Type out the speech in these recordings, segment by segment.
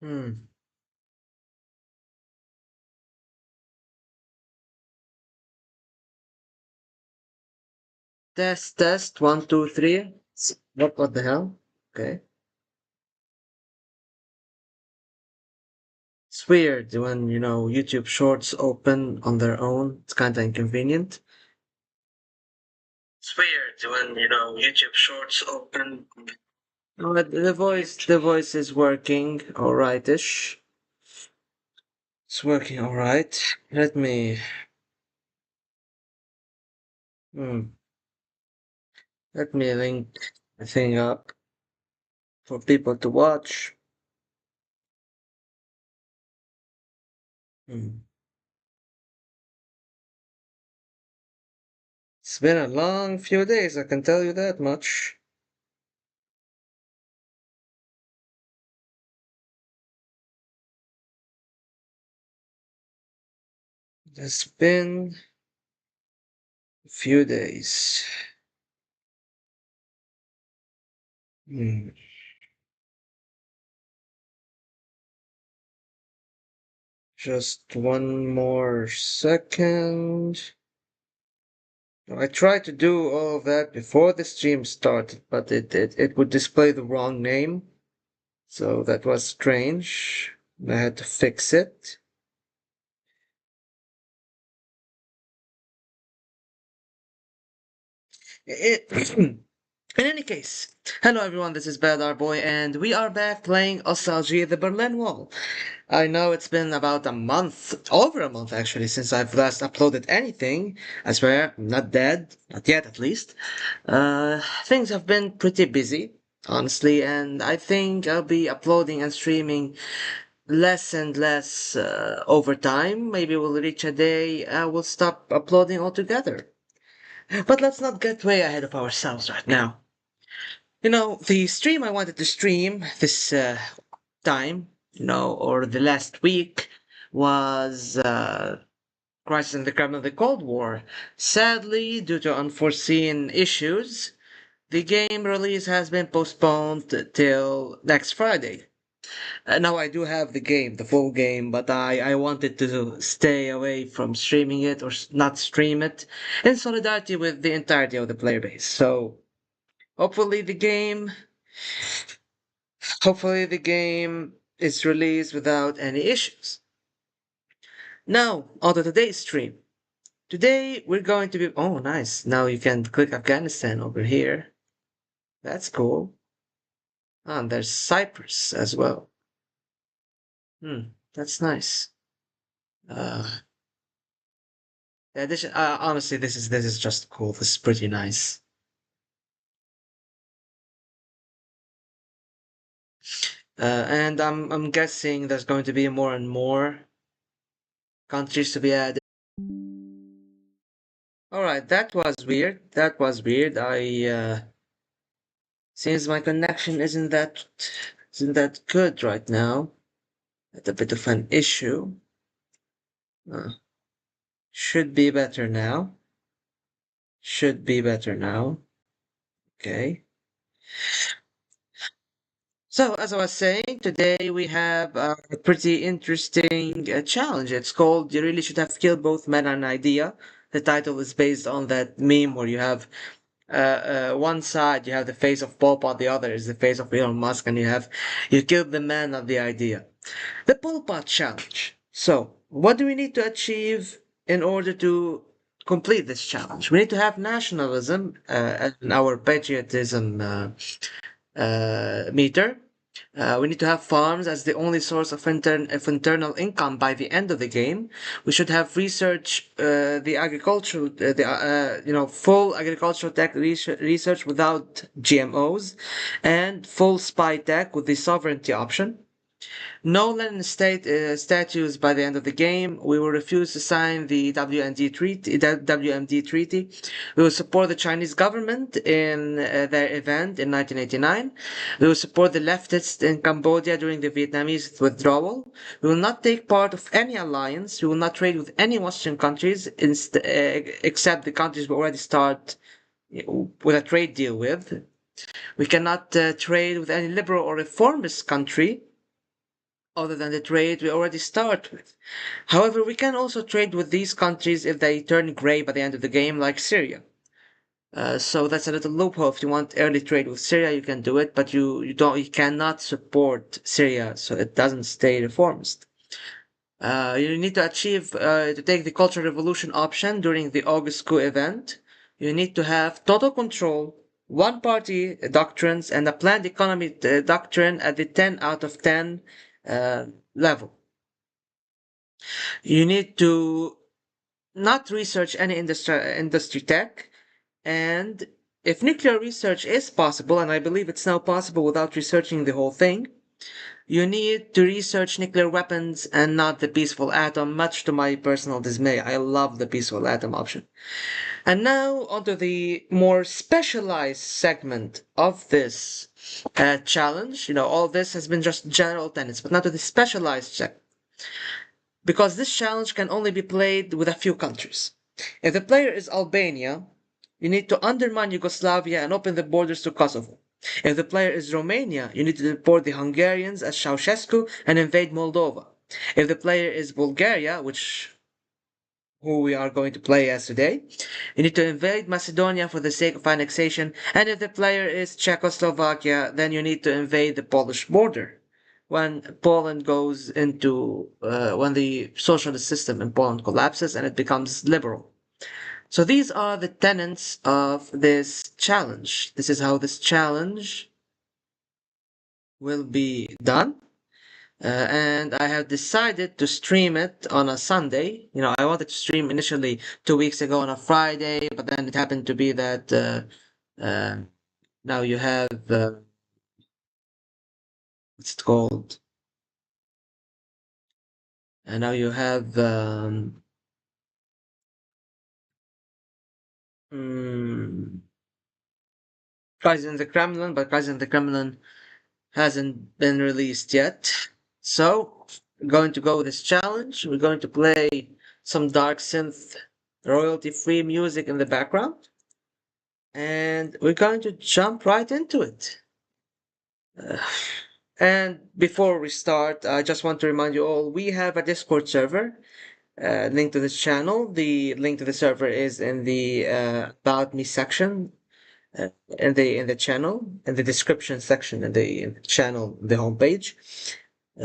Hmm. Test, test, one, two, three. What the hell? Okay. It's weird when, YouTube Shorts open on their own. It's kind of inconvenient. It's weird when, YouTube Shorts open. But the voice is working alright-ish. It's working alright. Hmm, let me link the thing up for people to watch. Hmm. It's been a long few days, I can tell you that much. It's been a few days. Hmm. Just one more second. I tried to do all of that before the stream started, but it would display the wrong name. So that was strange. I had to fix it. In any case, hello everyone, this is Bad Boy, and we are back playing Ostalgie the Berlin Wall. I know it's been about a month, over a month actually, since I've last uploaded anything. I swear, I'm not dead, not yet at least. Things have been pretty busy, honestly, and I think I'll be uploading and streaming less and less over time. Maybe we'll reach a day we'll stop uploading altogether. But let's not get way ahead of ourselves right now. The stream I wanted to stream this time, or the last week, was Crisis in the Kremlin, the Cold War. Sadly, due to unforeseen issues, the game release has been postponed till next Friday. Now I do have the game, the full game, but I wanted to stay away from streaming it or not stream it in solidarity with the entirety of the player base. So hopefully the game, hopefully the game is released without any issues. Now, on to today's stream. Today we're going to be, oh nice, now you can click Afghanistan over here. That's cool. Ah, and there's Cyprus as well. That's nice. Uh, honestly, this is just cool. This is pretty nice. And I'm guessing there's going to be more and more countries to be added. All right, that was weird. That was weird. Seems my connection isn't that good right now. It's a bit of an issue. Uh, should be better now. Should be better now. Okay. So, as I was saying, today we have a pretty interesting challenge. It's called You Really Should Have Killed Both Men and Idea. The title is based on that meme where you have one side, you have the face of Pol Pot, the other is the face of Elon Musk, and you killed the man, not the idea. The Pol Pot challenge. So, what do we need to achieve in order to complete this challenge? We need to have nationalism and our patriotism meter. We need to have farms as the only source of internal income by the end of the game. We should have research, the agricultural, full agricultural tech research without GMOs, and full spy tech with the sovereignty option. No land state statues by the end of the game. We will refuse to sign the WMD treaty. We will support the Chinese government in their event in 1989. We will support the leftists in Cambodia during the Vietnamese withdrawal. We will not take part of any alliance. We will not trade with any Western countries except the countries we already start with a trade deal with. We cannot trade with any liberal or reformist country other than the trade we already start with. However, we can also trade with these countries if they turn gray by the end of the game, like Syria. So that's a little loophole. If you want early trade with Syria, you can do it, but you cannot support Syria, so it doesn't stay reformist. You need to to take the Cultural Revolution option during the August coup event. You need to have total control, one party doctrines, and a planned economy doctrine at the 10 out of 10 level. You need to not research any industry tech, and if nuclear research is possible, and I believe it's now possible without researching the whole thing, you need to research nuclear weapons and not the peaceful atom, much to my personal dismay. I love the peaceful atom option. And now onto the more specialized segment of this challenge. All this has been just general tenets, but now to the specialized segment. Because this challenge can only be played with a few countries. If the player is Albania, you need to undermine Yugoslavia and open the borders to Kosovo. If the player is Romania, you need to deport the Hungarians as Ceausescu and invade Moldova. If the player is Bulgaria, who we are going to play as today, you need to invade Macedonia for the sake of annexation. And if the player is Czechoslovakia, then you need to invade the Polish border. When when the socialist system in Poland collapses and it becomes liberal. So these are the tenets of this challenge. This is how this challenge will be done. And I have decided to stream it on a Sunday. I wanted to stream initially 2 weeks ago on a Friday, but then it happened to be that uh, now you have what's it called? And now you have Crisis in the Kremlin, but Crisis in the Kremlin hasn't been released yet. So we're going to go with this challenge. We're going to play some dark synth royalty-free music in the background. And we're going to jump right into it. And before we start, I just want to remind you all, we have a Discord server linked to this channel. The link to the server is in the About Me section in the channel, in the description section in the channel, the homepage.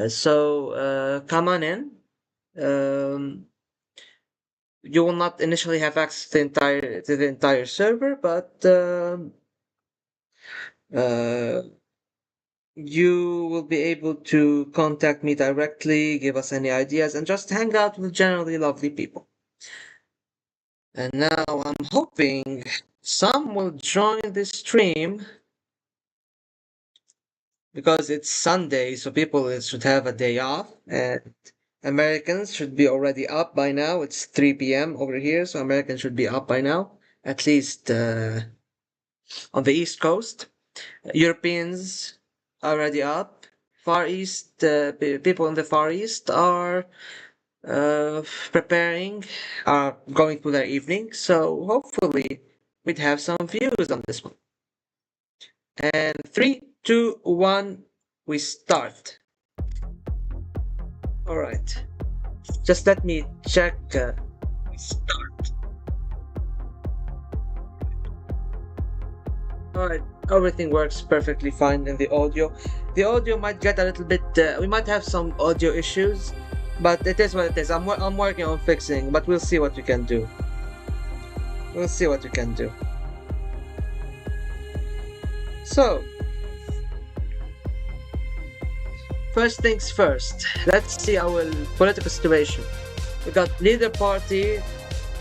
So come on in. You will not initially have access to the entire server, but you will be able to contact me directly, give us any ideas, and just hang out with generally lovely people. And now I'm hoping some will join this stream because it's Sunday, so people should have a day off, and Americans should be already up by now. It's 3 p.m. over here, so Americans should be up by now, at least on the East Coast. Europeans are already up. Far East, people in the Far East are preparing, are going through their evening, so hopefully we'd have some views on this one. And 3, 2, 1, we start. Alright, just let me check. Start. Alright, everything works perfectly fine in the audio. The audio might get a little bit, we might have some audio issues, but it is what it is. I'm working on fixing, but we'll see what we can do. We'll see what we can do. So, first things first, let's see our political situation. We got leader party,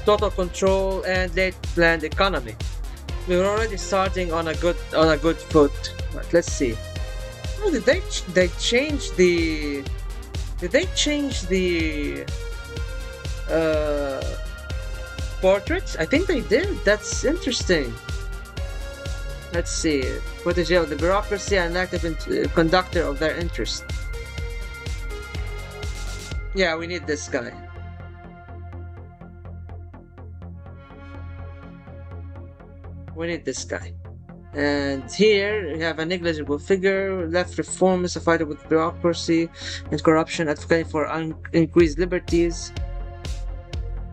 total control, and late planned economy. We were already starting on a good foot. But let's see. Oh, did they change the? Did they change the portraits? I think they did. That's interesting. Let's see. Protege of the bureaucracy and active conductor of their interest. Yeah, we need this guy. We need this guy. And here we have a negligible figure, left reformist, a fighter with bureaucracy and corruption, advocating for increased liberties,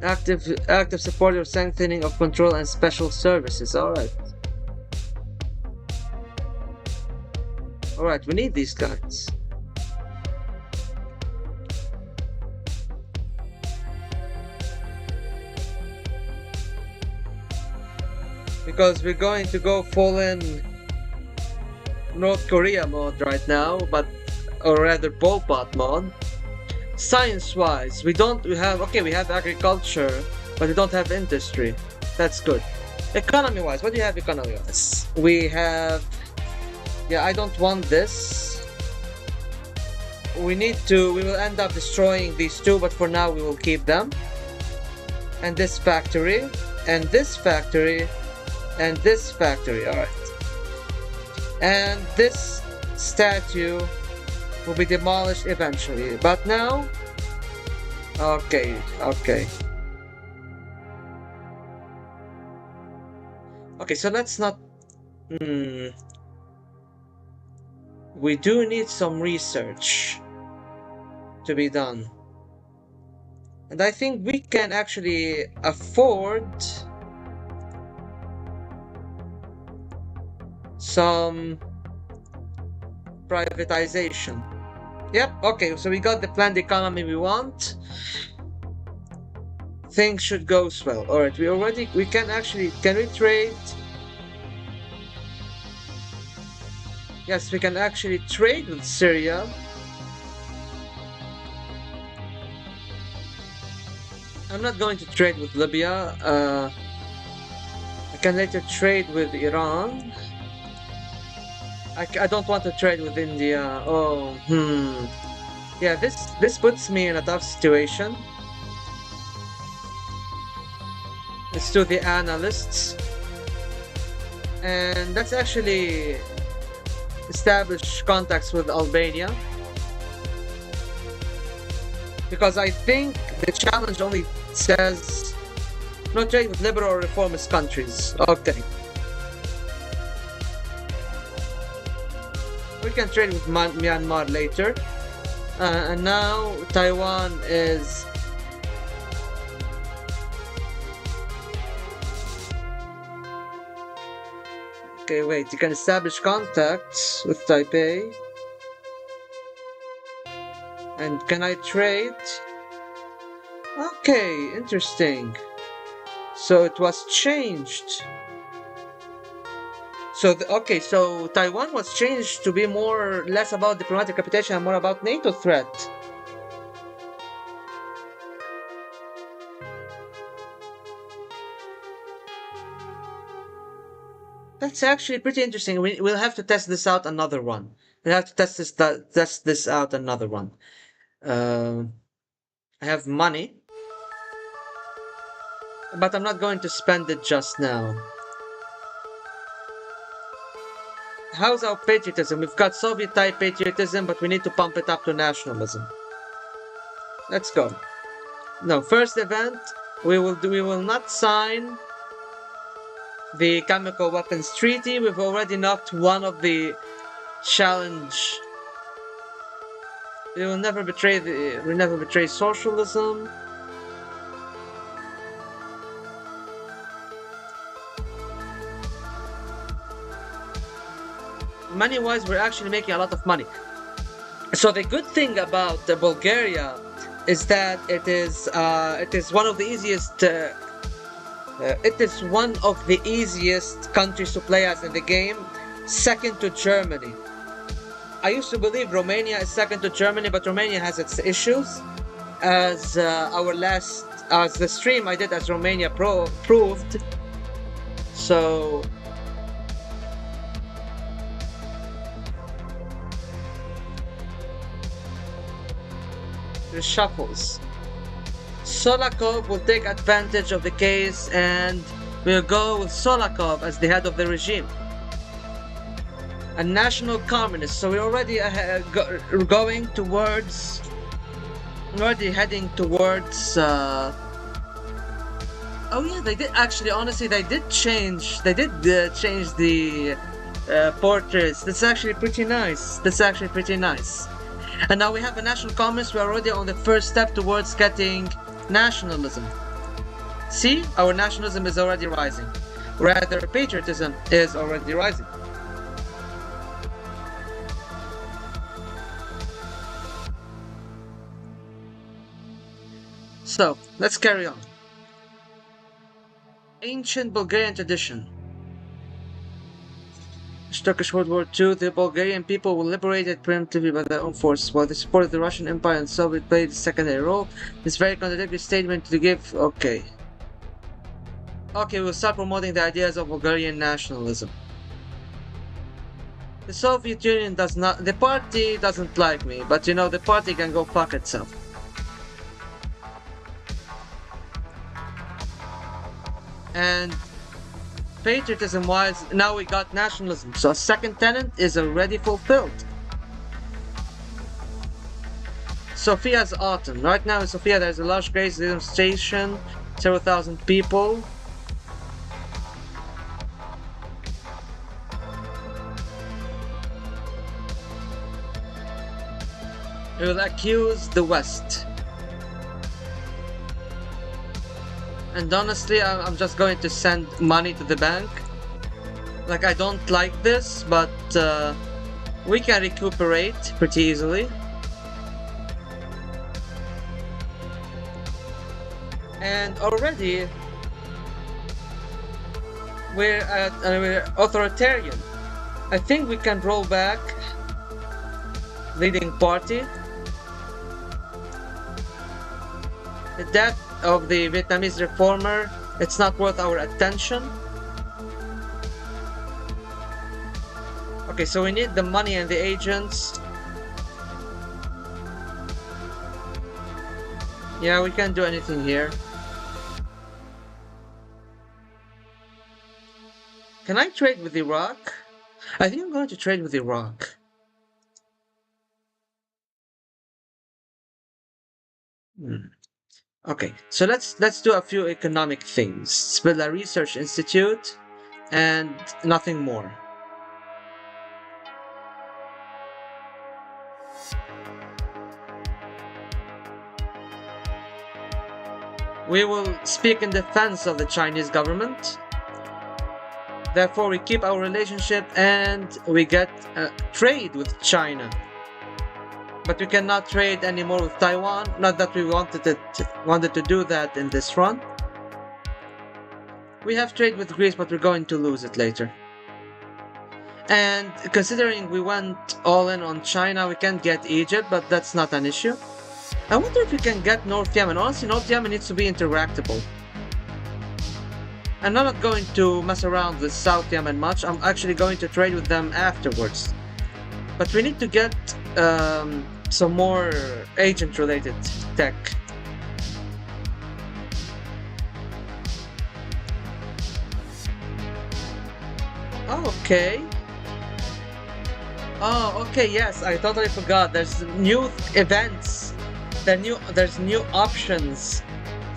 active supporter of strengthening of control and special services. Alright, we need these guys. Because we're going to go full in North Korea mode right now, or rather Pol Pot mode. Science-wise, we have agriculture, but we don't have industry. That's good. Economy-wise, what do you have economy-wise? We have... Yeah, I don't want this. We will end up destroying these two, but for now we will keep them. And this factory, and this factory, and this factory, alright. And this statue will be demolished eventually, but now... Okay. Okay, so let's not... We do need some research to be done. And I think we can actually afford some privatization. Yep, okay, so we got the planned economy we want. Things should go swell. Alright, we can we trade? Yes, we can actually trade with Syria. I'm not going to trade with Libya. I can later trade with Iran. I don't want to trade with India. Yeah, this puts me in a tough situation. Let's do the analysts. And let's actually establish contacts with Albania. Because I think the challenge only says no trade with liberal or reformist countries. Okay. We can trade with Myanmar later. And now Taiwan is... Okay, wait, you can establish contacts with Taipei. And can I trade? Okay, interesting. So it was changed. So so Taiwan was changed to be less about diplomatic reputation and more about NATO threat. That's actually pretty interesting. We'll have to test this out another one. We'll have to test this out another one. I have money, but I'm not going to spend it just now. How's our patriotism? We've got Soviet-type patriotism, but we need to pump it up to nationalism. Let's go. No, first event, we will not sign the chemical weapons treaty. We've already knocked one of the challenge. We will never betray socialism. Money-wise, we're actually making a lot of money. So the good thing about Bulgaria is that it is one of the easiest. It is one of the easiest countries to play as in the game, second to Germany. I used to believe Romania is second to Germany, but Romania has its issues, as the stream I did as Romania proved. So reshuffles. Solakov will take advantage of the case and we'll go with Solakov as the head of the regime. A national communist, so we're already going towards... We're already heading towards... Oh yeah, they did actually. Honestly, they did change. They did change the portraits. That's actually pretty nice. That's actually pretty nice. And now we have a national commerce. We're already on the first step towards getting nationalism. See, our nationalism is already rising. Rather, patriotism is already rising. So, let's carry on. Ancient Bulgarian tradition. Turkish World War II, the Bulgarian people were liberated primitively by their own forces, while they supported the Russian Empire and Soviet played a secondary role. This very contradictory statement to give. Okay, we'll start promoting the ideas of Bulgarian nationalism. The Soviet Union does not. The party doesn't like me, but you know, the party can go fuck itself. And patriotism wise, now we got nationalism, so a second tenant is already fulfilled. Sofia's autumn. Right now in Sofia there's a large grace station, several thousand people. We will accuse the West. And honestly, I'm just going to send money to the bank. Like, I don't like this, but we can recuperate pretty easily. And already, we're authoritarian. I think we can roll back leading party. The death of the Vietnamese reformer, it's not worth our attention. Okay, so we need the money and the agents. Yeah, we can't do anything here. Can I trade with Iraq? I think I'm going to trade with Iraq. Okay, so let's do a few economic things. Build a research institute and nothing more. We will speak in defense of the Chinese government. Therefore, we keep our relationship and we get trade with China. But we cannot trade anymore with Taiwan. Not that we wanted to do that in this run. We have trade with Greece, but we're going to lose it later. And considering we went all in on China, we can get Egypt, but that's not an issue. I wonder if we can get North Yemen. Honestly, North Yemen needs to be interactable. I'm not going to mess around with South Yemen much. I'm actually going to trade with them afterwards. But we need to get some more agent-related tech. Okay. Oh, okay, yes, I totally forgot. There's new events. There's new options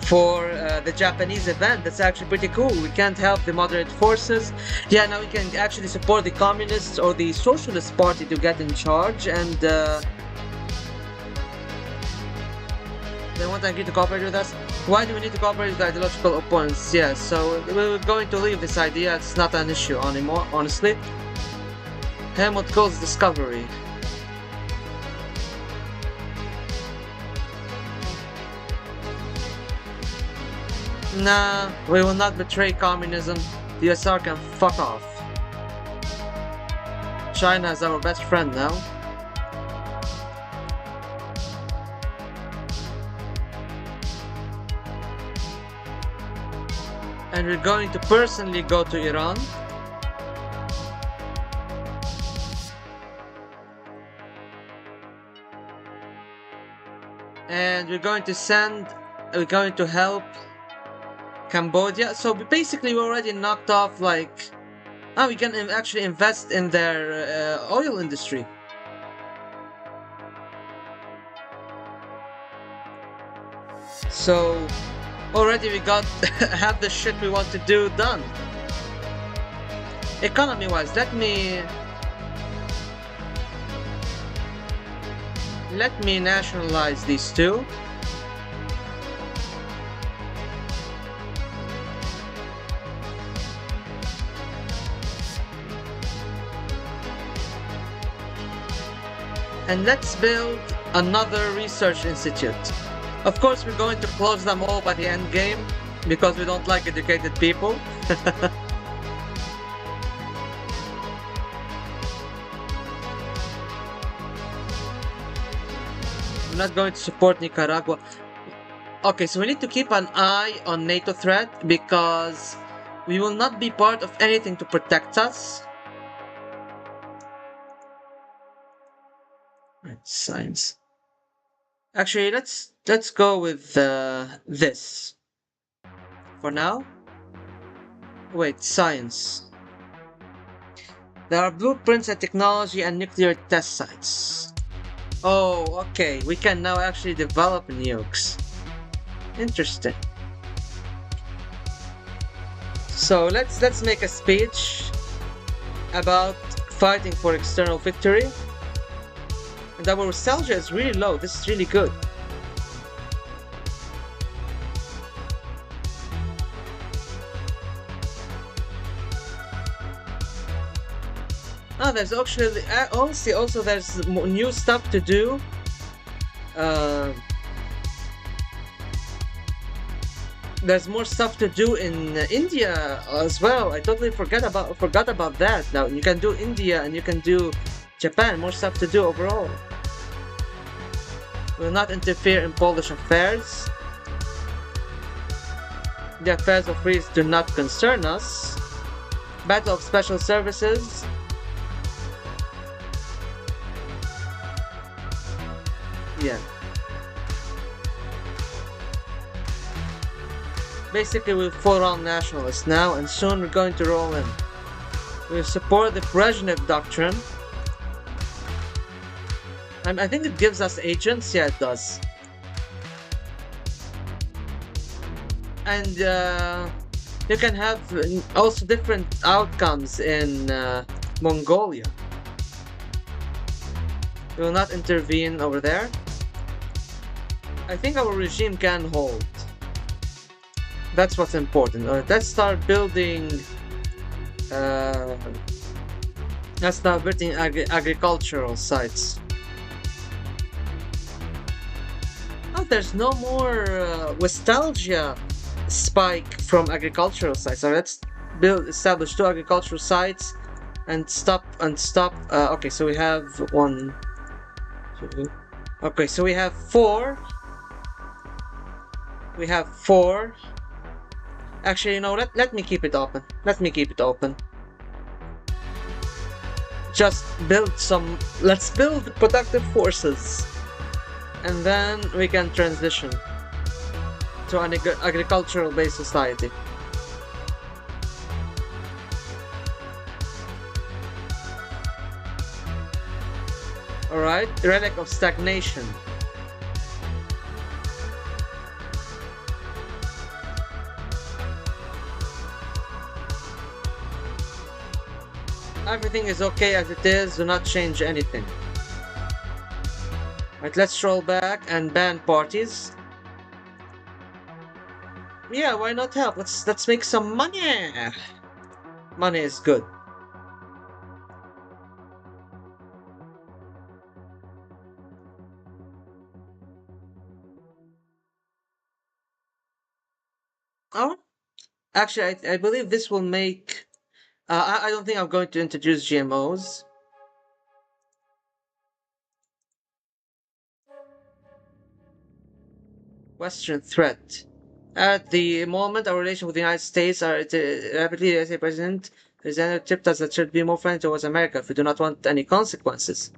for the Japanese event. That's actually pretty cool. We can't help the moderate forces. Yeah, now we can actually support the communists or the socialist party to get in charge, and they want to agree to cooperate with us. Why do we need to cooperate with ideological opponents? Yeah, so we're going to leave this idea. It's not an issue anymore, honestly. Helmut Kohl's discovery. Nah, we will not betray communism. The USSR can fuck off. China is our best friend now. And we're going to personally go to Iran. And we're going to help Cambodia. So basically we already knocked off, like, we can actually invest in their oil industry. So Already we got half the shit we want to do done. Economy-wise, let me nationalize these two. And let's build another research institute. Of course, we're going to close them all by the end game because we don't like educated people. I'm not going to support Nicaragua. Okay, so we need to keep an eye on NATO threat because we will not be part of anything to protect us. Right, science. Actually, let's go with this for now. Wait, science. There are blueprints and technology and nuclear test sites. Oh, okay. We can now actually develop nukes. Interesting. So let's make a speech about fighting for external victory. And our nostalgia is really low. This is really good. Oh, there's actually honestly also there's new stuff to do. There's more stuff to do in India as well. I totally forgot about that. Now you can do India and you can do Japan. More stuff to do overall. Will not interfere in Polish affairs. The affairs of Greece do not concern us. Battle of Special Services. Yeah. Basically, we're full-on nationalists now, and soon we're going to roll in. We support the Brezhnev Doctrine. I think it gives us agents. Yeah, it does. And you can have also different outcomes in Mongolia. We will not intervene over there. I think our regime can hold. That's what's important. Let's start building. Let's start building agricultural sites. Oh, there's no more nostalgia spike from agricultural sites. So let's establish 2 agricultural sites and stop. Okay, so we have 1, 2. Okay, so we have 4. We have 4. Actually, you know, let me keep it open. Let me keep it open. Just build some. Let's build productive forces. And then we can transition to an agricultural based society. Alright, relic of stagnation. Everything is okay as it is, do not change anything. Right, let's roll back and ban parties. Yeah, why not help? Let's make some money. Money is good. Oh, actually, I believe this will make. I don't think I'm going to introduce GMOs. Western threat. At the moment, our relations with the United States are rapidly, as a president, tipped us that should be more friendly towards America if we do not want any consequences.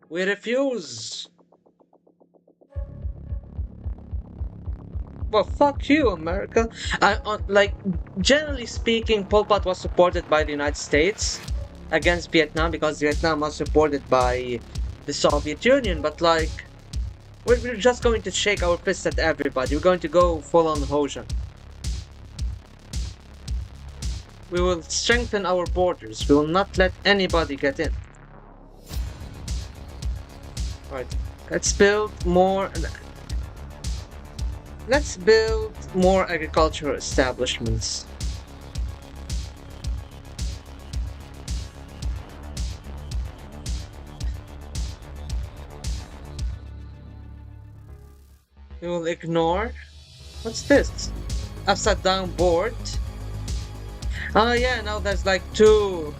We refuse. Well, fuck you, America. Like, generally speaking, Pol Pot was supported by the United States against Vietnam because Vietnam was supported by the Soviet Union, but like, We're just going to shake our fists at everybody. We're going to go full on Hoja. We will strengthen our borders. We will not let anybody get in. Alright, let's build more. Let's build more agricultural establishments. We will ignore. What's this? Upside down board. Oh yeah, now there's like two.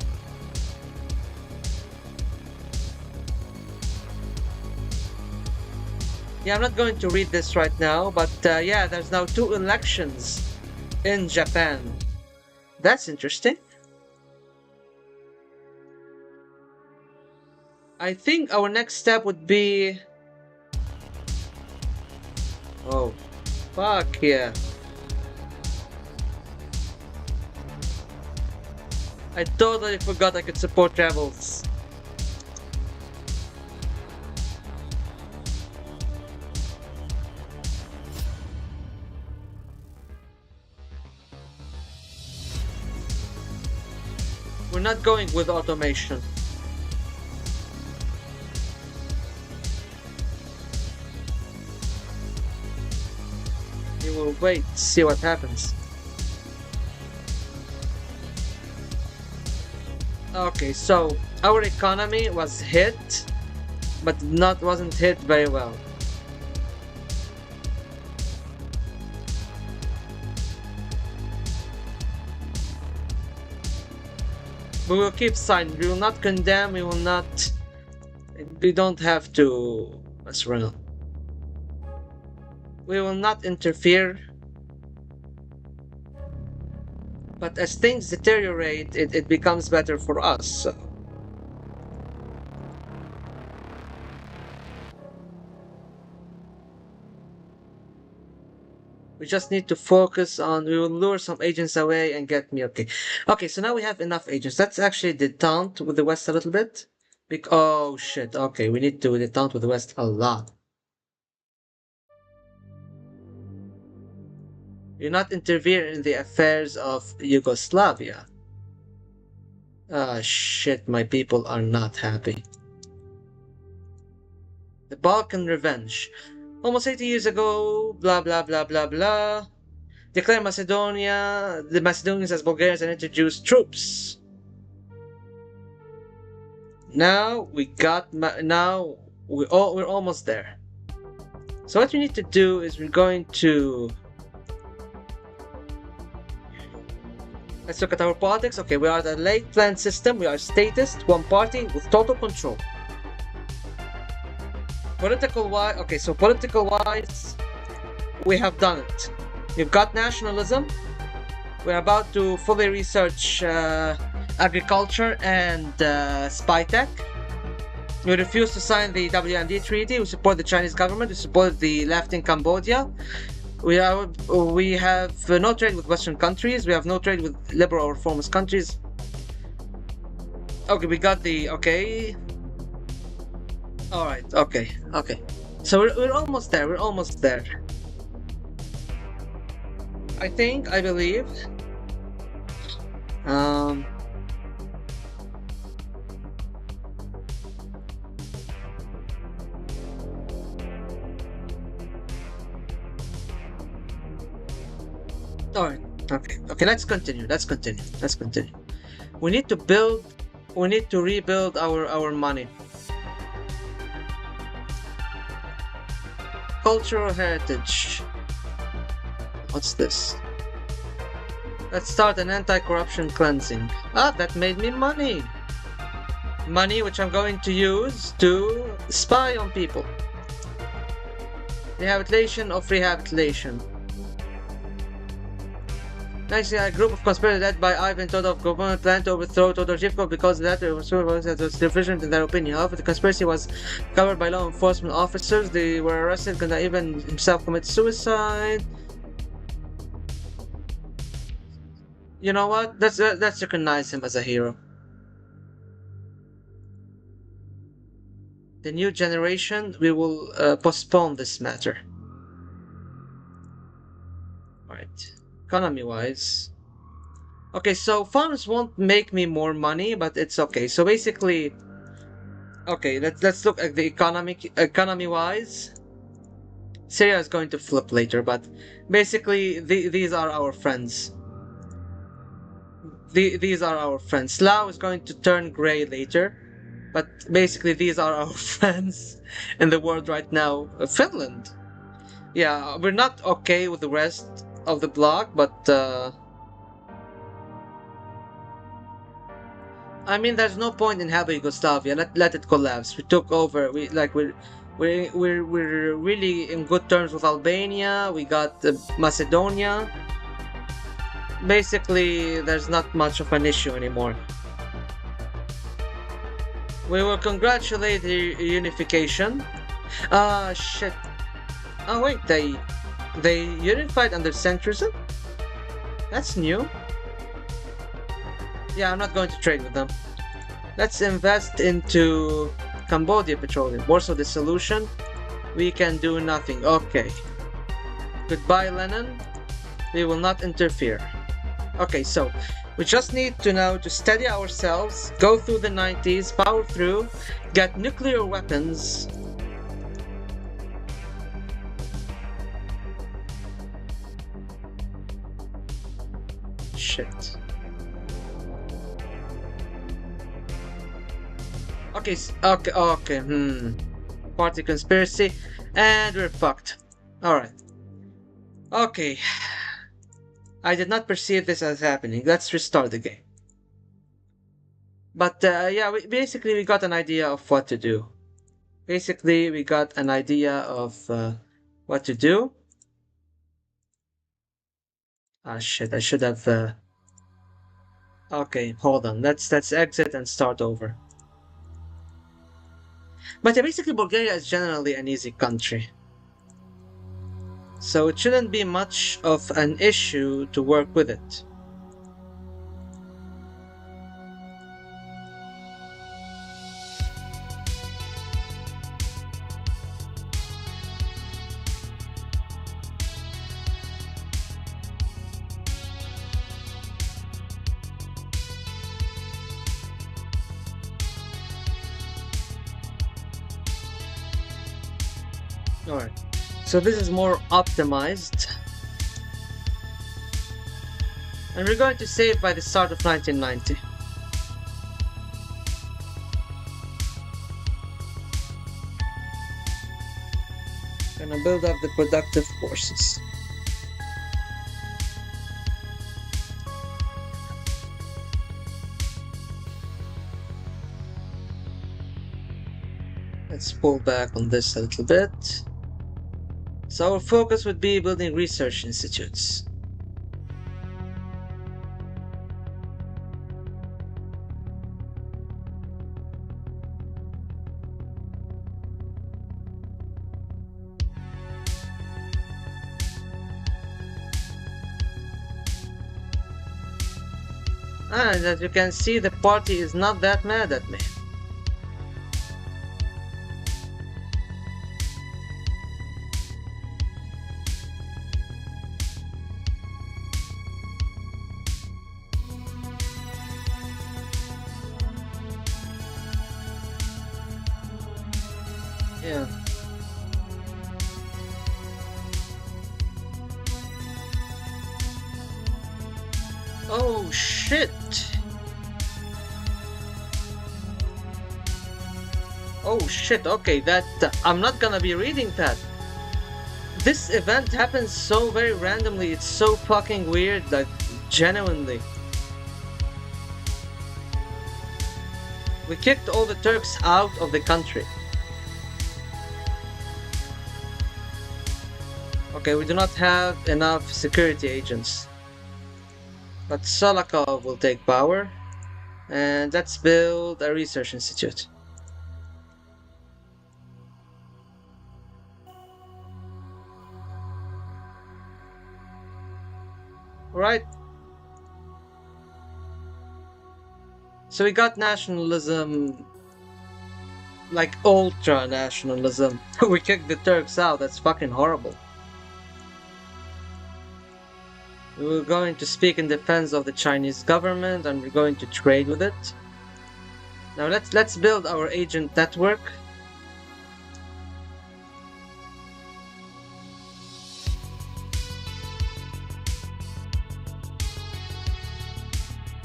Yeah, I'm not going to read this right now, but yeah, there's now two elections in Japan. That's interesting. I think our next step would be... Oh, fuck yeah. I totally forgot I could support rebels. We're not going with automation. We will wait, see what happens. Okay, so our economy was hit, but wasn't hit very well. We will keep silent. We will not condemn. We will not. We don't have to mess around. We will not interfere. But as things deteriorate, it becomes better for us. So. We just need to focus on, we will lure some agents away and get me, okay. Okay, so now we have enough agents. Let's actually detente with the West a little bit. Oh shit, okay, we need to detente with the West a lot. You not interfere in the affairs of Yugoslavia. Ah shit, my people are not happy. The Balkan Revenge. Almost 80 years ago, blah blah blah blah blah. Declare Macedonia, the Macedonians as Bulgarians, and introduce troops. Now we're almost there. So what we need to do is we're going to... Let's look at our politics. Okay, we are the late planned system. We are statist, one party with total control. Political wise, okay, so political wise, we have done it. We've got nationalism. We're about to fully research agriculture and spy tech. We refuse to sign the WMD treaty. We support the Chinese government. We support the left in Cambodia. We have no trade with Western countries. We have no trade with liberal or reformist countries. Okay, we got the... Okay. Alright, okay. So we're almost there. We're almost there. I believe. Alright, okay, let's continue. We need to rebuild our money. Cultural heritage. What's this? Let's start an anti-corruption cleansing. Ah, that made me money! Money which I'm going to use to spy on people. Rehabilitation of rehabilitation. Next, a group of conspirators led by Ivan Todorov government planned to overthrow Todorchevko because the latter was deficient in their opinion. However, the conspiracy was covered by law enforcement officers. They were arrested and even himself committed suicide. You know what? Let's recognize him as a hero. the new generation, we will postpone this matter. Alright. Economy-wise. Okay, so farms won't make me more money, but it's okay. So basically, okay, let's look at the economy-wise. Syria is going to flip later, but basically these are our friends. These are our friends. Slough is going to turn gray later, but basically these are our friends in the world right now. Finland. Yeah, we're not okay with the rest of the bloc, but I mean, there's no point in having Yugoslavia. Let it collapse. We took over. We're really in good terms with Albania. We got Macedonia. Basically, there's not much of an issue anymore. We will congratulate the unification. Ah, shit. Oh wait, they unified under centrism? That's new. Yeah, I'm not going to trade with them. Let's invest into Cambodia Petroleum. Warsaw Dissolution. We can do nothing. Okay. Goodbye, Lenin. We will not interfere. Okay, so we just need to now to steady ourselves, go through the 90s, power through, get nuclear weapons. Shit. Okay, okay, Party conspiracy, and we're fucked. Alright. Okay. I did not perceive this as happening. Let's restart the game. But yeah, basically we got an idea of what to do. Basically, we got an idea of what to do. Ah shit, I should have... Okay, hold on. Let's exit and start over. But yeah, basically Bulgaria is generally an easy country. So it shouldn't be much of an issue to work with it. Alright, so this is more optimized. And we're going to save by the start of 1990. Gonna build up the productive forces. Let's pull back on this a little bit. So our focus would be building research institutes. And as you can see, the party is not that mad at me. Yeah. Oh shit! Oh shit, okay, that... I'm not gonna be reading that. This event happens so very randomly, it's so fucking weird, like, genuinely. We kicked all the Turks out of the country. Okay, we do not have enough security agents. But Solokov will take power. And let's build a research institute. Right. So we got nationalism. like ultra nationalism. We kicked the Turks out. That's fucking horrible. We're going to speak in defense of the Chinese government, and we're going to trade with it. Now let's build our agent network.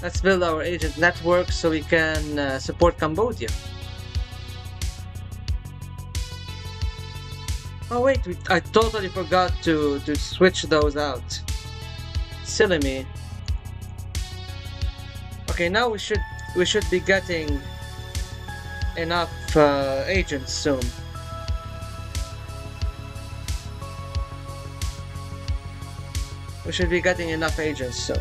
Let's build our agent network so we can support Cambodia. Oh wait, I totally forgot to switch those out. Silly me. Okay, now we should be getting enough agents soon. We should be getting enough agents soon.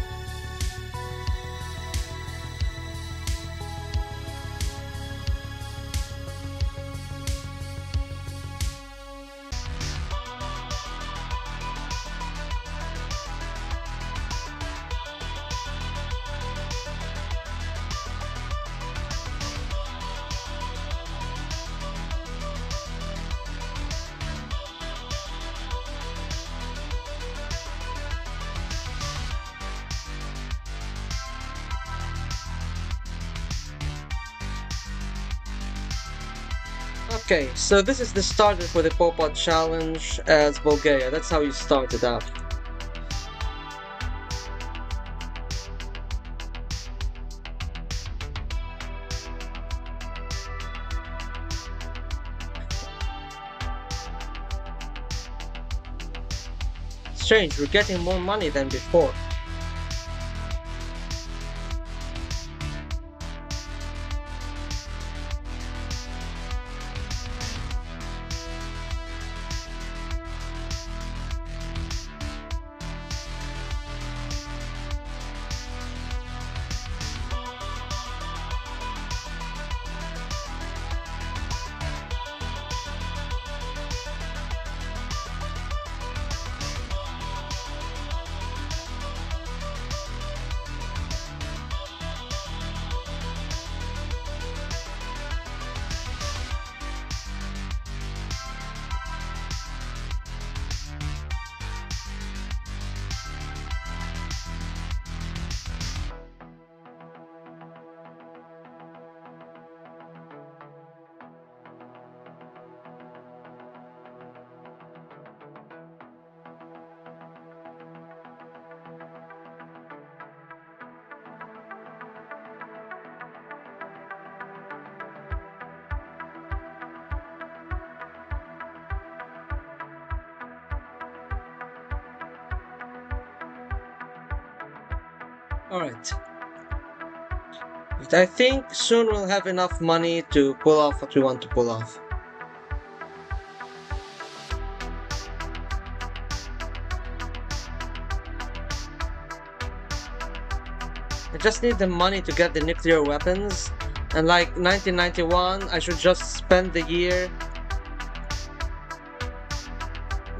Okay, so this is the starter for the Pol Pot challenge as Bulgaria. That's how you start it out. Strange, we're getting more money than before. Alright. But I think soon we'll have enough money to pull off what we want to pull off. I just need the money to get the nuclear weapons, and like 1991, I should just spend the year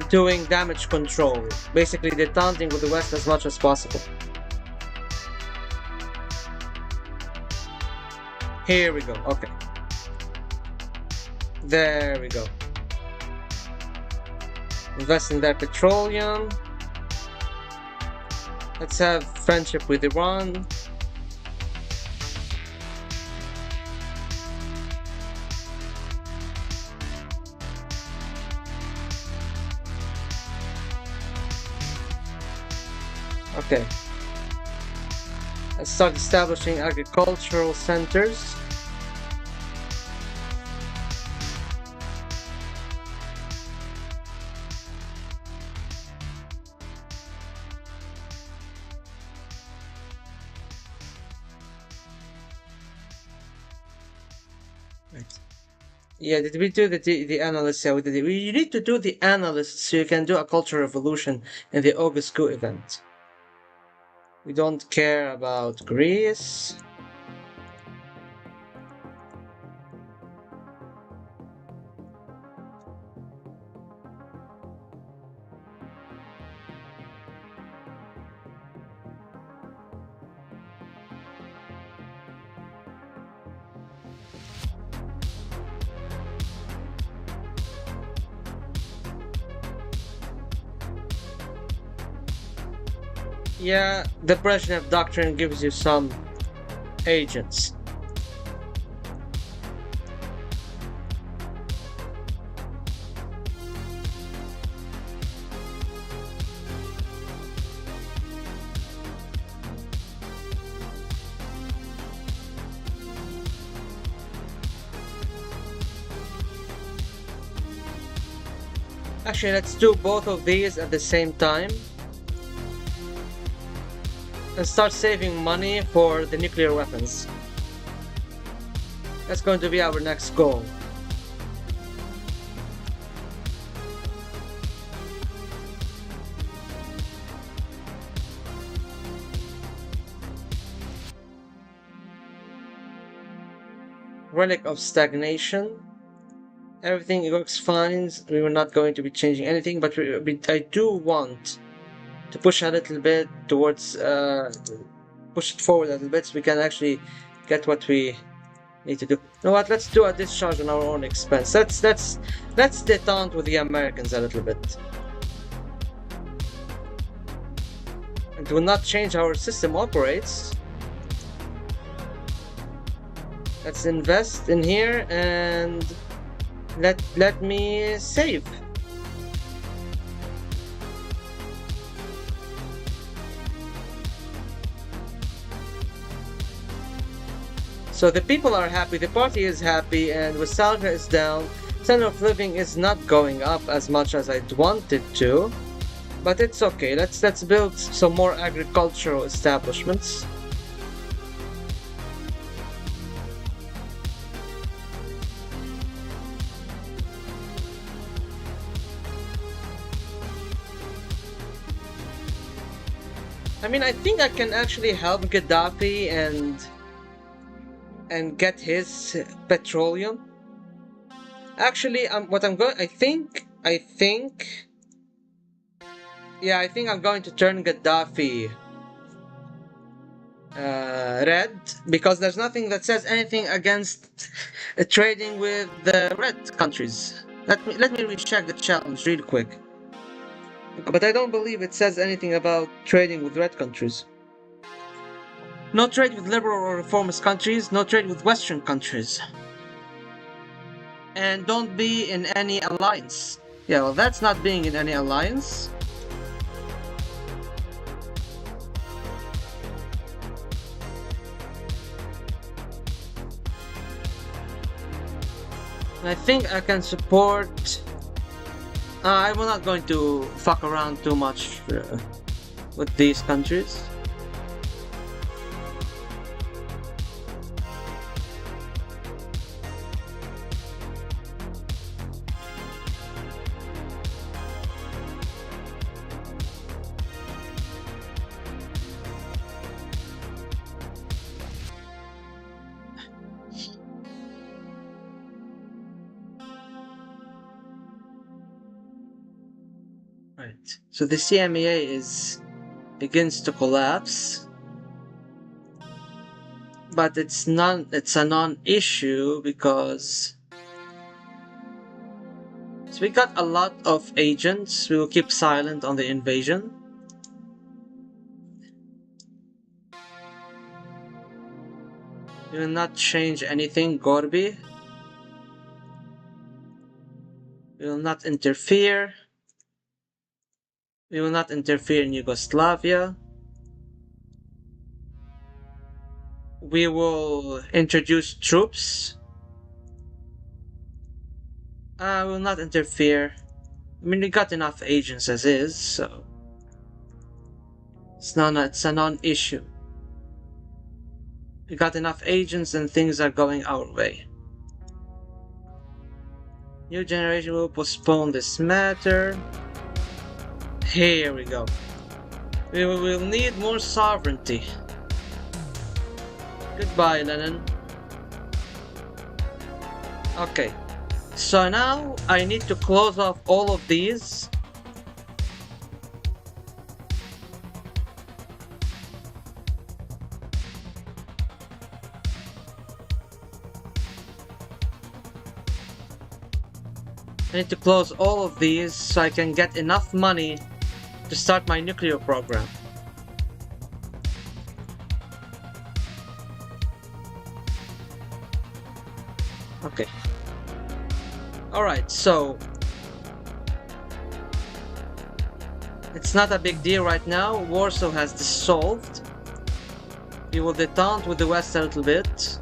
doing damage control, basically detente with the West as much as possible. Here we go, okay. There we go. Invest in their petroleum. Let's have friendship with Iran. Okay. Let's start establishing agricultural centers. Right. Yeah, did we do the analysts? Yeah, we did it. You need to do the analysts so you can do a cultural revolution in the August coup event. We don't care about Greece. Yeah, the Brezhnev doctrine gives you some agents. Actually, let's do both of these at the same time and start saving money for the nuclear weapons. That's going to be our next goal. Relic of stagnation. Everything works fine. We were not going to be changing anything, but I do want to push a little bit towards, push it forward a little bit so we can actually get what we need to do. You know what? Let's do a discharge on our own expense. Let's detente with the Americans a little bit. It will not change how our system operates. Let's invest in here and let me save. So the people are happy, the party is happy, and nostalgia is down. Standard of living is not going up as much as I'd want it to, but it's okay. Let's build some more agricultural establishments. I mean, I think I can actually help Gaddafi and get his petroleum. Actually, what I'm going, I think, yeah, I think I'm going to turn Gaddafi red because there's nothing that says anything against trading with the red countries. Let me recheck the challenge real quick. But I don't believe it says anything about trading with red countries. No trade with liberal or reformist countries, no trade with Western countries. And don't be in any alliance. Yeah, well, that's not being in any alliance. I think I can support... I'm not going to fuck around too much with these countries. Right. So the CMEA begins to collapse, but it's a non-issue because so we got a lot of agents. We will keep silent on the invasion. We will not change anything, Gorby. We will not interfere. We will not interfere in Yugoslavia. We will introduce troops. We will not interfere. I mean, we got enough agents as is, so it's a non-issue. We got enough agents and things are going our way. New generation will postpone this matter. Here we go. We will need more sovereignty. Goodbye, Lenin. Okay. So now I need to close off all of these. I need to close all of these so I can get enough money to start my nuclear program. Alright, so it's not a big deal right now. Warsaw has dissolved. We will detente with the West a little bit.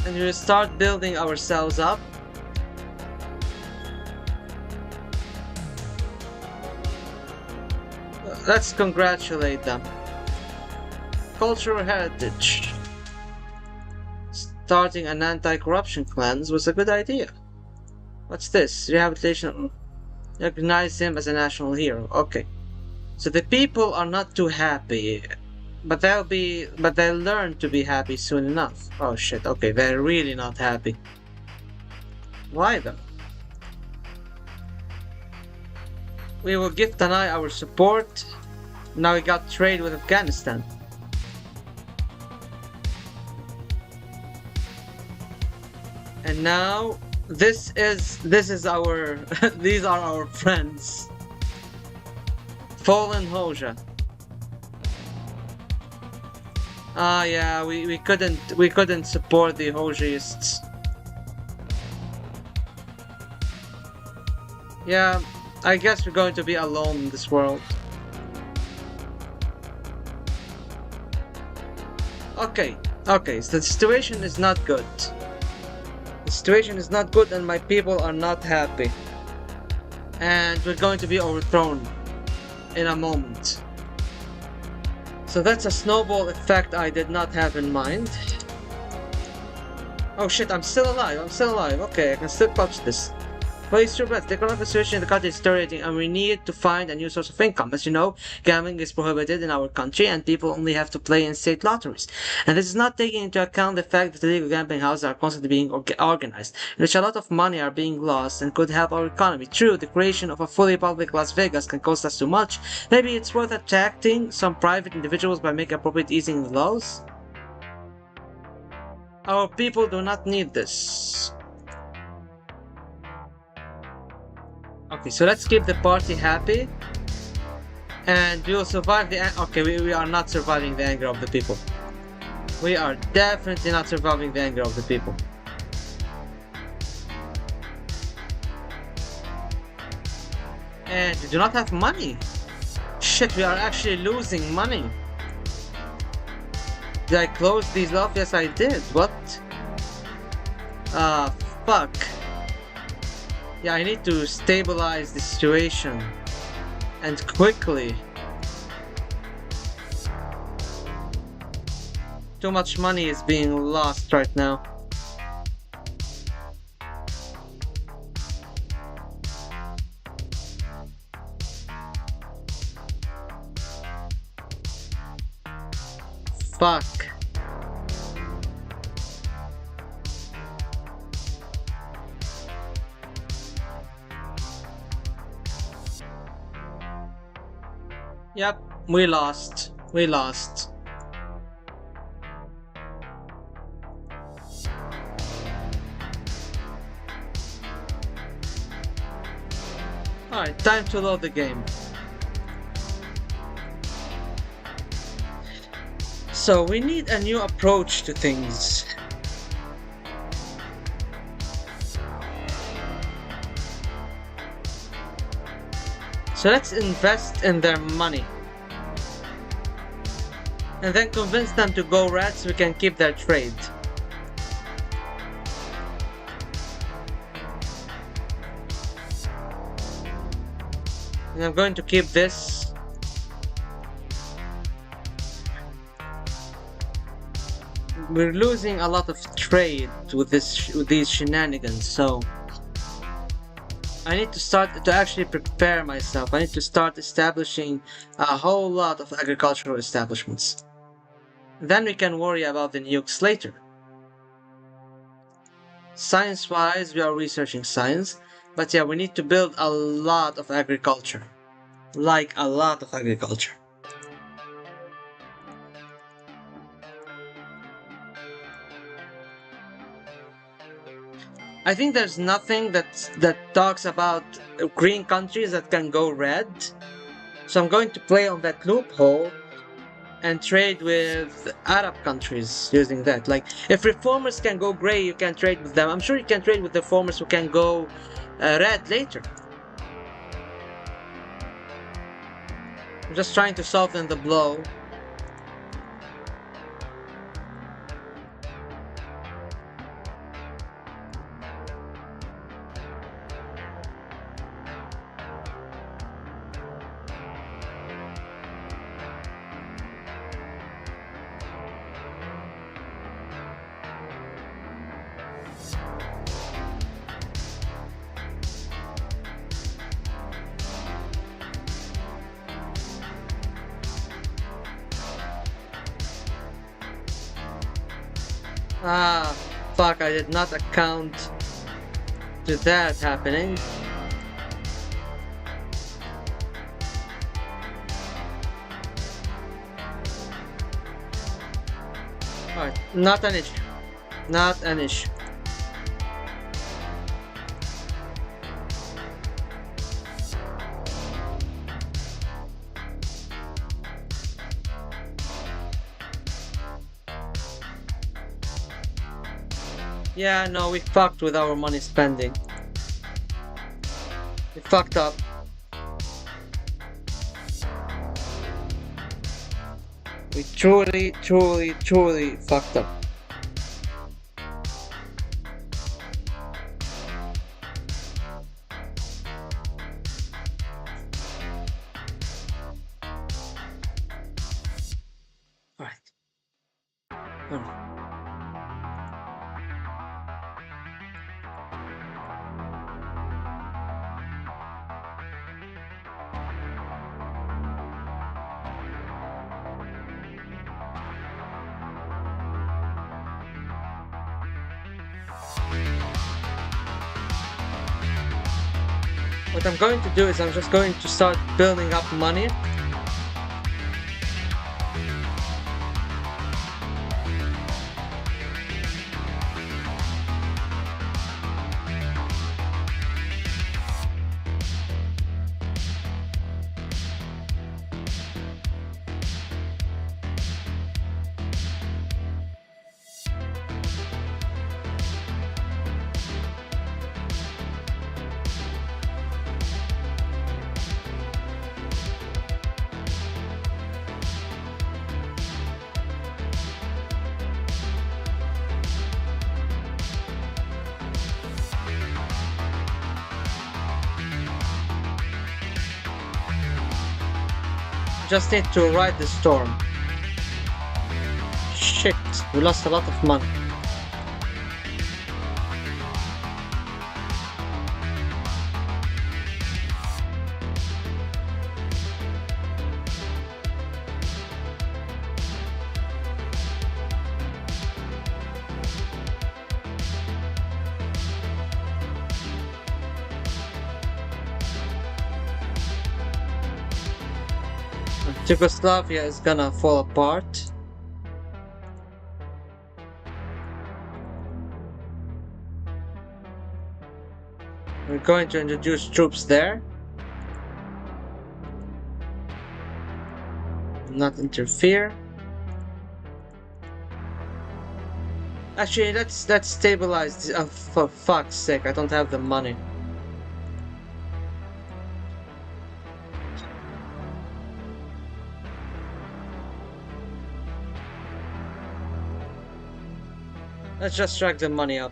And we will start building ourselves up. Let's congratulate them. Cultural heritage. Starting an anti-corruption cleanse was a good idea. What's this? Rehabilitation. Recognize him as a national hero. Okay. So the people are not too happy. But they'll learn to be happy soon enough. Oh shit, okay, they're really not happy. Why though? We will give Tanai our support. Now we got trade with Afghanistan. And now this is our these are our friends. Fallen Hoja. Ah yeah, we couldn't support the Hojaists. Yeah, I guess we're going to be alone in this world. Okay, so the situation is not good. The situation is not good and my people are not happy. And we're going to be overthrown in a moment. So that's a snowball effect I did not have in mind. Oh shit, I'm still alive, okay, I can still touch this. But it's true, but the economic situation in the country is deteriorating and we need to find a new source of income. As you know, gambling is prohibited in our country and people only have to play in state lotteries. And this is not taking into account the fact that illegal gambling houses are constantly being organized, in which a lot of money are being lost and could help our economy. True, the creation of a fully public Las Vegas can cost us too much. Maybe it's worth attracting some private individuals by making appropriate easing the laws. Our people do not need this. Okay, so let's keep the party happy. And we will survive the... Okay, we are not surviving the anger of the people. We are definitely not surviving the anger of the people. And we do not have money. Shit, we are actually losing money. Did I close these off? Yes, I did. What? Fuck. Yeah, I need to stabilize the situation. And quickly. Too much money is being lost right now. Fuck. Yep, we lost. We lost. Alright, time to load the game. So we need a new approach to things. So let's invest in their money. And then convince them to go red so we can keep their trade. And I'm going to keep this. We're losing a lot of trade with these shenanigans, so I need to start to actually prepare myself. I need to start establishing a whole lot of agricultural establishments. Then we can worry about the nukes later. Science-wise, we are researching science, but yeah, we need to build a lot of agriculture. Like a lot of agriculture. I think there's nothing that talks about green countries that can go red. So I'm going to play on that loophole and trade with Arab countries using that. Like, if reformers can go gray, you can trade with them. I'm sure you can trade with reformers who can go red later. I'm just trying to soften the blow. Ah, fuck, I did not account to that happening. Alright, not an issue. Not an issue. Yeah, no, we fucked with our money spending. We fucked up. We truly, truly, truly fucked up. Alright. Alright. What I'm going to do is I'm just going to start building up money. Just need to ride the storm. Shit, we lost a lot of money. Yugoslavia is gonna fall apart. We're going to introduce troops there. Not interfere. Actually, let's stabilize. For fuck's sake, I don't have the money. Let's just track the money up.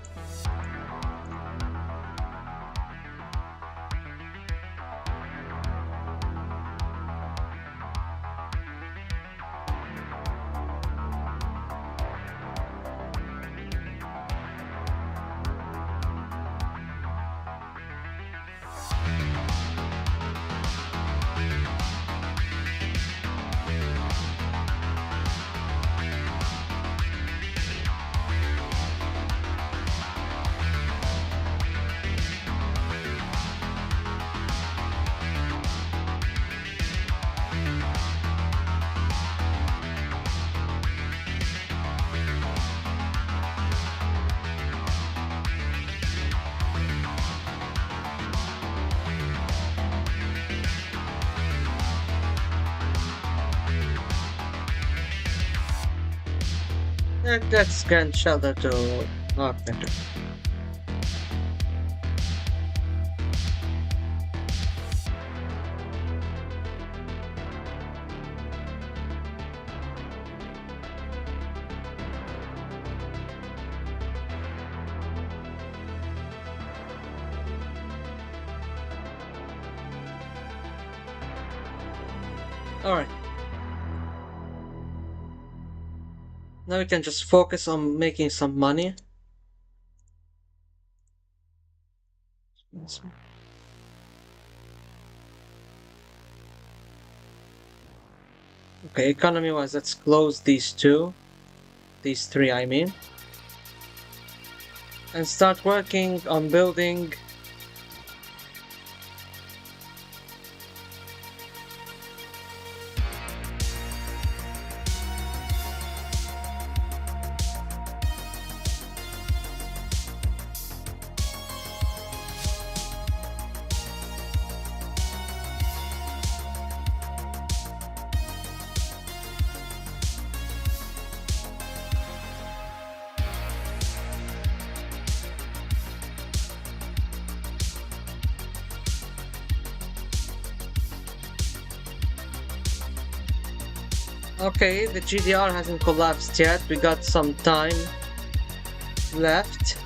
Let's grant shelter to Architecture. Alright. Now we can just focus on making some money. Okay, economy-wise, let's close these two. These three, I mean. And start working on building Okay, the GDR hasn't collapsed yet. We got some time left.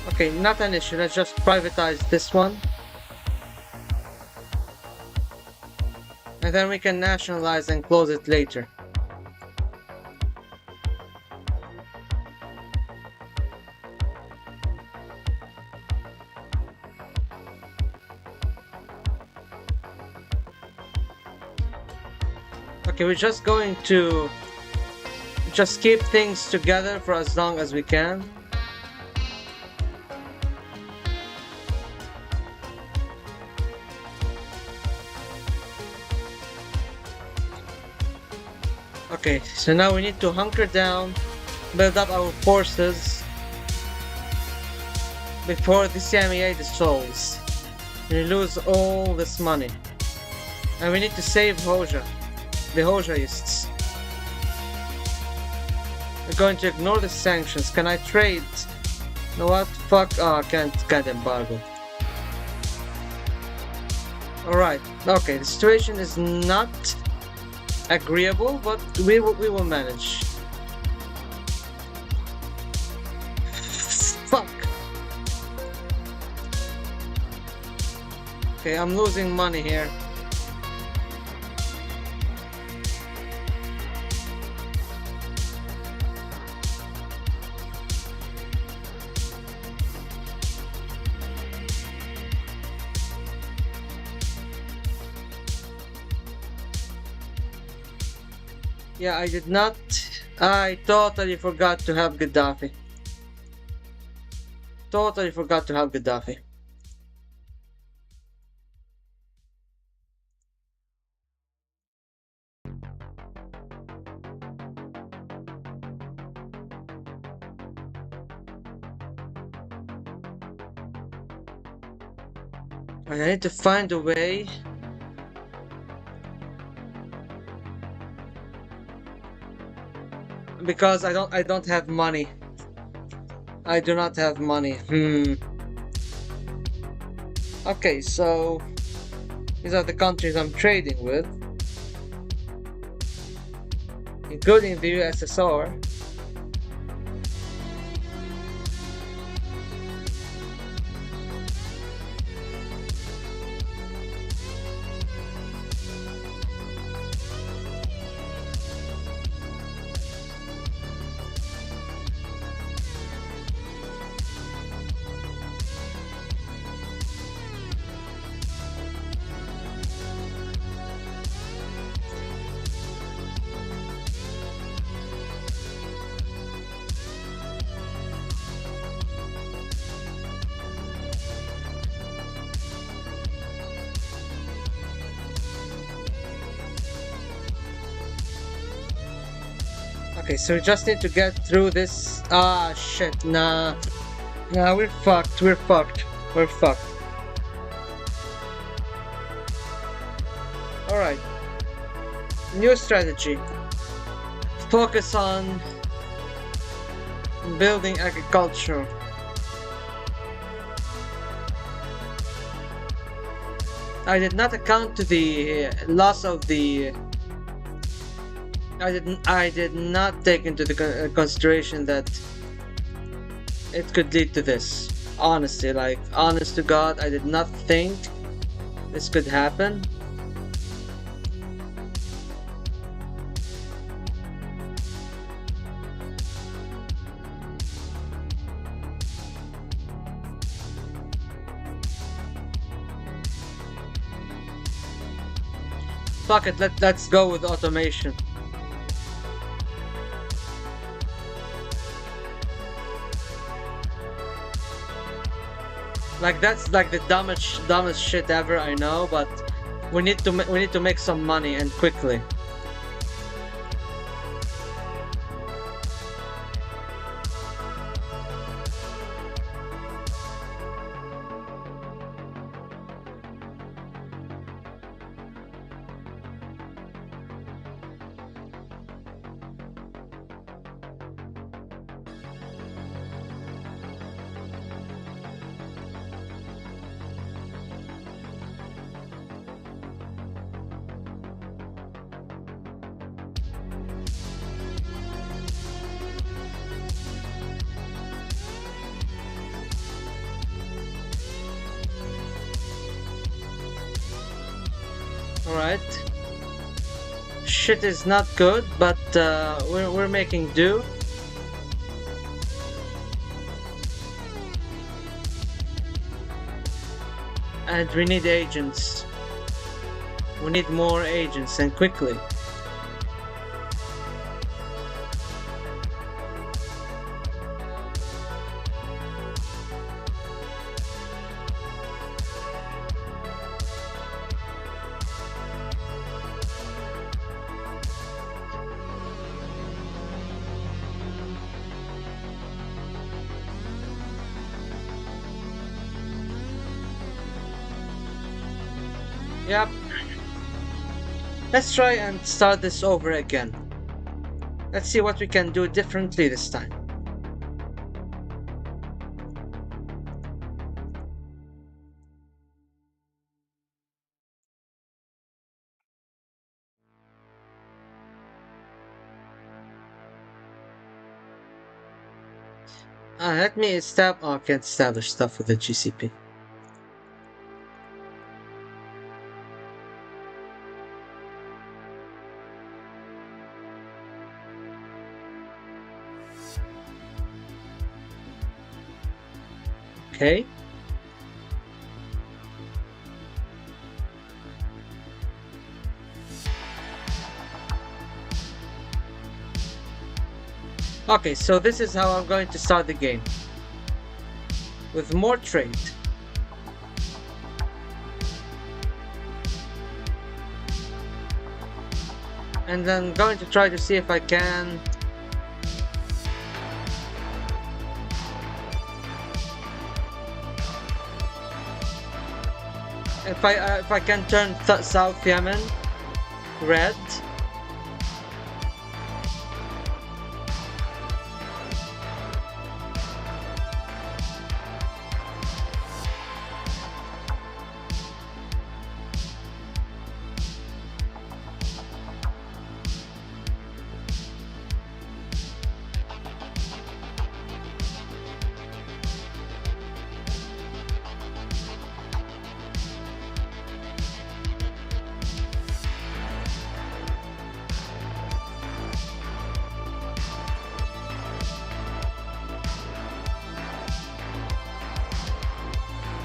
Okay, not an issue. Let's just privatize this one. And then we can nationalize and close it later. Okay, we're just going to just keep things together for as long as we can. Okay, so now we need to hunker down, build up our forces before the CMEA dissolves. We lose all this money. And we need to save Hoja, the Hojaists. We're going to ignore the sanctions. Can I trade? You know what? Fuck. Oh, I can't embargo. Alright, okay, the situation is not agreeable, but we will manage. Fuck. Okay, I'm losing money here. Yeah, I did not. I totally forgot to have Gaddafi. Totally forgot to have Gaddafi. I need to find a way. Because I don't have money. I do not have money. Okay, so these are the countries I'm trading with, including the USSR. Okay, so we just need to get through this. Ah, shit, nah. Nah, we're fucked, we're fucked. We're fucked. Alright. New strategy. Focus on building agriculture. I did not account to the loss of the. I did not take into the consideration that it could lead to this. Honestly, like, honest to God, I did not think this could happen. Fuck it, let's go with automation. Like, that's like the dumbest shit ever, I know, but we need to make some money, and quickly. Alright. Shit is not good, but we're making do. And we need agents. We need more agents, and quickly. Yep. Let's try and start this over again. Let's see what we can do differently this time. Let me establish. Oh, I can't establish stuff with the GCP. Okay. Okay, so this is how I'm going to start the game. With more trade. And then going to try to see if I can if I can turn South Yemen red.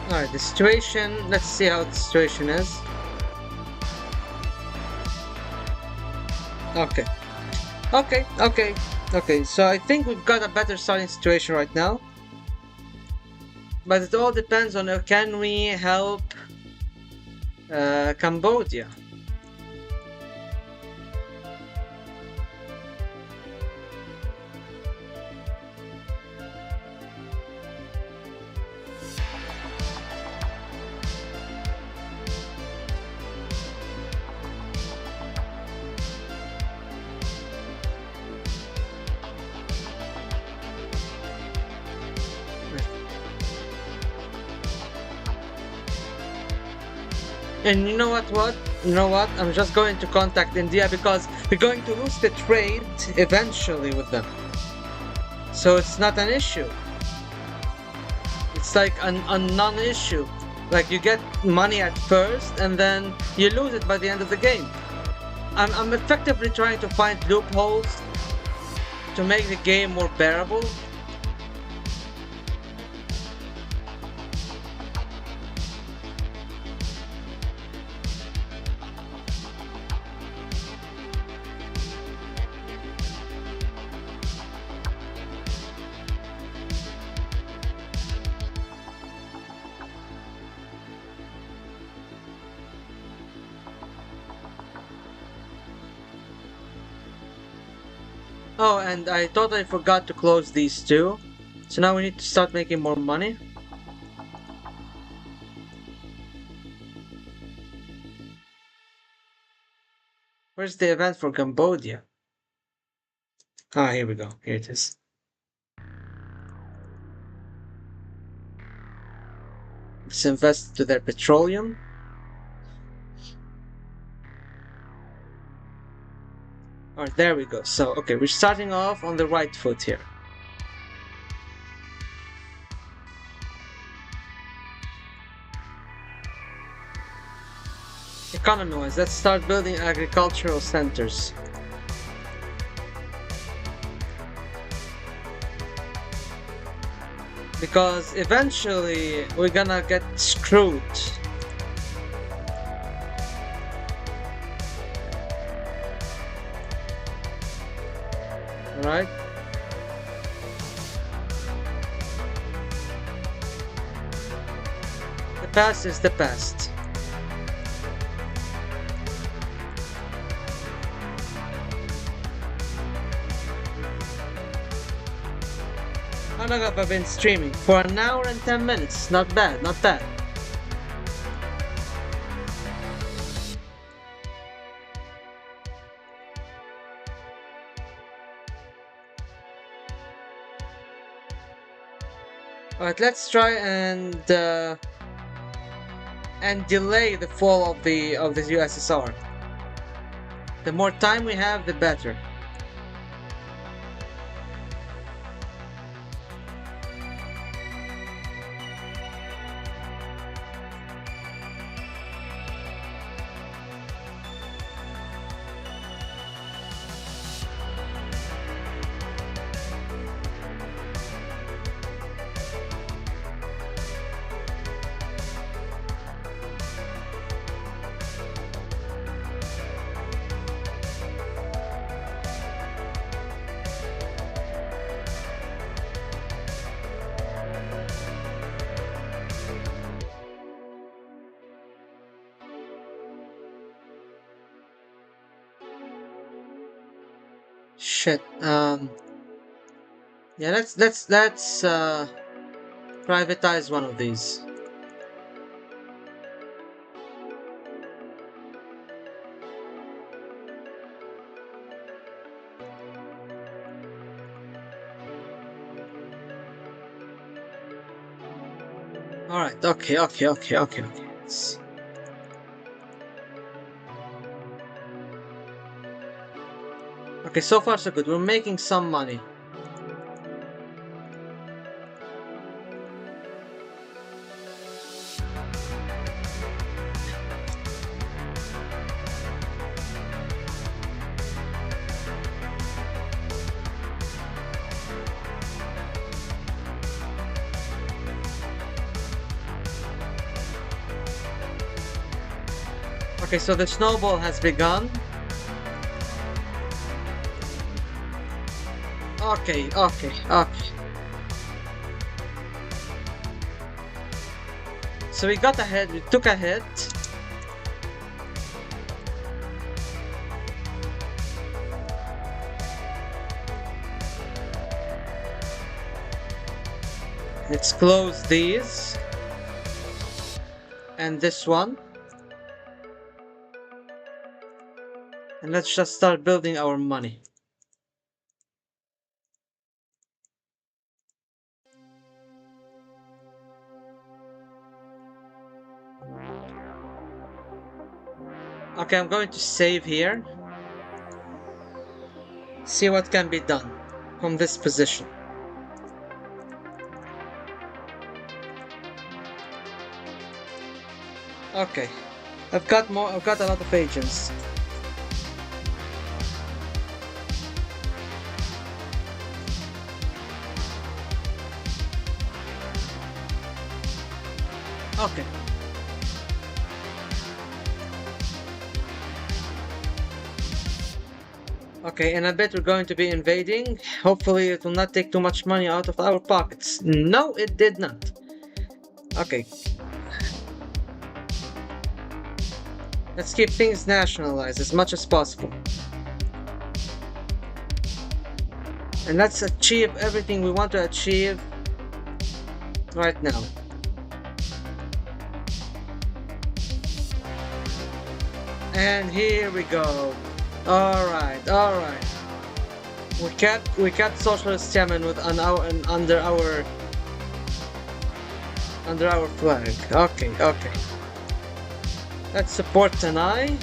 Alright, the situation, let's see how the situation is. Okay, so I think we've got a better starting situation right now. But it all depends on can we help Cambodia. And you know what? You know what? I'm just going to contact India because we're going to lose the trade eventually with them. So it's not an issue. It's like a non-issue. Like you get money at first and then you lose it by the end of the game. I'm effectively trying to find loopholes to make the game more bearable. Oh, and I totally forgot to close these two. So now we need to start making more money. Where's the event for Cambodia? Ah, here we go. Here it is. Let's invest to their petroleum. Alright, there we go. So, okay, we're starting off on the right foot here. Economy-wise, let's start building agricultural centers. Because eventually we're gonna get screwed. Alright? The past is the past. How long have I been streaming? For an hour and 10 minutes. Not bad, not bad. Alright, let's try and delay the fall of the USSR. The more time we have, the better. Shit. Yeah, let's privatize one of these. Alright, okay. Okay, so far so good. We're making some money. Okay, so the snowball has begun. Okay. So we got ahead, we took a hit. Let's close these. And this one. And let's just start building our money. Okay, I'm going to save here. See what can be done from this position. Okay. I've got a lot of agents. Okay. Okay, and I bet we're going to be invading. Hopefully it will not take too much money out of our pockets. No, it did not. Okay. Let's keep things nationalized as much as possible. And let's achieve everything we want to achieve right now. And here we go. Alright, alright. We kept socialist Yemen with under our flag. Okay, okay. Let's support Tanai.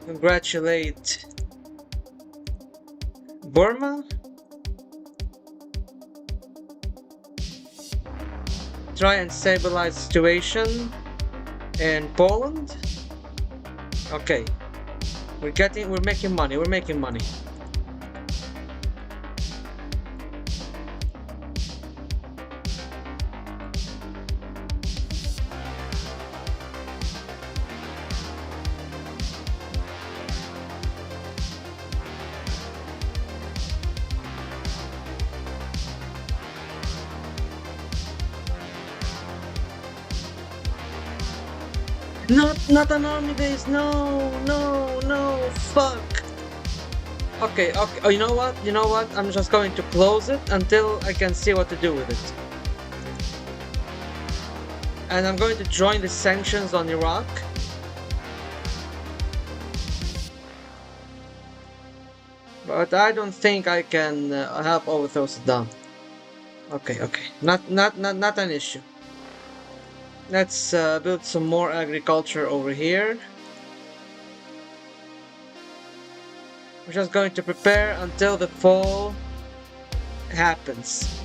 Congratulate Burma. Try and stabilize the situation in Poland. Okay. We're making money, we're making money. Not an army base, no, fuck. Okay, okay, oh, you know what, I'm just going to close it until I can see what to do with it. And I'm going to join the sanctions on Iraq. But I don't think I can help overthrow Saddam. Okay, okay, not an issue. Let's build some more agriculture over here. We're just going to prepare until the fall happens.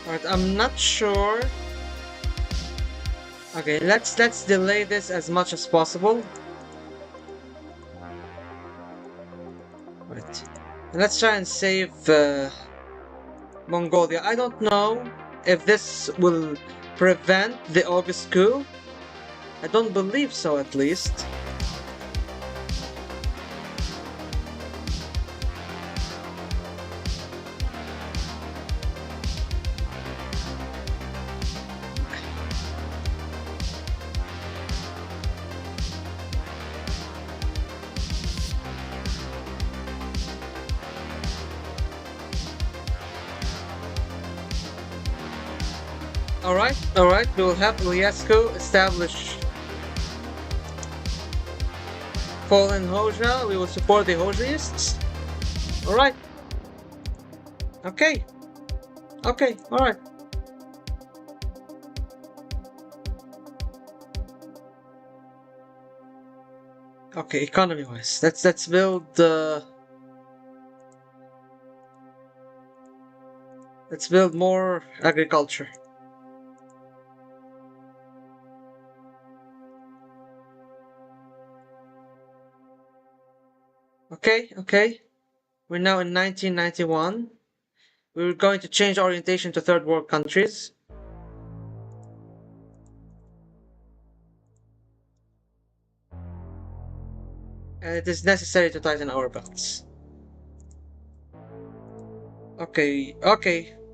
Alright, I'm not sure. Okay, let's delay this as much as possible. Right. And let's try and save Mongolia. I don't know if this will prevent the August coup. I don't believe so, at least. Alright, we will help Iliescu establish fallen Hoja. We will support the Hojaists. Alright. Okay, alright. Okay, economy-wise, let's build more agriculture. Okay. We're now in 1991. We're going to change orientation to third world countries. And it is necessary to tighten our belts. Okay,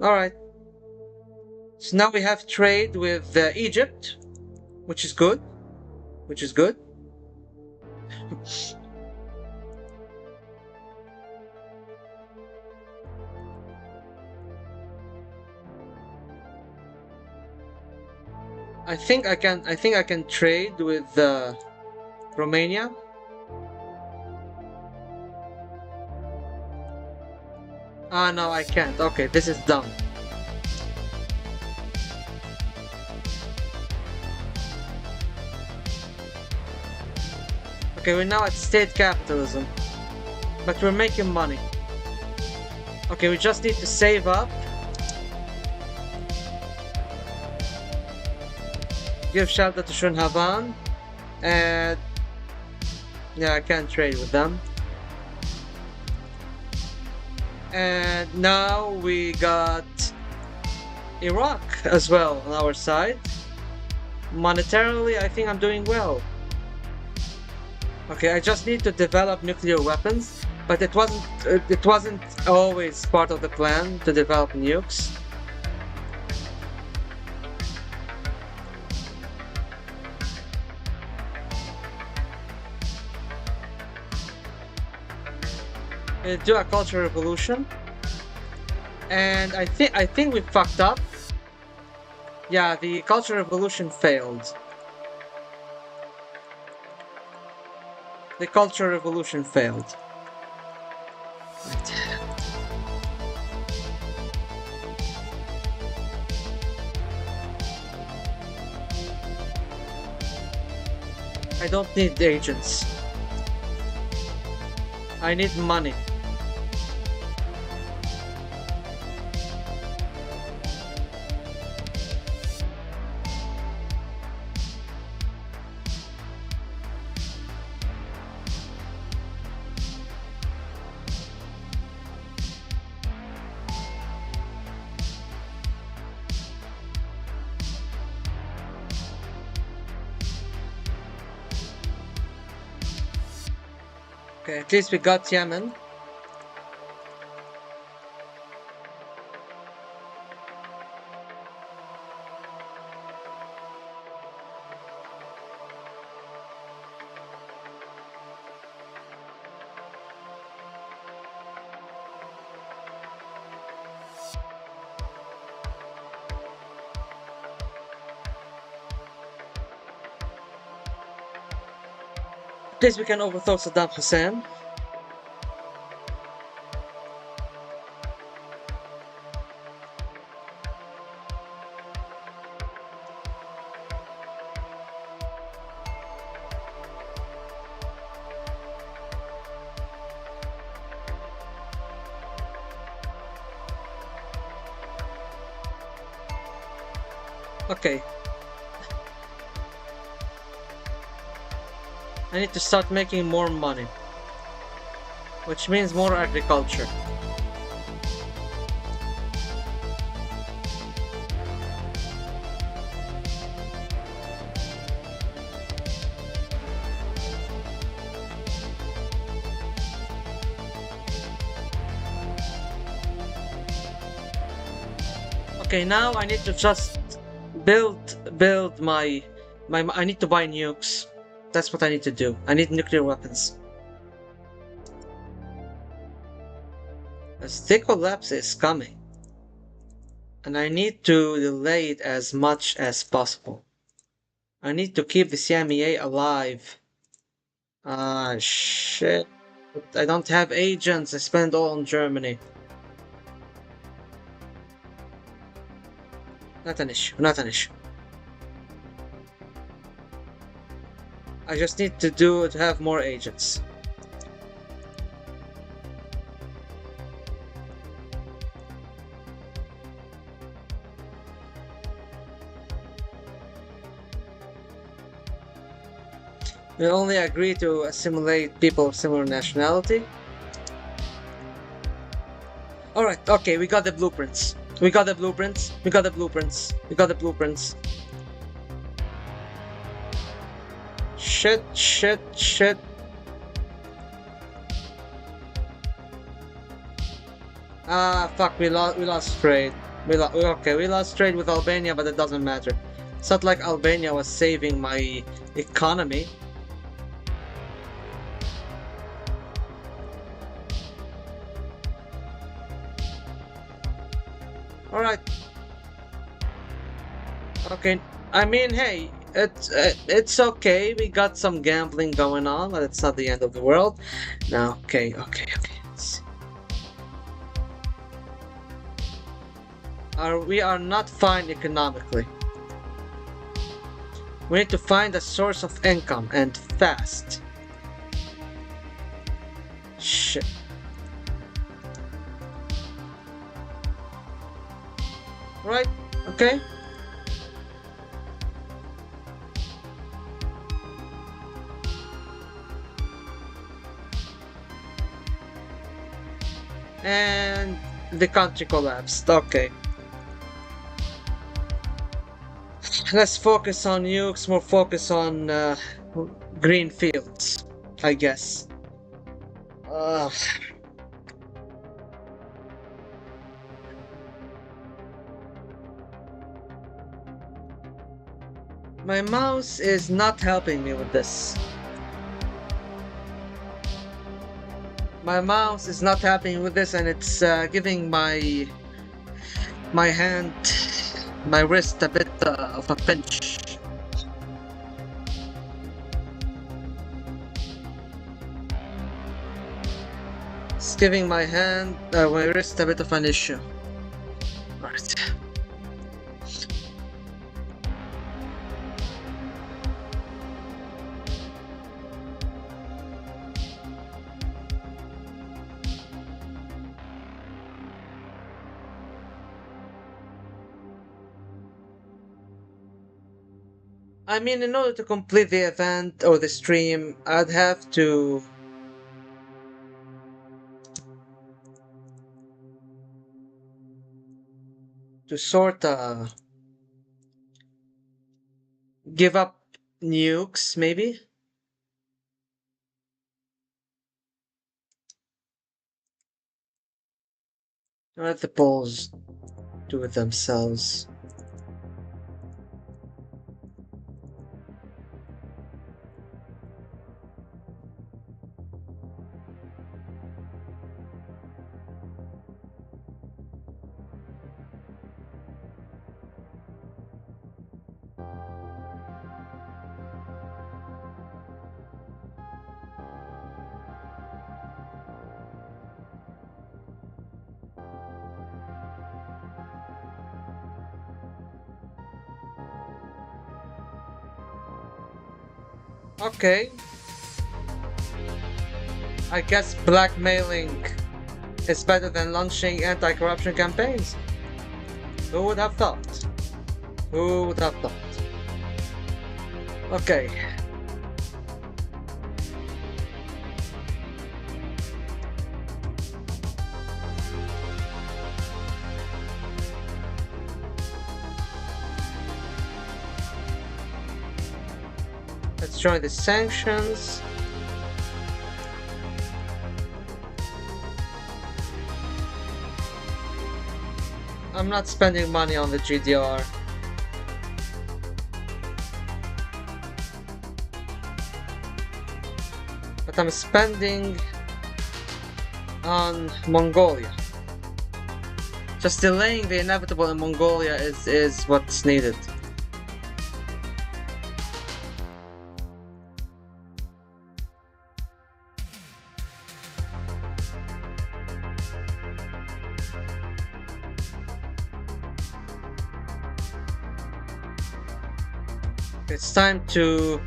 alright. So now we have trade with Egypt, which is good. I think I can trade with Romania. Ah, no, I can't. Okay, this is dumb. Okay, we're now at state capitalism, but we're making money. Okay, we just need to save up. Give shelter to Shunhavan. And yeah, I can't trade with them. And now we got Iraq as well on our side. Monetarily, I think I'm doing well. Okay, I just need to develop nuclear weapons, but it wasn't always part of the plan to develop nukes. Do a cultural revolution, and I think we fucked up. Yeah, the cultural revolution failed. The cultural revolution failed. I don't need agents. I need money. Okay, at least we got Yemen. At least we can overthrow Saddam Hussein. Okay. I need to start making more money, which means more agriculture. Okay, now I need to just build my I need to buy nukes. That's what I need to do. I need nuclear weapons. A state collapse is coming, and I need to delay it as much as possible. I need to keep the CMEA alive. Ah, shit. I don't have agents. I spend all on Germany. Not an issue, not an issue. I just need to have more agents. We only agree to assimilate people of similar nationality. Alright, okay, we got the blueprints. We got the blueprints. We got the blueprints. We got the blueprints. Shit, shit, shit. Ah, fuck, we lost trade. We lost trade with Albania, but it doesn't matter. It's not like Albania was saving my economy. Alright. Okay, I mean, hey, it's okay. We got some gambling going on, but it's not the end of the world. No, okay. We are not fine economically. We need to find a source of income and fast. Shit. Right? Okay. And the country collapsed. Okay. Less focus on nukes, more focus on green fields, I guess. Ugh. My mouse is not helping me with this. My mouse is not helping with this, and it's giving my hand, my wrist a bit of a pinch. It's giving my hand, my wrist a bit of an issue. Right. I mean, in order to complete the event or the stream, I'd have to sort of give up nukes, maybe? Let the Poles do it themselves. Okay. I guess blackmailing is better than launching anti-corruption campaigns. Who would have thought? Who would have thought? Okay. Let's join the sanctions. I'm not spending money on the GDR. But I'm spending on Mongolia. Just delaying the inevitable in Mongolia is what's needed. It's time to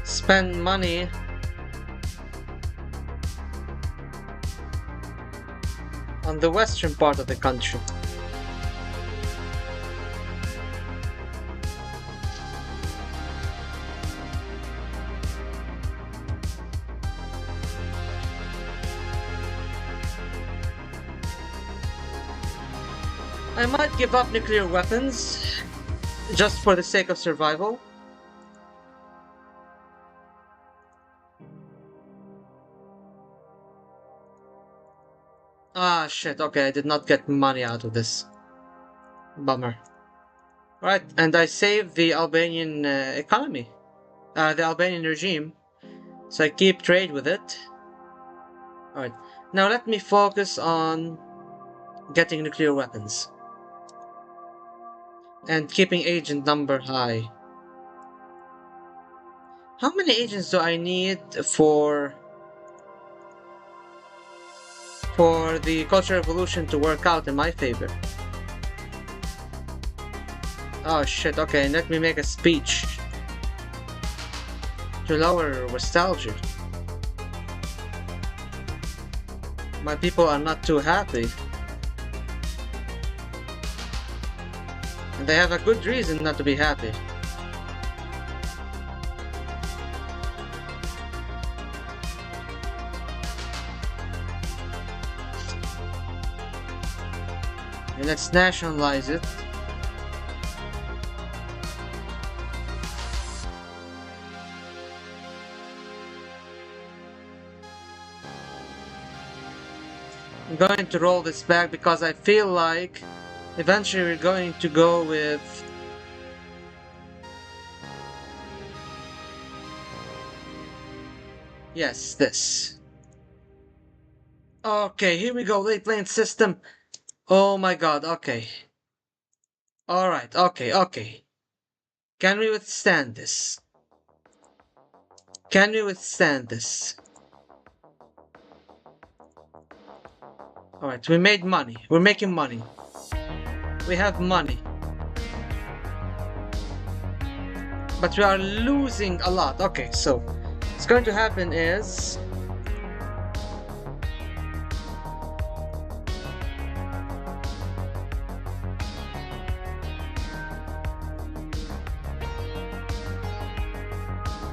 spend money on the western part of the country. I might give up nuclear weapons just for the sake of survival. Ah shit, okay, I did not get money out of this. Bummer. Right, and I saved the Albanian economy. The Albanian regime. So I keep trade with it. Alright, now let me focus on getting nuclear weapons. and keeping agent number high. How many agents do I need for the Cultural Revolution to work out in my favor? Oh shit, okay, let me make a speech to lower nostalgia. My people are not too happy. And they have a good reason not to be happy. And let's nationalize it. I'm going to roll this back because I feel like eventually we're going to go with yes, this. Okay, here we go, late lane system. Oh my god, okay. Alright, okay. Can we withstand this? Can we withstand this? Alright, we made money. We're making money. We have money. But we are losing a lot. Okay, so what's going to happen is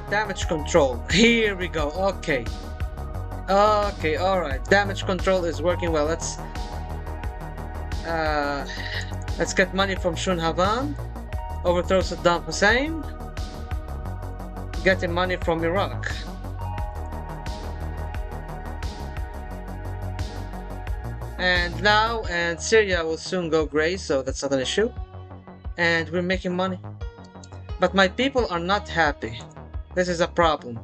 damage control. Here we go. Okay, alright. Damage control is working well. Let's get money from Shun Havan. Overthrow Saddam Hussein. Getting money from Iraq. And Syria will soon go grey, so that's not an issue. And we're making money. But my people are not happy. This is a problem.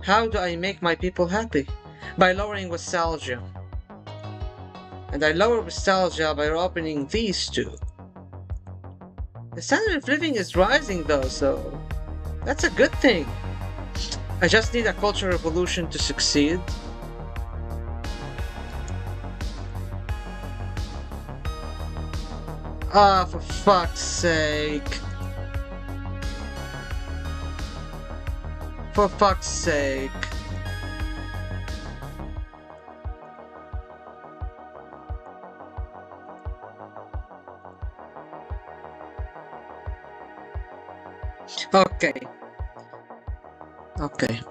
How do I make my people happy? By lowering nostalgia. And I lower nostalgia by opening these two. The standard of living is rising though, so that's a good thing. I just need a cultural revolution to succeed. Ah, for fuck's sake. For fuck's sake. Okay. Okay.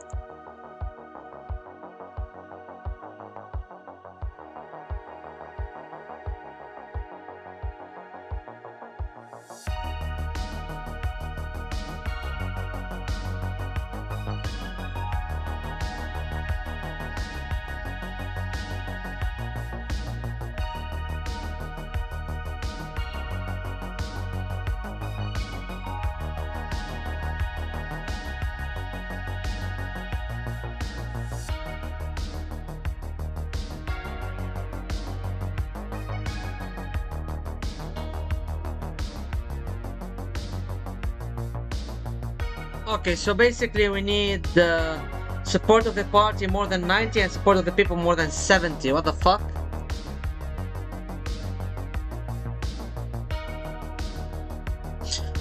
Okay, so basically we need the support of the party more than 90 and support of the people more than 70. What the fuck?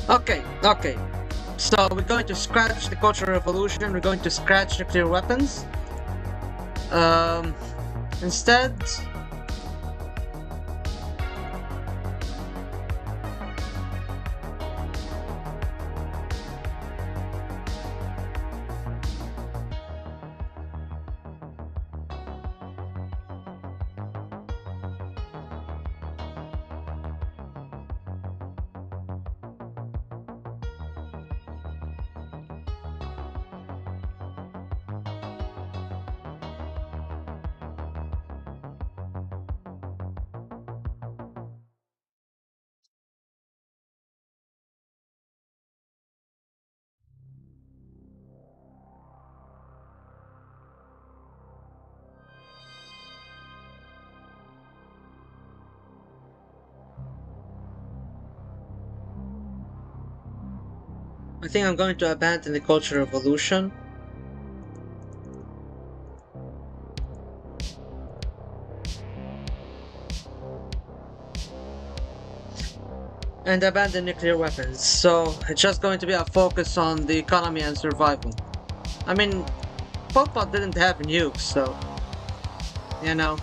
Okay. So we're going to scratch the Cultural Revolution, we're going to scratch nuclear weapons. Instead... I think I'm going to abandon the Cultural Revolution and abandon nuclear weapons. So it's just going to be a focus on the economy and survival. I mean, Pol Pot didn't have nukes, so you know.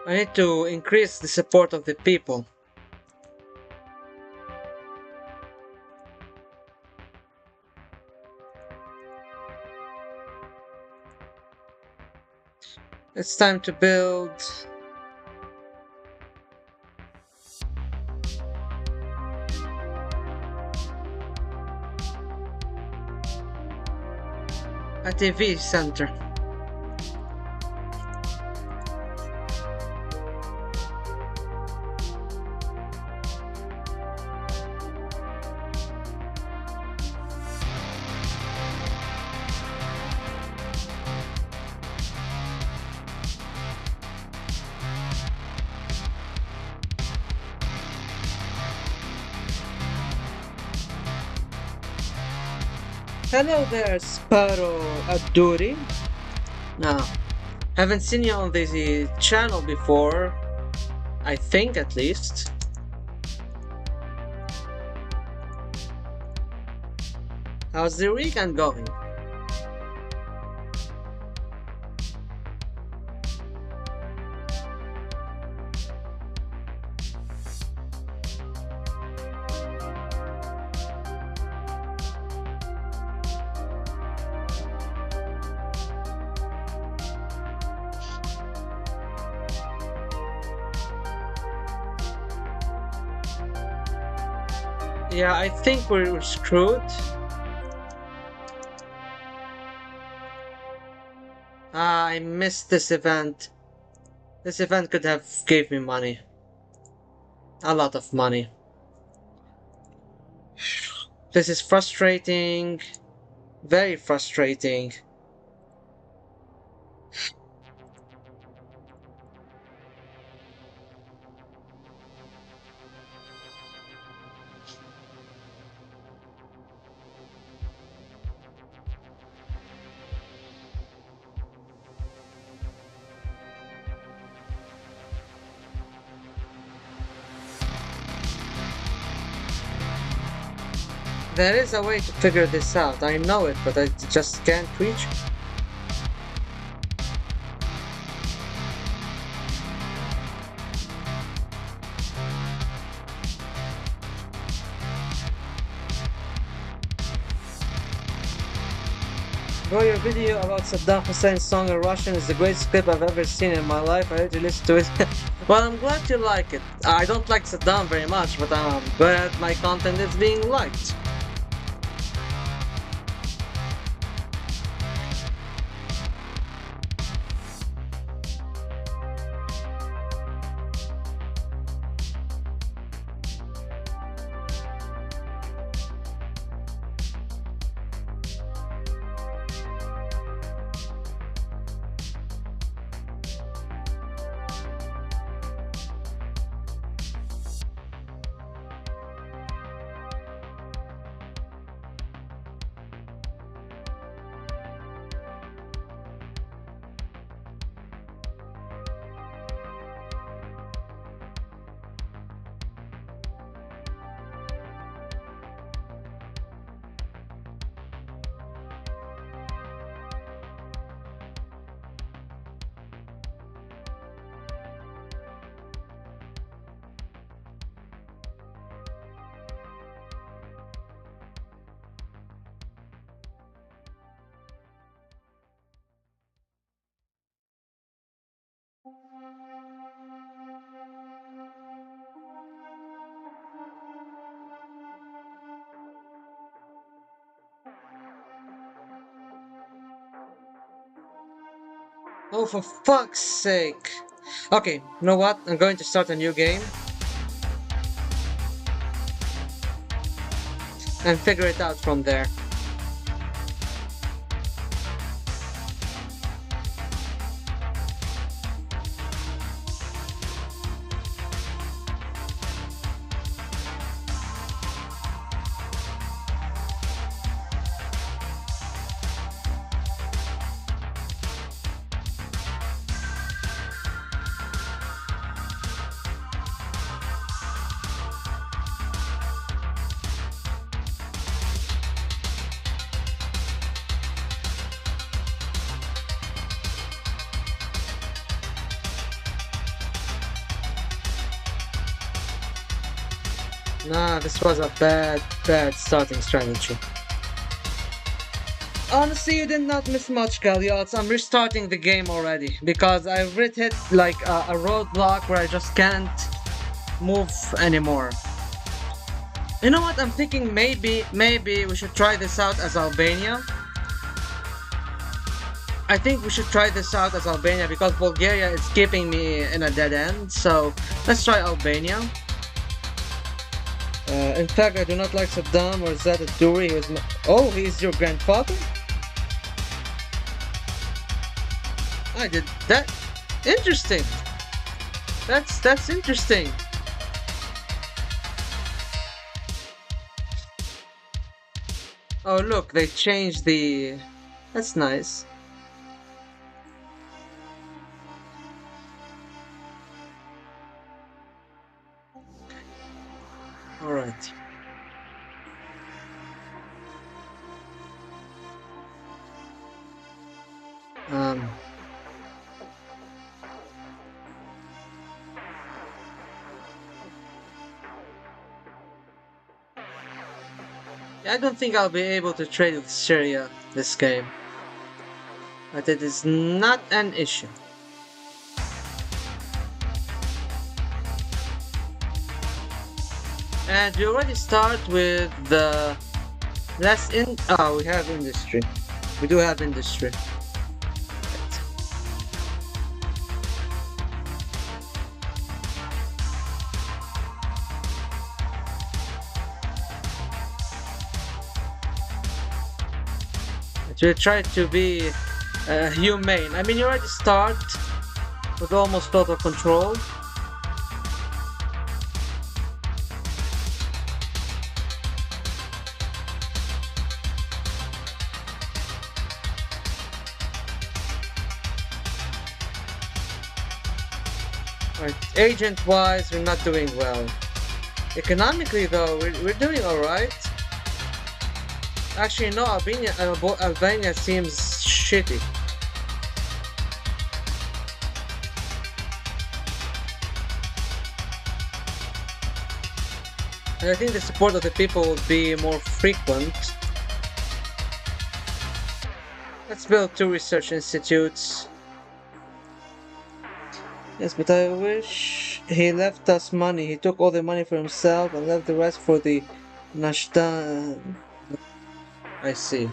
I need to increase the support of the people. It's time to build a TV center. Hello there, Sparo Aduri. No, haven't seen you on the channel before. I think at least. How's the weekend going? Yeah, I think we're screwed. I missed this event. This event could have gave me money. A lot of money. This is frustrating. Very frustrating. There is a way to figure this out. I know it, but I just can't reach. Bro, your video about Saddam Hussein's song in Russian is the greatest clip I've ever seen in my life. I already listened to it. Well, I'm glad you like it. I don't like Saddam very much, but I'm glad my content is being liked. Oh, for fuck's sake. Okay, you know what? I'm going to start a new game and figure it out from there. Nah, this was a bad starting strategy. Honestly, you did not miss much, Galiots. I'm restarting the game already because I've hit like a roadblock where I just can't move anymore. You know what? I'm thinking maybe we should try this out as Albania. I think we should try this out as Albania because Bulgaria is keeping me in a dead end. So let's try Albania. In fact, I do not like Saddam or Zat Duri. Oh, he is your grandfather? I did that. Interesting. That's interesting. Oh look, they changed the. That's nice. All right. Um. I don't think I'll be able to trade with Syria this game, but it is not an issue. And we already start with the less in. Oh, we have industry. We do have industry. To try to be humane. I mean, you already start with almost total control. Right. Agent-wise, we're not doing well. Economically, though, we're doing alright. Actually, no, Albania seems shitty. And I think the support of the people will be more frequent. Let's build 2 research institutes. Yes, but I wish he left us money. He took all the money for himself and left the rest for the Nashta. I see.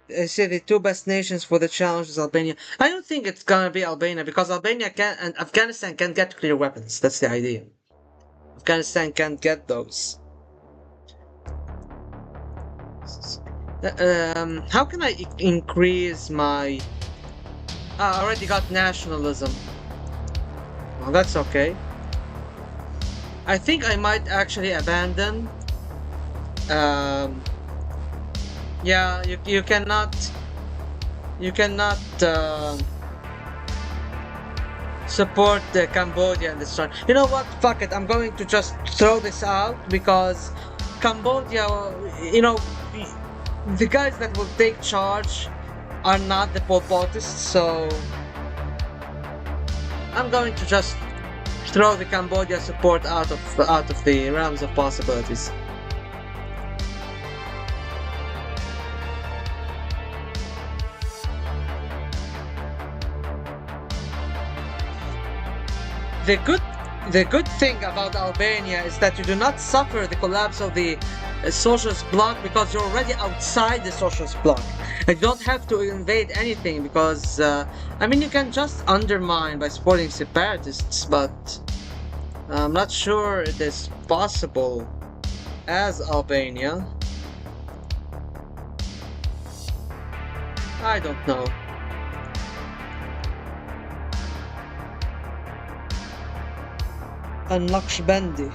I say the 2 best nations for the challenge is Albania. I don't think it's gonna be Albania because Albania can and Afghanistan can get nuclear weapons. That's the idea. Afghanistan can't get those. How can I increase my? I already got nationalism. Well, that's okay. I think I might actually abandon. Yeah, you cannot support Cambodia in this one. You know what? Fuck it. I'm going to just throw this out because Cambodia, you know, the guys that will take charge are not the Pol Potists, so I'm going to just throw the Cambodia support out of the realms of possibilities. The good the good thing about Albania is that you do not suffer the collapse of the socialist bloc because you're already outside the socialist bloc. You don't have to invade anything because, I mean, you can just undermine by supporting separatists, but I'm not sure it is possible as Albania. I don't know. And Naqshbandi.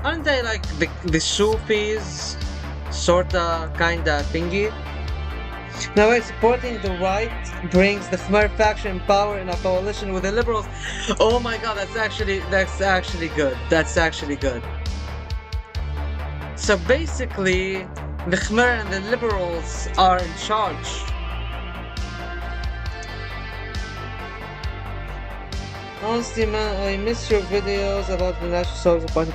Aren't they like the Sufis, sorta, kinda thingy? Now, by supporting the right brings the Khmer faction in power in a coalition with the liberals. Oh my god, that's actually good. That's actually good. So basically, the Khmer and the liberals are in charge. Honestly, man, I miss your videos about the National Socialist Party.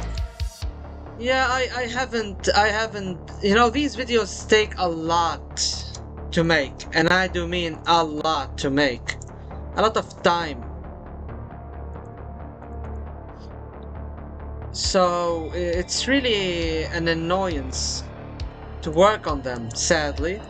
Yeah, I haven't, you know, these videos take a lot to make, and I do mean a lot to make. A lot of time. So, it's really an annoyance to work on them, sadly.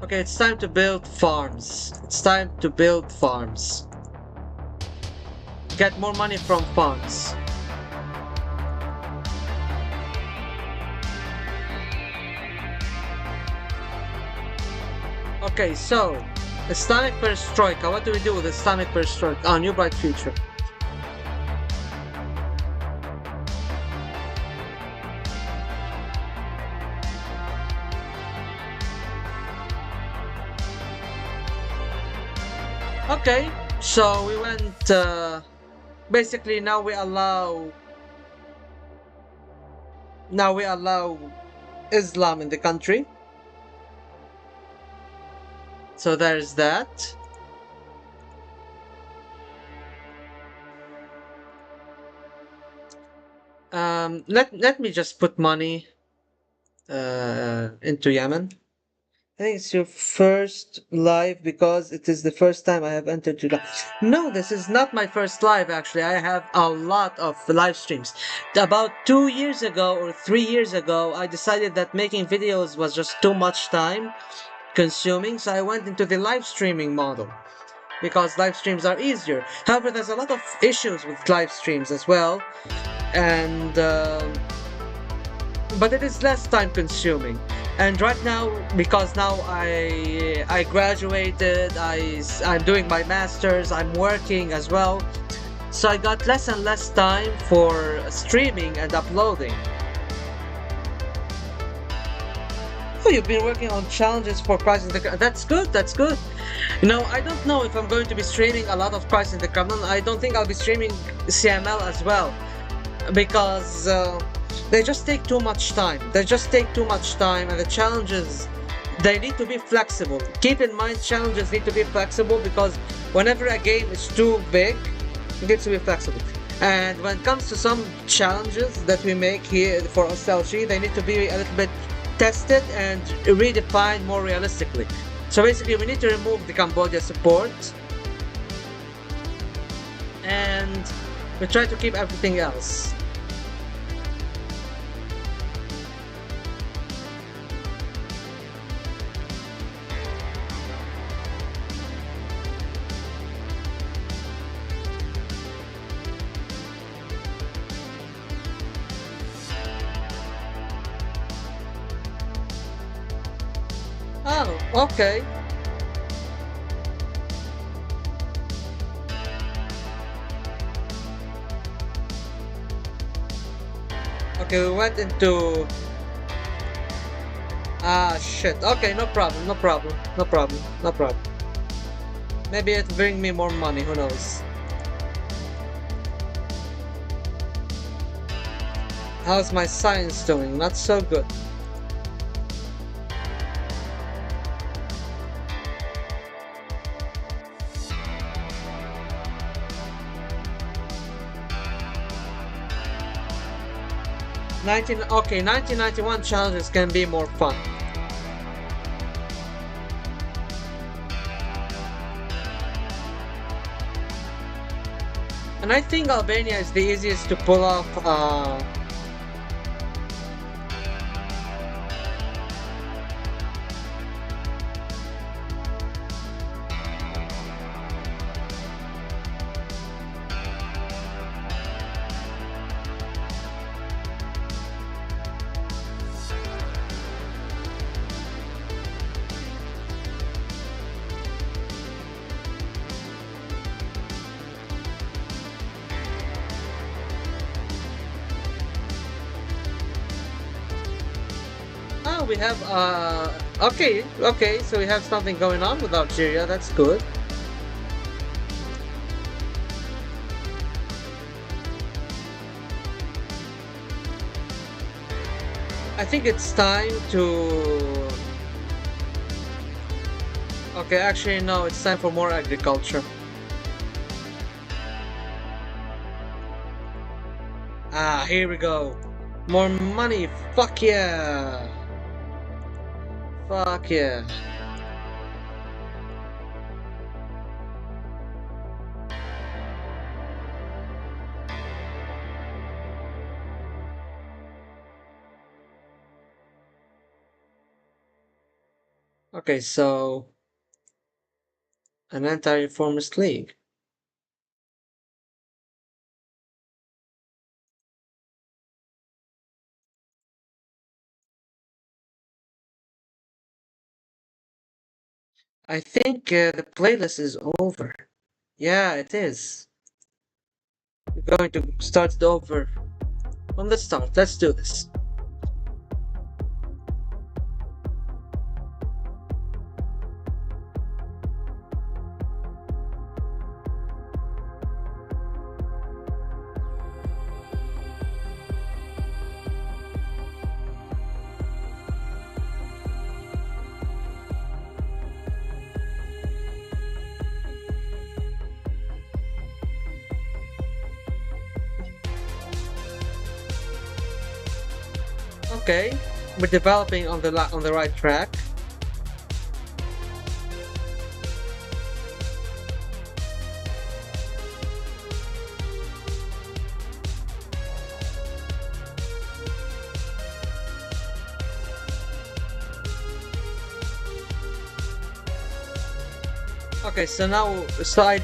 Okay, it's time to build farms. It's time to build farms. Get more money from farms. Okay, so Islamic Perestroika. What do we do with Islamic Perestroika? Oh, New Bright Future. Okay, so we went, basically now we allow Islam in the country. So there's that. Let me just put money into Yemen. I think it's your first live because it is the first time I have entered your live. No, this is not my first live actually. I have a lot of live streams. About 2 years ago or 3 years ago, I decided that making videos was just too much time consuming, so I went into the live streaming model because live streams are easier. However, there's a lot of issues with live streams as well, and but it is less time consuming. And right now, because now I graduated, I'm doing my masters, I'm working as well, so I got less and less time for streaming and uploading. Oh, you've been working on challenges for Crisis in the Kremlin. That's good, that's good. You know, I don't know if I'm going to be streaming a lot of Crisis in the Kremlin. I don't think I'll be streaming CML as well, because they just take too much time. They just take too much time, and the challenges, they need to be flexible. Keep in mind, challenges need to be flexible because whenever a game is too big, it needs to be flexible. And when it comes to some challenges that we make here for Ostalgie, they need to be a little bit tested and redefined more realistically. So basically, we need to remove the Cambodia support, and we try to keep everything else. Oh, okay. Okay, we went into... Ah, shit. Okay, no problem, no problem, no problem, no problem. Maybe it'll bring me more money, who knows. How's my science doing? Not so good. Okay, 1991 challenges can be more fun. And I think Albania is the easiest to pull off. Oh, we have okay, so we have something going on with Algeria. That's good. I think it's time to. Okay, actually, no, it's time for more agriculture. Ah, here we go. More money. Fuck yeah. Fuck yeah. Okay, so an anti-reformist league. I think the playlist is over. Yeah, it is. We're going to start it over from the start. Let's do this. Okay, we're developing on the right track. Okay, so now, I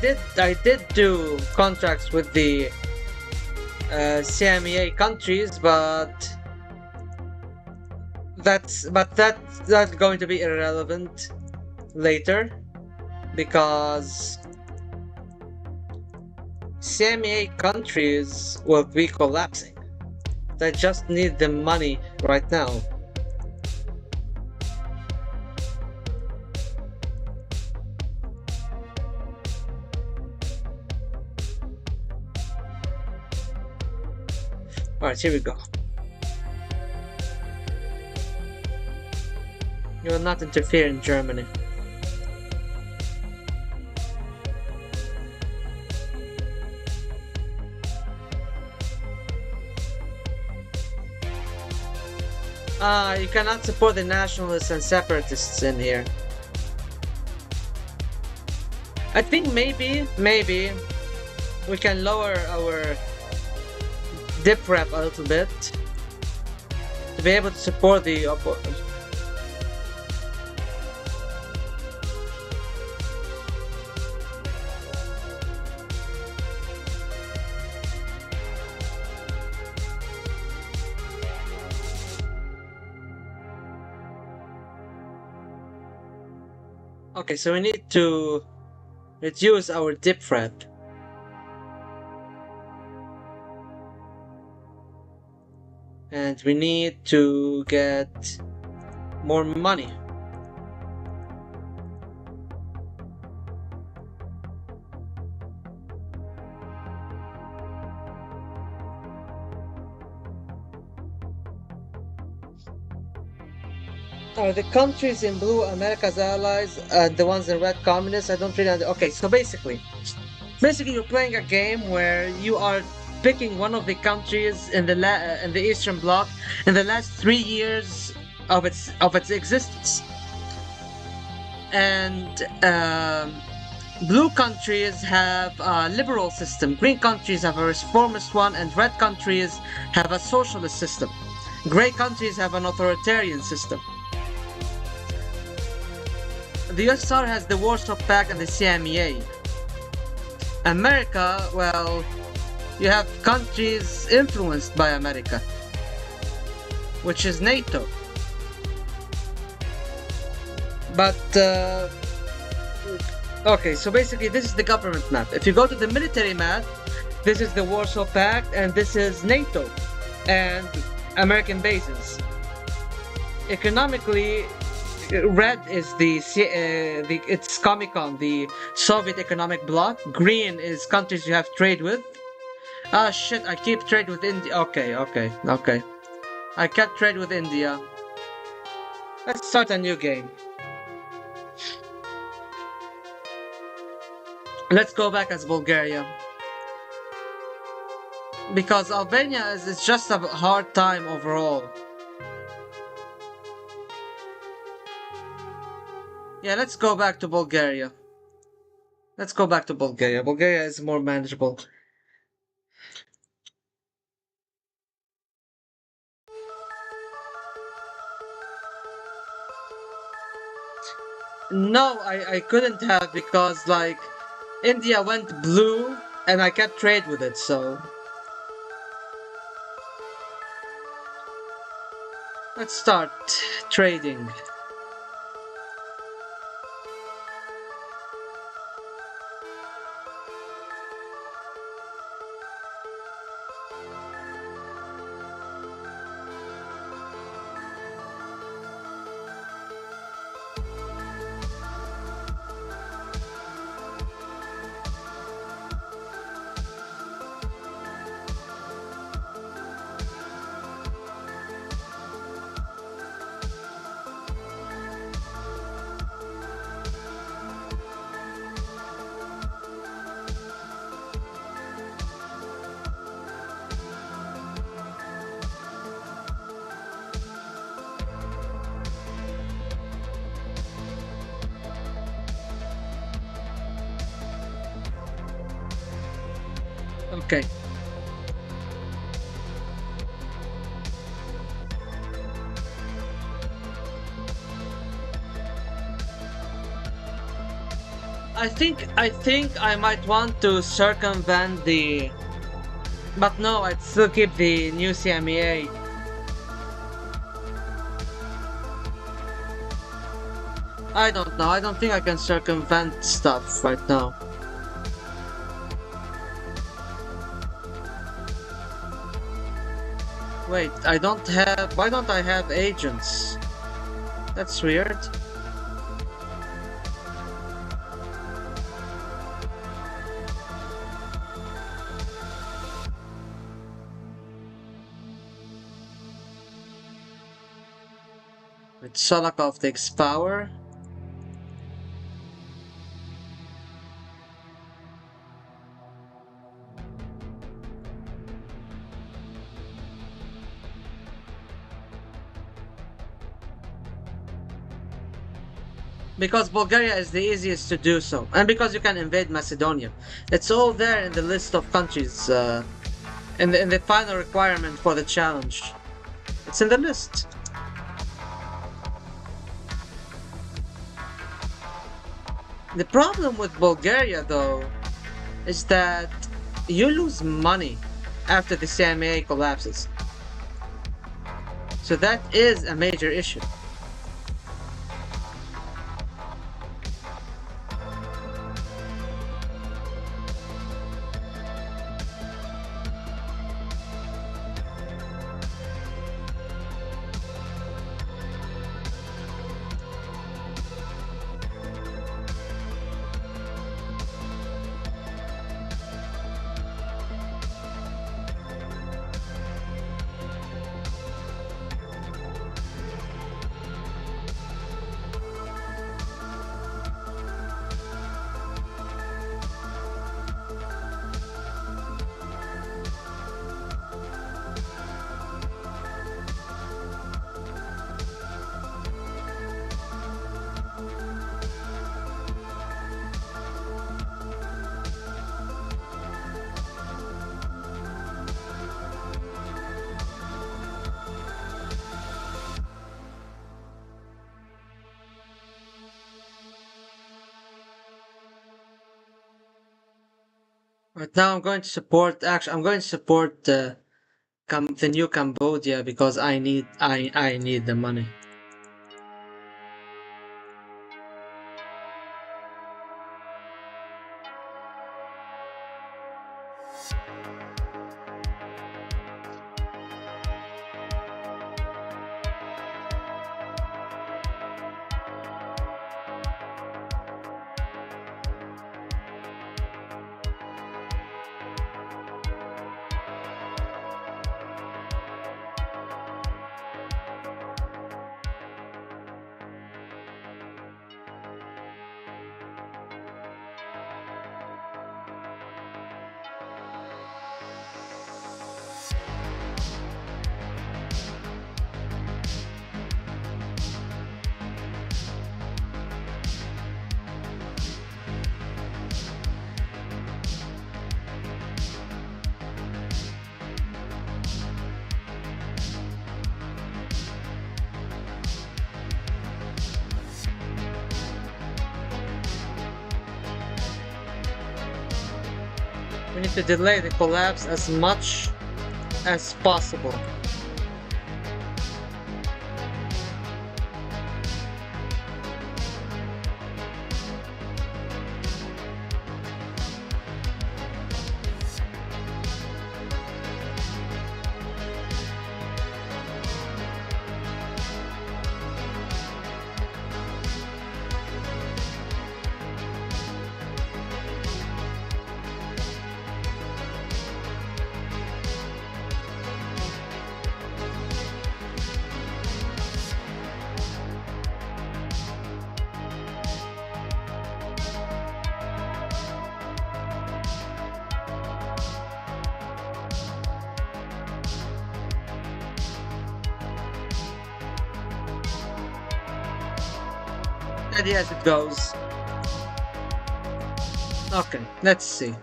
did do contracts with the CMEA countries, but that's going to be irrelevant later because CMEA countries will be collapsing. They just need the money right now. Alright, here we go. You will not interfere in Germany. You cannot support the nationalists and separatists in here. I think maybe we can lower our dip rep a little bit to be able to support the opponent. Okay, so we need to reduce our dip rep. And we need to get more money. Are the countries in blue America's allies and the ones in red communists? I don't really understand. Okay, so basically you're playing a game where you are picking one of the countries in the Eastern Bloc in the last 3 years of its existence. And blue countries have a liberal system, green countries have a reformist one, and red countries have a socialist system. Gray countries have an authoritarian system. The USSR has the Warsaw Pact and the CMEA. America, well, you have countries influenced by America, which is NATO. But, okay, so basically this is the government map. If you go to the military map, this is the Warsaw Pact, and this is NATO and American bases. Economically, red is it's Comecon, the Soviet economic bloc. Green is countries you have trade with. Ah shit, I keep trade with India. Okay. I can't trade with India. Let's start a new game. Let's go back as Bulgaria. Because Albania is just a hard time overall. Yeah, let's go back to Bulgaria. Bulgaria is more manageable. No, I couldn't have because, like, India went blue and I can't trade with it, so... Let's start trading. Okay. I think I might want to circumvent the... But no, I'd still keep the new CMEA. I don't know, I don't think I can circumvent stuff right now. Wait, I don't have... Why don't I have agents? That's weird. With Solokov takes power. Because Bulgaria is the easiest to do so, and because you can invade Macedonia. It's all there in the list of countries, in the final requirement for the challenge. It's in the list. The problem with Bulgaria, though, is that you lose money after the CMA collapses. So that is a major issue. Right now, I'm going to support. Actually, I'm going to support the new Cambodia because I need the money. We need to delay the collapse as much as possible. Steady as it goes. Okay, let's see.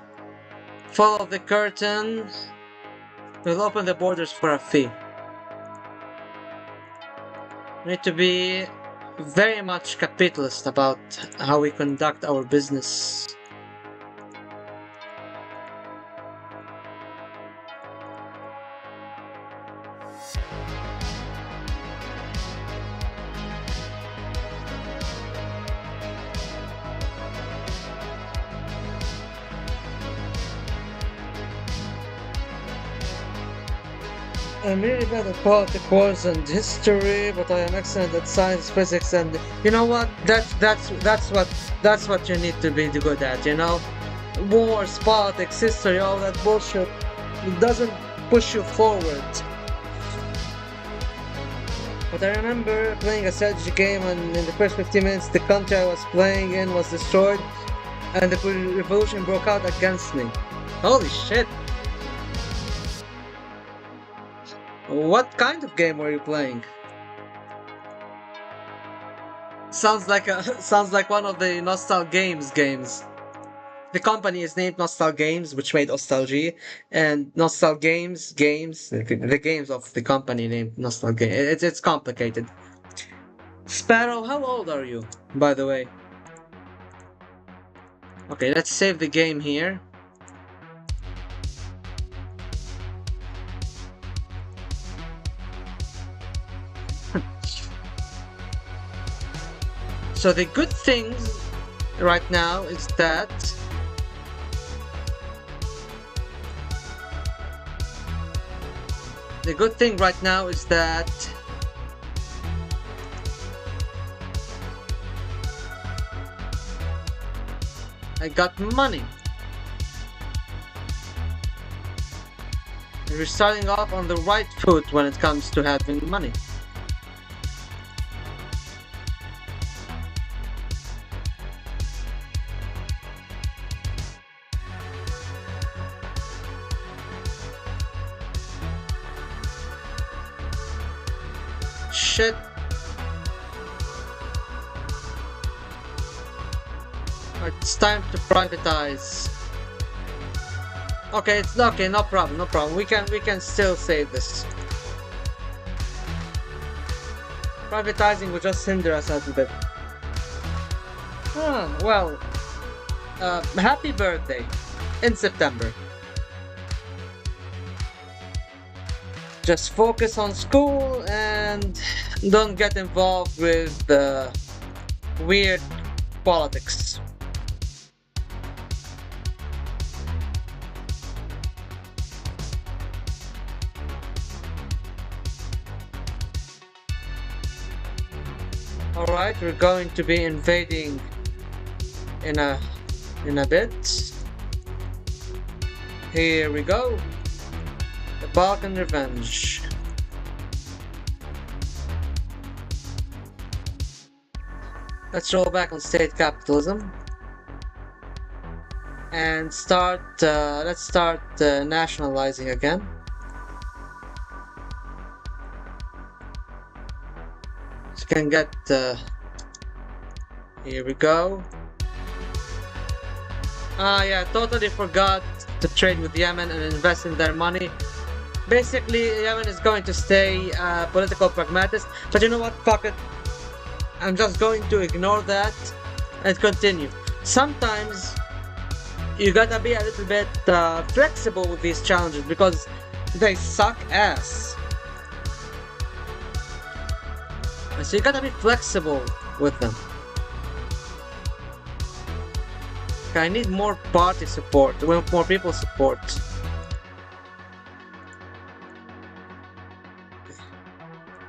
Follow the curtain. We'll open the borders for a fee. We need to be very much capitalist about how we conduct our business. I'm really bad at politics and history, but I am excellent at science, physics, and you know what? That's what you need to be good at. You know, wars, politics, history, all that bullshit. It doesn't push you forward. But I remember playing a strategy game, and in the first 15 minutes, the country I was playing in was destroyed, and the revolution broke out against me. Holy shit! What kind of game were you playing? Sounds like sounds like one of the games. The company is named Nostal Games, which made Ostalgie, and Nostal Games, the games of the company named Nostal Game. It's complicated. Sparrow, how old are you, by the way? Okay, let's save the game here. So the good things right now is that I got money. We're starting off on the right foot when it comes to having money. Shit. It's time to privatize. Okay, it's okay, no problem. We can still save this. Privatizing will just hinder us a little bit. Ah, well. Happy birthday. in September. Just focus on school and don't get involved with the weird politics. Alright, we're going to be invading in a bit. Here we go. The Balkan Revenge. Let's roll back on state capitalism and let's start nationalizing again. So you can get, here we go. Yeah, totally forgot to trade with Yemen and invest in their money. Basically, Yemen is going to stay political pragmatist, but you know what? Fuck it. I'm just going to ignore that and continue. Sometimes you gotta be a little bit flexible with these challenges because they suck ass. So you gotta be flexible with them. I need more party support, more people support.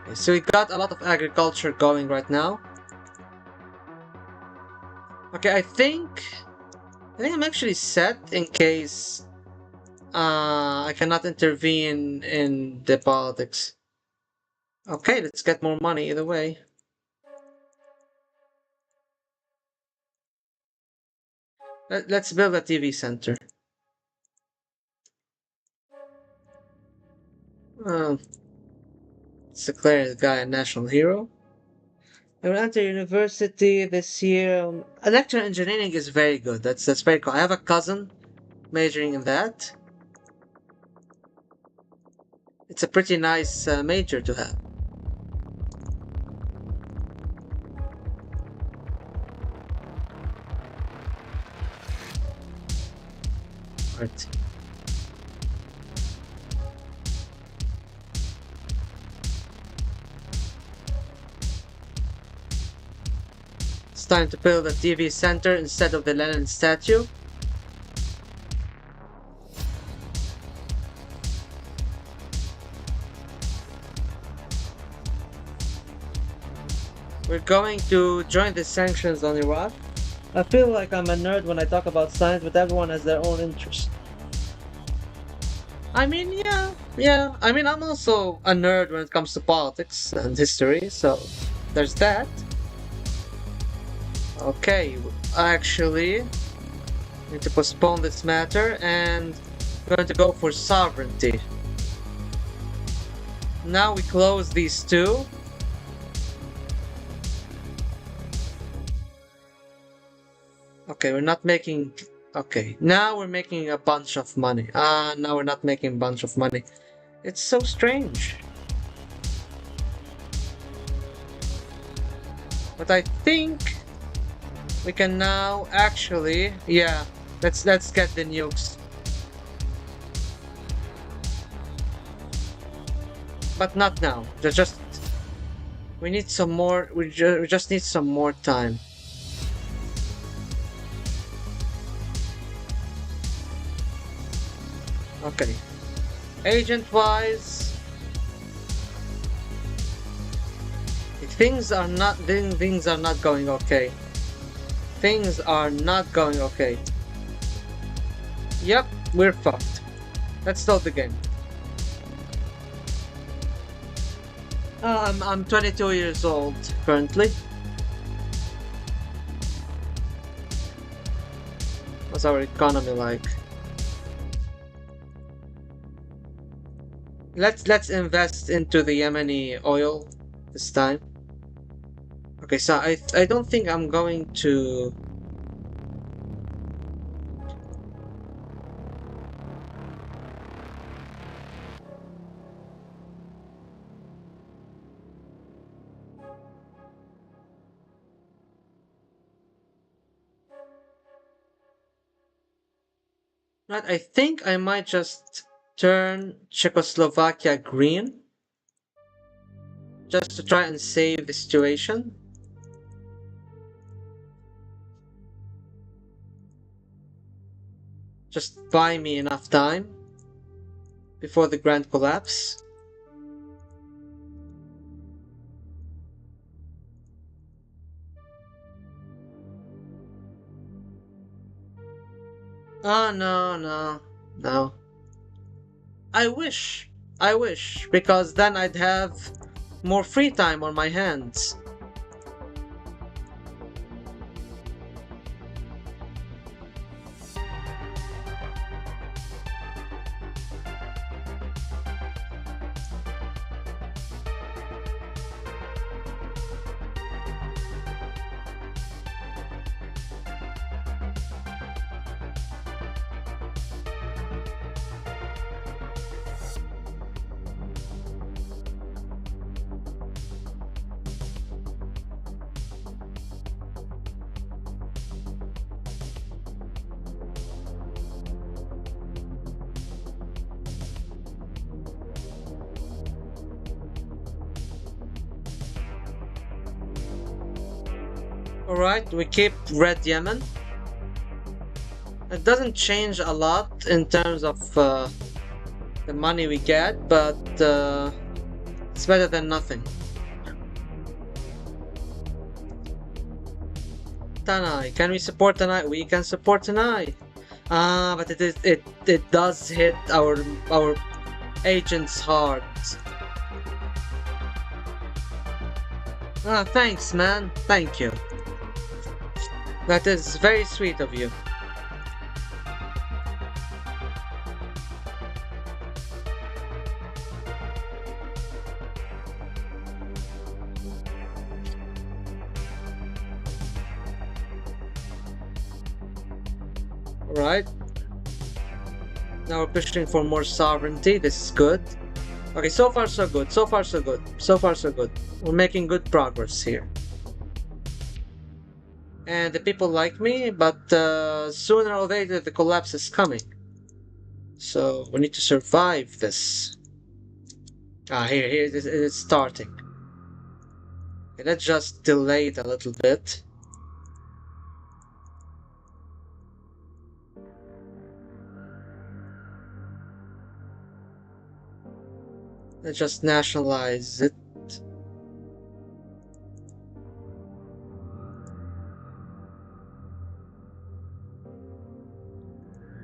Okay, so we got a lot of agriculture going right now. Okay, I think I'm actually set in case I cannot intervene in the politics. Okay, let's get more money either way. Let's build a TV center. Let's declare the guy a national hero. I will enter university this year. Electrical engineering is very good. That's very cool. I have a cousin majoring in that. It's a pretty nice major to have. Right. It's time to build a TV center instead of the Lenin statue. We're going to join the sanctions on Iraq. I feel like I'm a nerd when I talk about science, but everyone has their own interest. I mean, yeah. I mean, I'm also a nerd when it comes to politics and history, so there's that. Okay, actually, need to postpone this matter and we're going to go for sovereignty. Now we close these two. Okay, we're not making... Okay, now we're making a bunch of money. Now we're not making a bunch of money. It's so strange. But I think we can now actually... Yeah, let's get the nukes. But not now. Just... We need some more... We just need some more time. Okay. Agent-wise, things are not going okay. Things are not going okay. Yep, we're fucked. Let's start the game. I'm 22 years old currently. What's our economy like? Let's invest into the Yemeni oil this time. Okay, so I don't think I'm going to... Right, I think I might just turn Czechoslovakia green just to try and save the situation. Just buy me enough time before the grand collapse. Oh, no, no, no. I wish. I wish, because then I'd have more free time on my hands. Alright, we keep Red Yemen. It doesn't change a lot in terms of the money we get, but it's better than nothing. Tanai, can we support Tanai? We can support Tanai. Ah, but it does hit our agents hard. Ah, thanks, man. Thank you. That is very sweet of you. Alright. Now we're pushing for more sovereignty. This is good. Okay, so far so good. So far so good. So far so good. We're making good progress here. And the people like me, but sooner or later the collapse is coming. So we need to survive this. Ah, here it is starting. Okay, let's just delay it a little bit. Let's just nationalize it.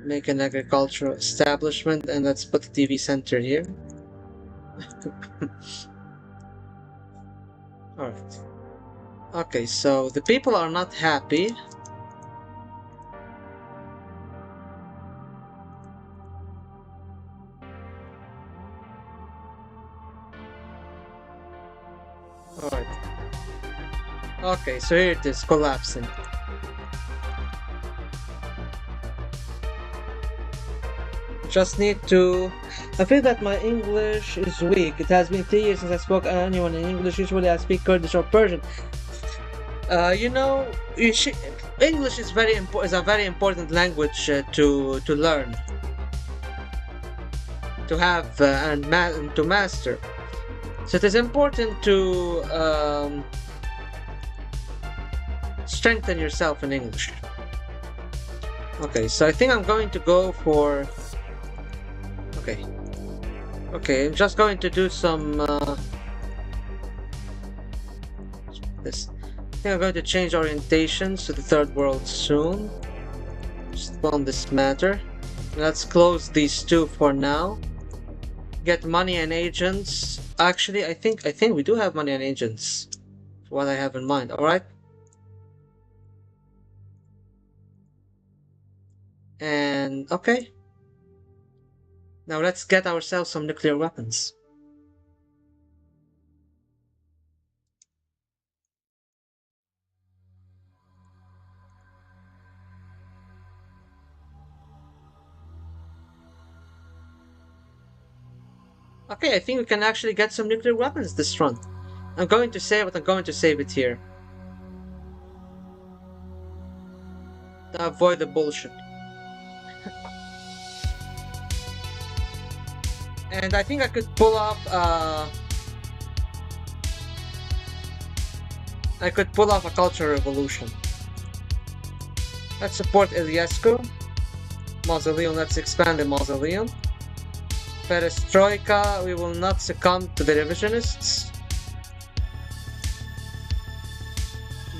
Make an agricultural establishment, and let's put the TV center here. Alright. Okay, so the people are not happy. Alright. Okay, so here it is, collapsing. Just need to... I feel that my English is weak. It has been 3 years since I spoke to anyone in English. Usually I speak Kurdish or Persian. You know, English is a very important language to learn, to have and to master. So it is important to strengthen yourself in English. Okay, so I think I'm going to go for... Okay, I'm just going to do some this. I think I'm going to change orientations to the third world soon. Just on this matter. Let's close these two for now. Get money and agents. Actually, I think we do have money and agents. What I have in mind. All right. And okay. Now let's get ourselves some nuclear weapons. Okay, I think we can actually get some nuclear weapons this front. I'm going to save it, I'm going to save it here. To avoid the bullshit. And I think I could pull off a cultural revolution. Let's support Iliescu. Mausoleum, let's expand the mausoleum. Perestroika, we will not succumb to the revisionists.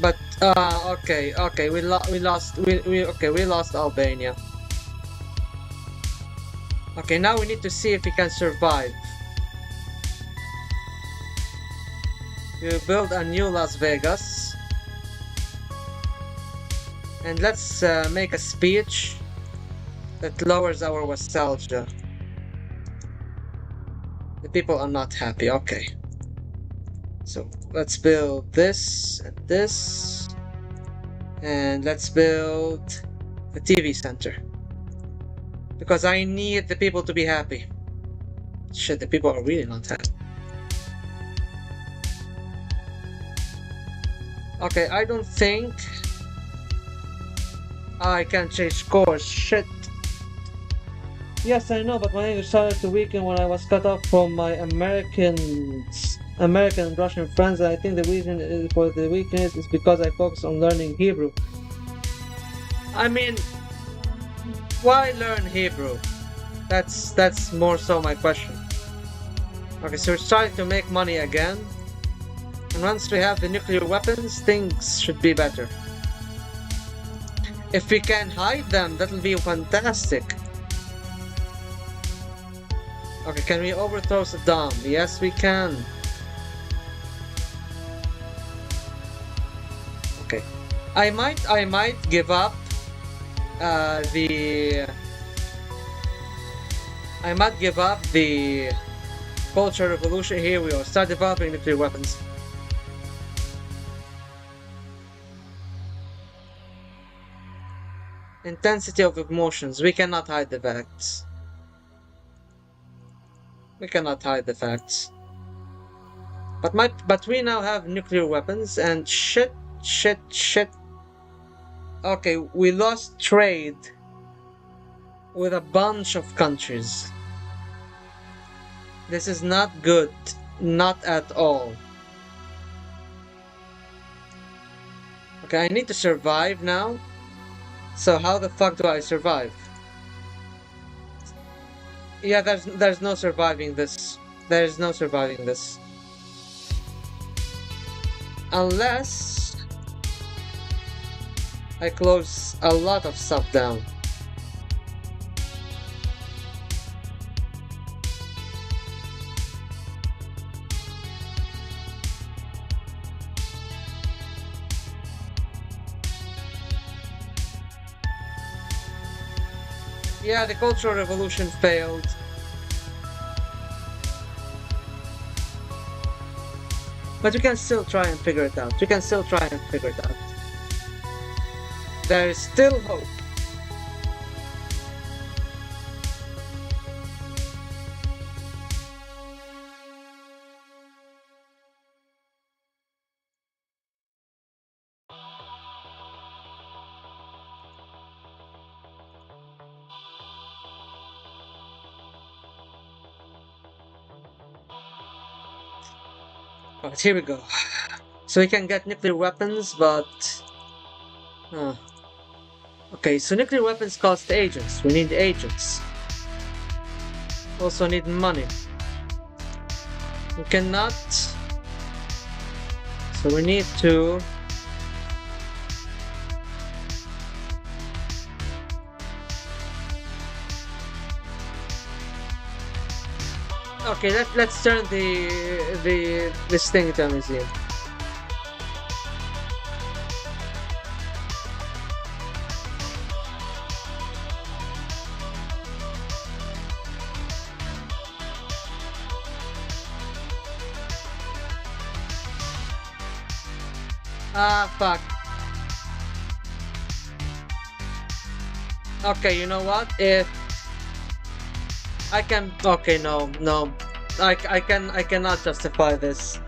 But okay, we lost Albania. Okay, now we need to see if we can survive. We will build a new Las Vegas. And let's make a speech that lowers our nostalgia. The people are not happy, okay. So let's build this and this. And let's build the TV center. Because I need the people to be happy. Shit, the people are really not happy. Okay, I don't think I can change course. Shit. Yes, I know, but my English started to weaken when I was cut off from my American and Russian friends. And I think the reason for the weakness is because I focus on learning Hebrew. I mean, why learn Hebrew? That's more so my question. Okay, so we're starting to make money again. And once we have the nuclear weapons, things should be better. If we can hide them, that'll be fantastic. Okay, can we overthrow Saddam? Yes, we can. Okay, I might give up the cultural revolution. Here we are. Start developing nuclear weapons. Intensity of emotions. We cannot hide the facts. We cannot hide the facts. But we now have nuclear weapons and shit. Okay, we lost trade with a bunch of countries. This is not good. Not at all. Okay, I need to survive now. So how the fuck do I survive? Yeah, there's no surviving this. There's no surviving this. Unless I close a lot of stuff down. Yeah, the Cultural Revolution failed. But we can still try and figure it out. There is still hope. Alright, here we go. So we can get nuclear weapons, but... Okay, so nuclear weapons cost agents. We need agents. Also need money. We cannot... So we need to... Okay, let's turn this thing into a museum. Ah, fuck. Okay, you know what? If I can... Okay, no. I cannot justify this.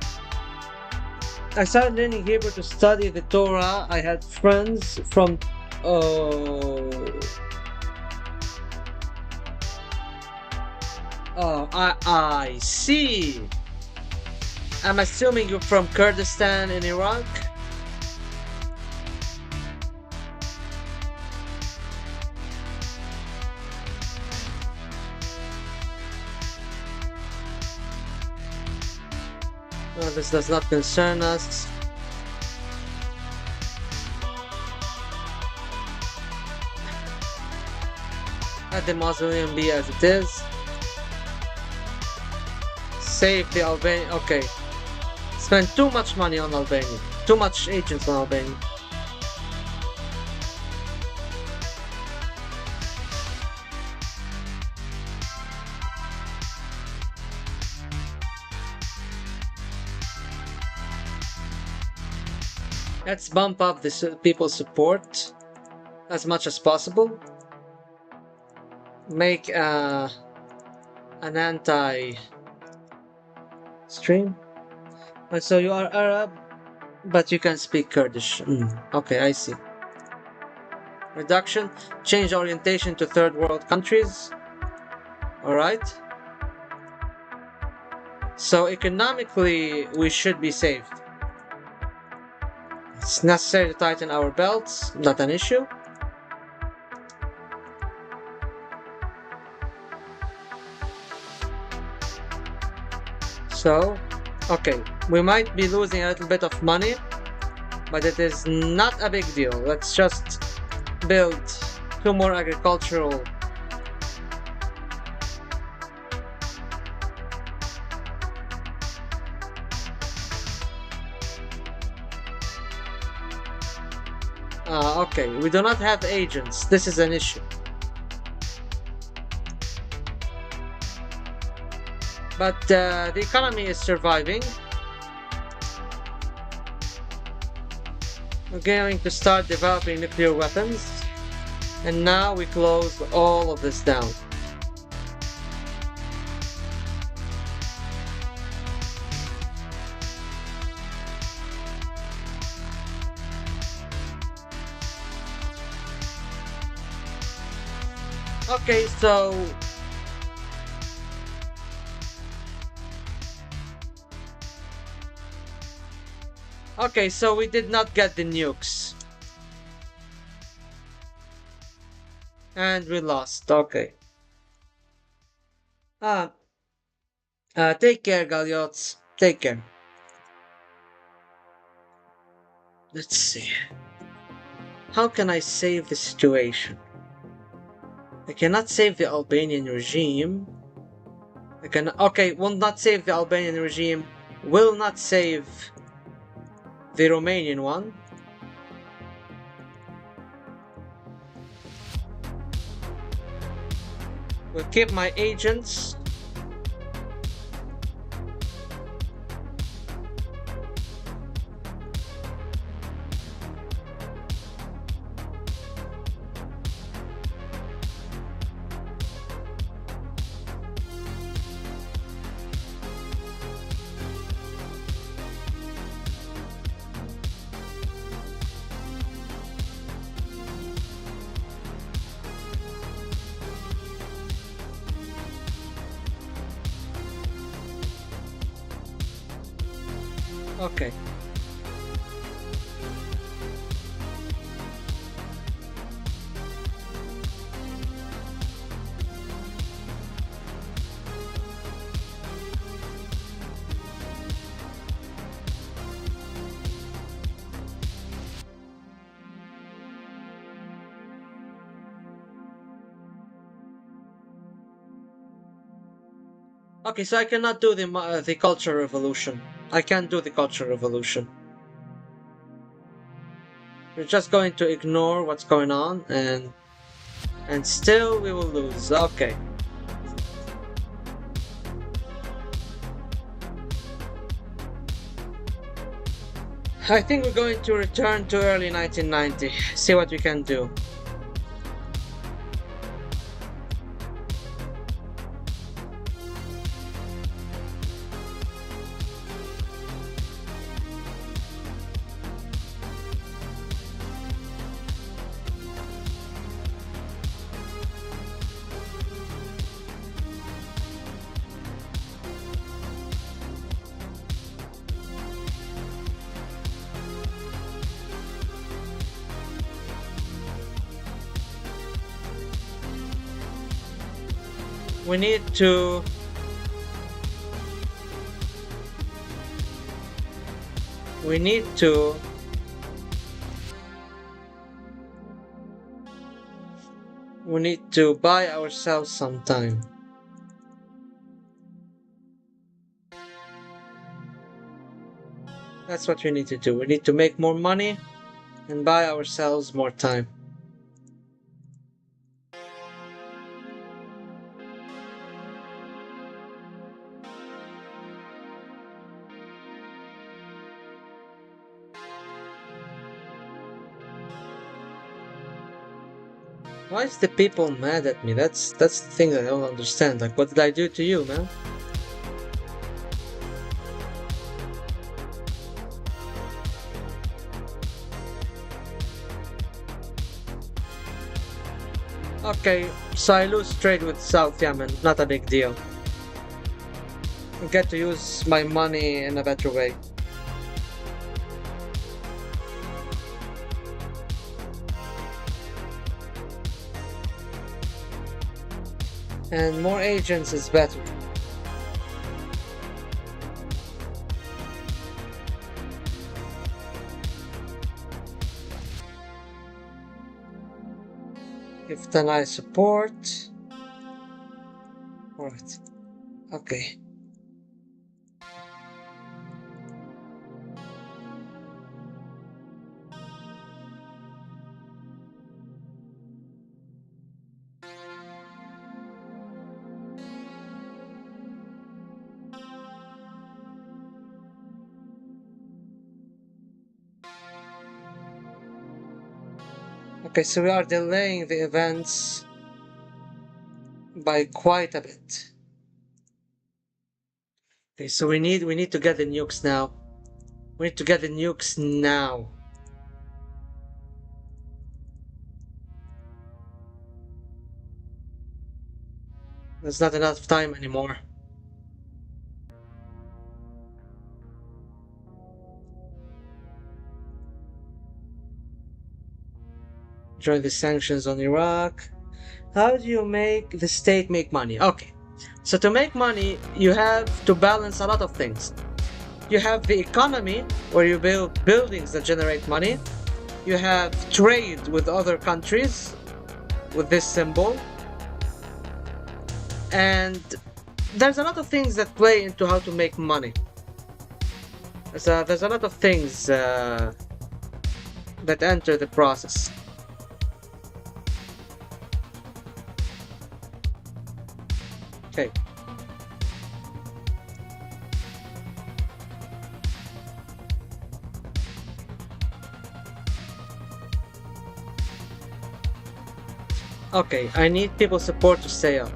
I started learning Hebrew to study the Torah. I had friends from... Oh, I see. I'm assuming you're from Kurdistan in Iraq? No, this does not concern us. Let the mausoleum be as it is. Save the Albania. Okay. Spend too much money on Albania. Too much agents on Albania. Let's bump up the people's support as much as possible. Make an anti-stream. So you are Arab, but you can speak Kurdish. Okay, I see. Reduction. Change orientation to third world countries. Alright. So economically, we should be saved. It's necessary to tighten our belts, not an issue. So, okay, we might be losing a little bit of money, but it is not a big deal. Let's just build 2 more agricultural. Okay, we do not have agents. This is an issue. But the economy is surviving. We're going to start developing nuclear weapons. And now we close all of this down. Okay, so we did not get the nukes. And we lost. Okay. Take care, Galiots. Take care. Let's see. How can I save the situation? I cannot save the Albanian regime. Will not save the Albanian regime. Will not save the Romanian one. Will keep my agents. Okay. Okay, so I cannot do the culture revolution. I can't do the culture revolution. We're just going to ignore what's going on, and still we will lose. Okay. I think we're going to return to early 1990. See what we can do. We need to... We need to... We need to buy ourselves some time. That's what we need to do. We need to make more money and buy ourselves more time. Why is the people mad at me? That's the thing that I don't understand. Like, what did I do to you, man? Okay, so I lose trade with South Yemen. Not a big deal. I get to use my money in a better way. And more agents is better. Give Tanai support. Alright. Okay. Okay, so we are delaying the events by quite a bit. Okay, so we need to get the nukes now. We need to get the nukes now. There's not enough time anymore. Join the sanctions on Iraq. How do you make the state make money? Okay, so to make money, you have to balance a lot of things. You have the economy, where you build buildings that generate money. You have trade with other countries, with this symbol. And there's a lot of things that play into how to make money. There's a lot of things that enter the process. Okay. Okay, I need people's support to stay up.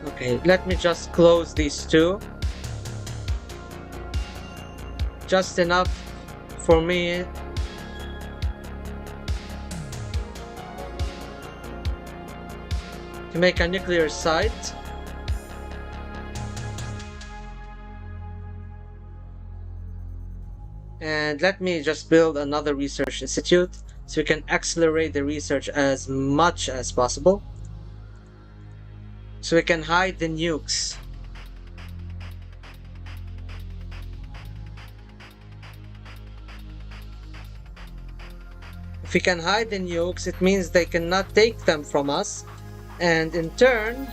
Okay, let me just close these two. Just enough for me to make a nuclear site. And let me just build another research institute so we can accelerate the research as much as possible. So we can hide the nukes. If we can hide the nukes, it means they cannot take them from us, and in turn,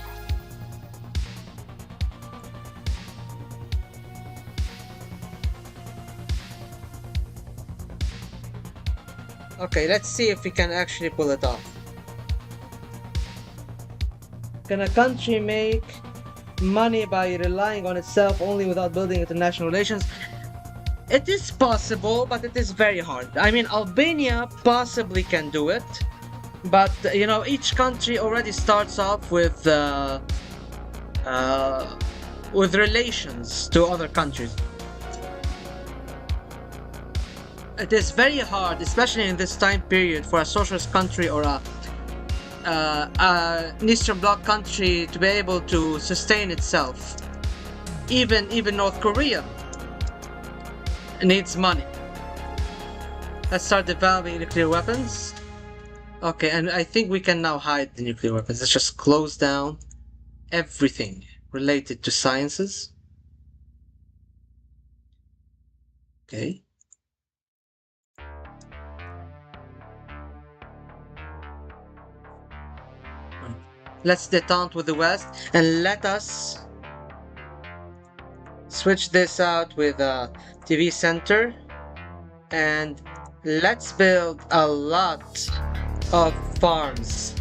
okay, let's see if we can actually pull it off. Can a country make money by relying on itself only without building international relations? It is possible, but it is very hard. I mean, Albania possibly can do it, but you know, each country already starts off with relations to other countries. It is very hard, especially in this time period, for a socialist country or an Eastern Bloc country to be able to sustain itself. Even North Korea needs money. Let's start developing nuclear weapons. Okay, and I think we can now hide the nuclear weapons. Let's just close down everything related to sciences. Okay. Let's detente with the West and let us switch this out with a TV center and let's build a lot of farms.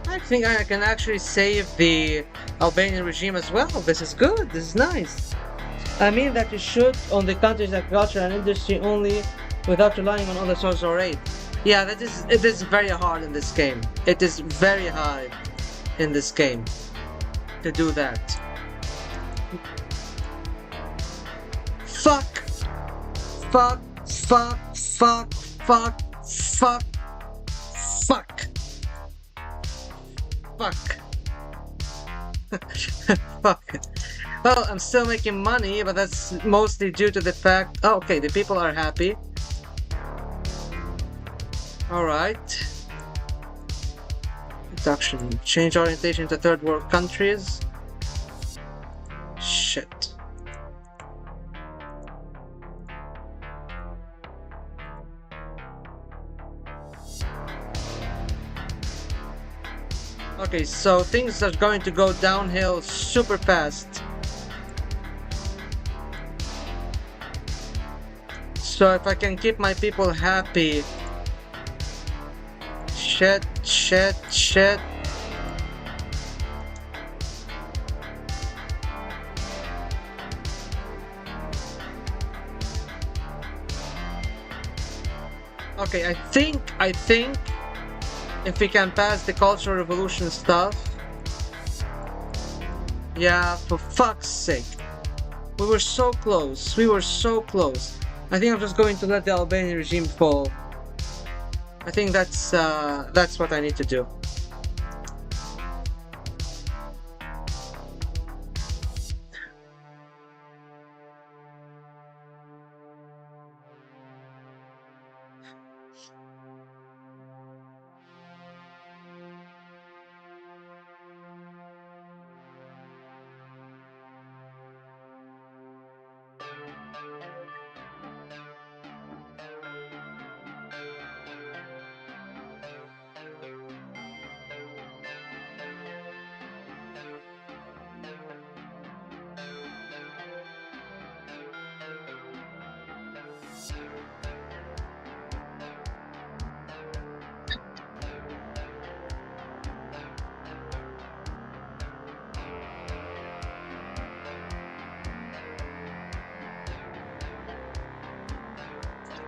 I think I can actually save the Albanian regime as well. This is good. This is nice. I mean that you should on the country's agriculture and industry only without relying on other sources or aid. Yeah, it is very hard in this game. It is very hard in this game to do that. Fuck! Fuck! Fuck! Fuck! Fuck! Fuck! Fuck! Fuck! Fuck! Well, I'm still making money, but that's mostly due to the fact... Oh, okay, the people are happy. Alright. Reduction. Change orientation to third world countries. Shit. Okay, so things are going to go downhill super fast. So if I can keep my people happy... Shit, shit, shit. Okay, I think if we can pass the Cultural Revolution stuff... Yeah, for fuck's sake. We were so close, we were so close. I think I'm just going to let the Albanian regime fall. I think that's what I need to do.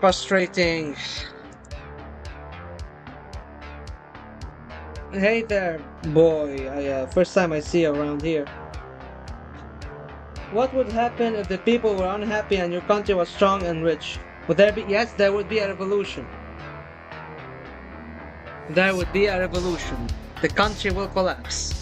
Frustrating. Hey there, boy. First time I see you around here. What would happen if the people were unhappy and your country was strong and rich? Would there be? Yes, there would be a revolution. There would be a revolution. The country will collapse.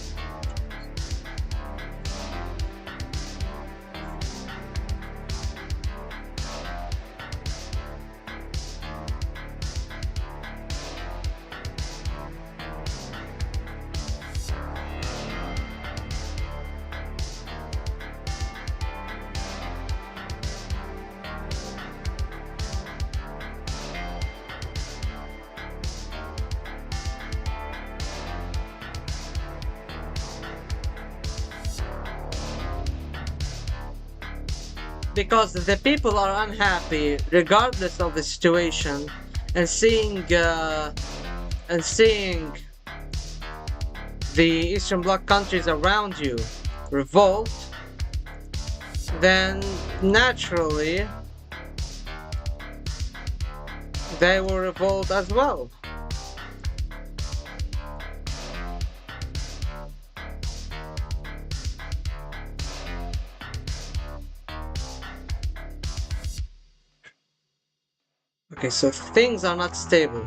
Because the people are unhappy regardless of the situation, and seeing the Eastern Bloc countries around you revolt, then naturally they will revolt as well. Okay, so things are not stable.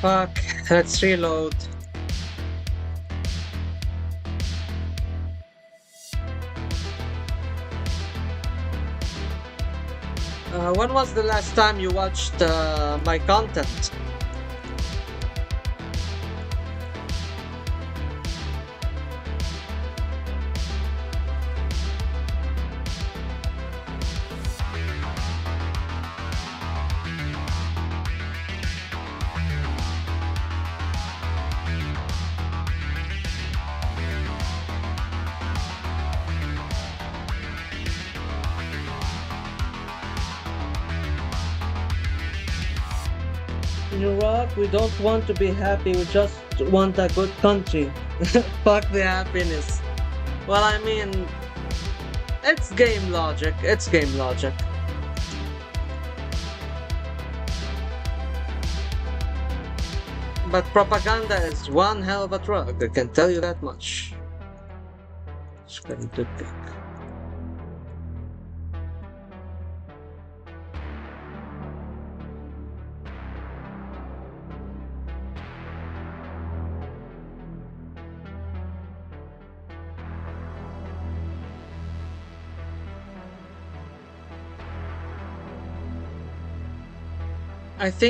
Fuck, let's reload. When was the last time you watched my content? In Iraq, we don't want to be happy, we just want a good country. Fuck the happiness. Well, I mean, it's game logic. It's game logic. But propaganda is one hell of a drug, I can tell you that much. Just going to pick.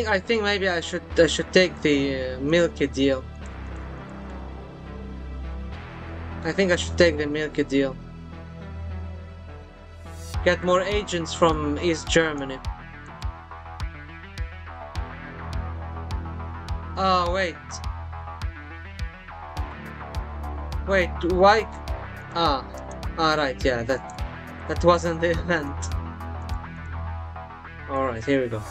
I think maybe I should take the Milky deal. I think I should take the Milky deal. Get more agents from East Germany. Oh wait. Wait, why? Right, yeah, that wasn't the event. Alright, here we go.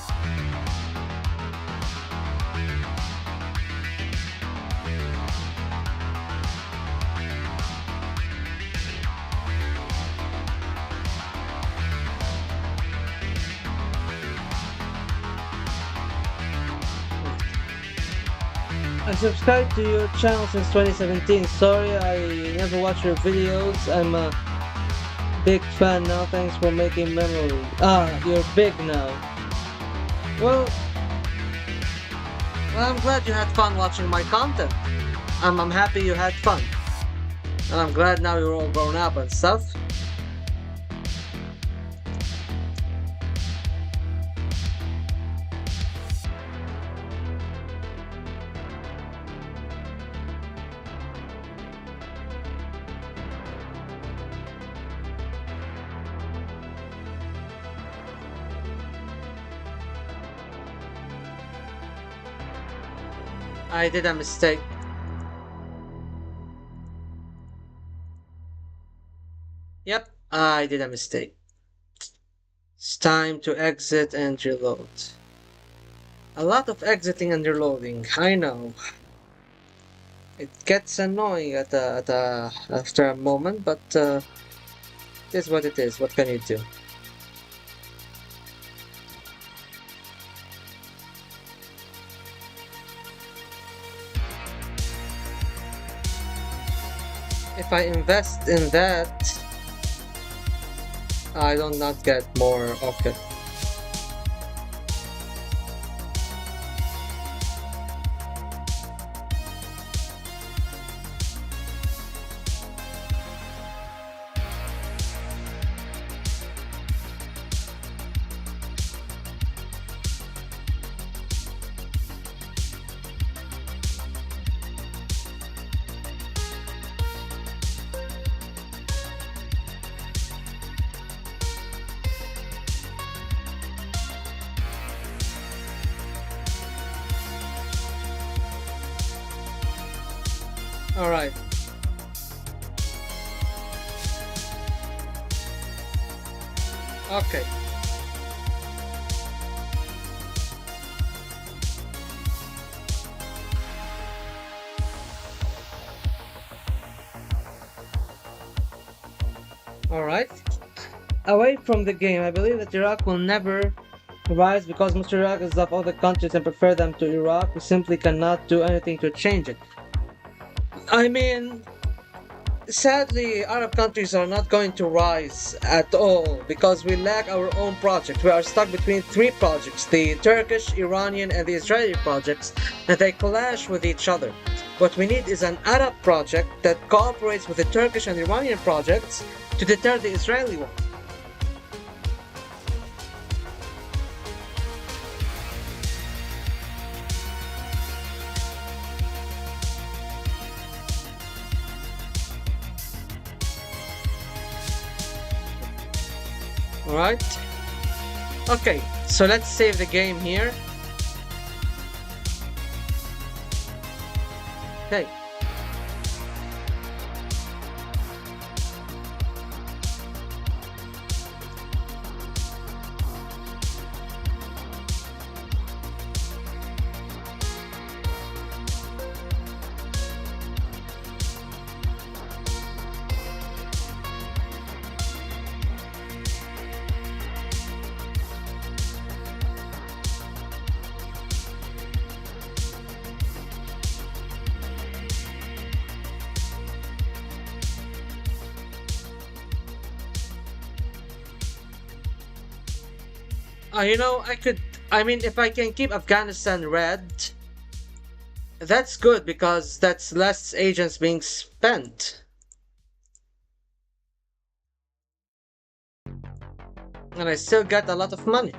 I subscribed to your channel since 2017. Sorry I never watched your videos. I'm a big fan now. Thanks for making memories. You're big now. Well, I'm glad you had fun watching my content. I'm happy you had fun. And I'm glad now you're all grown up and stuff. I did a mistake. Yep, I did a mistake. It's time to exit and reload. A lot of exiting and reloading, I know. It gets annoying after a moment, but it is what it is. What can you do? If I invest in that, I don't not get more of it. Alright. Okay. Alright. Away from the game, I believe that Iraq will never rise because Mr. Iraq is of all the countries and prefer them to Iraq. We simply cannot do anything to change it. I mean, Sadly, Arab countries are not going to rise at all because we lack our own project. We are stuck between three projects, the Turkish, Iranian, and the Israeli projects, and they clash with each other. What we need is an Arab project that cooperates with the Turkish and Iranian projects to deter the Israeli one. Alright? Okay, so let's save the game here. Okay. I mean, if I can keep Afghanistan red, that's good because that's less agents being spent. And I still get a lot of money.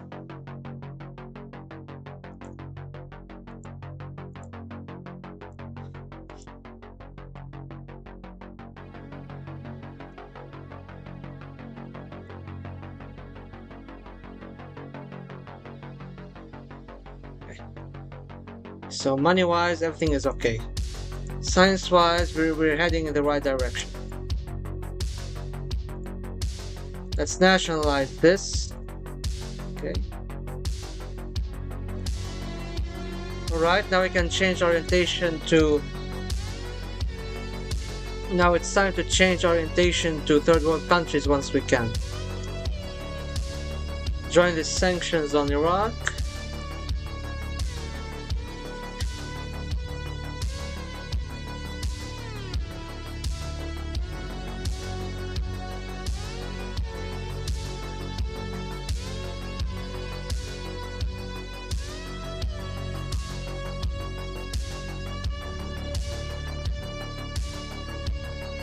So money-wise, everything is okay. Science-wise, we're heading in the right direction. Let's nationalize this. Okay. Alright, now we can change orientation to... Now it's time to change orientation to third world countries once we can. Join the sanctions on Iraq.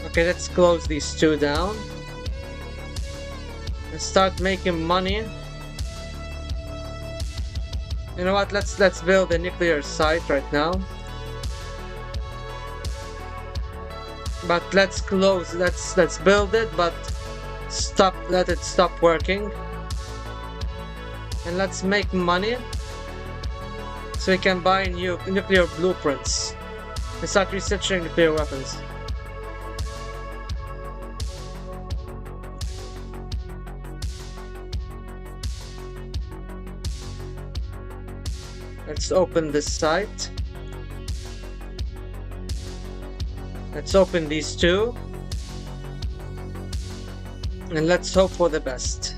Okay, let's close these two down and start making money. You know what? Let's build a nuclear site right now. But let's close. Let's build it, but let it stop working. And let's make money so we can buy new nuclear blueprints and start researching nuclear weapons. Let's open this site. Let's open these two. And let's hope for the best.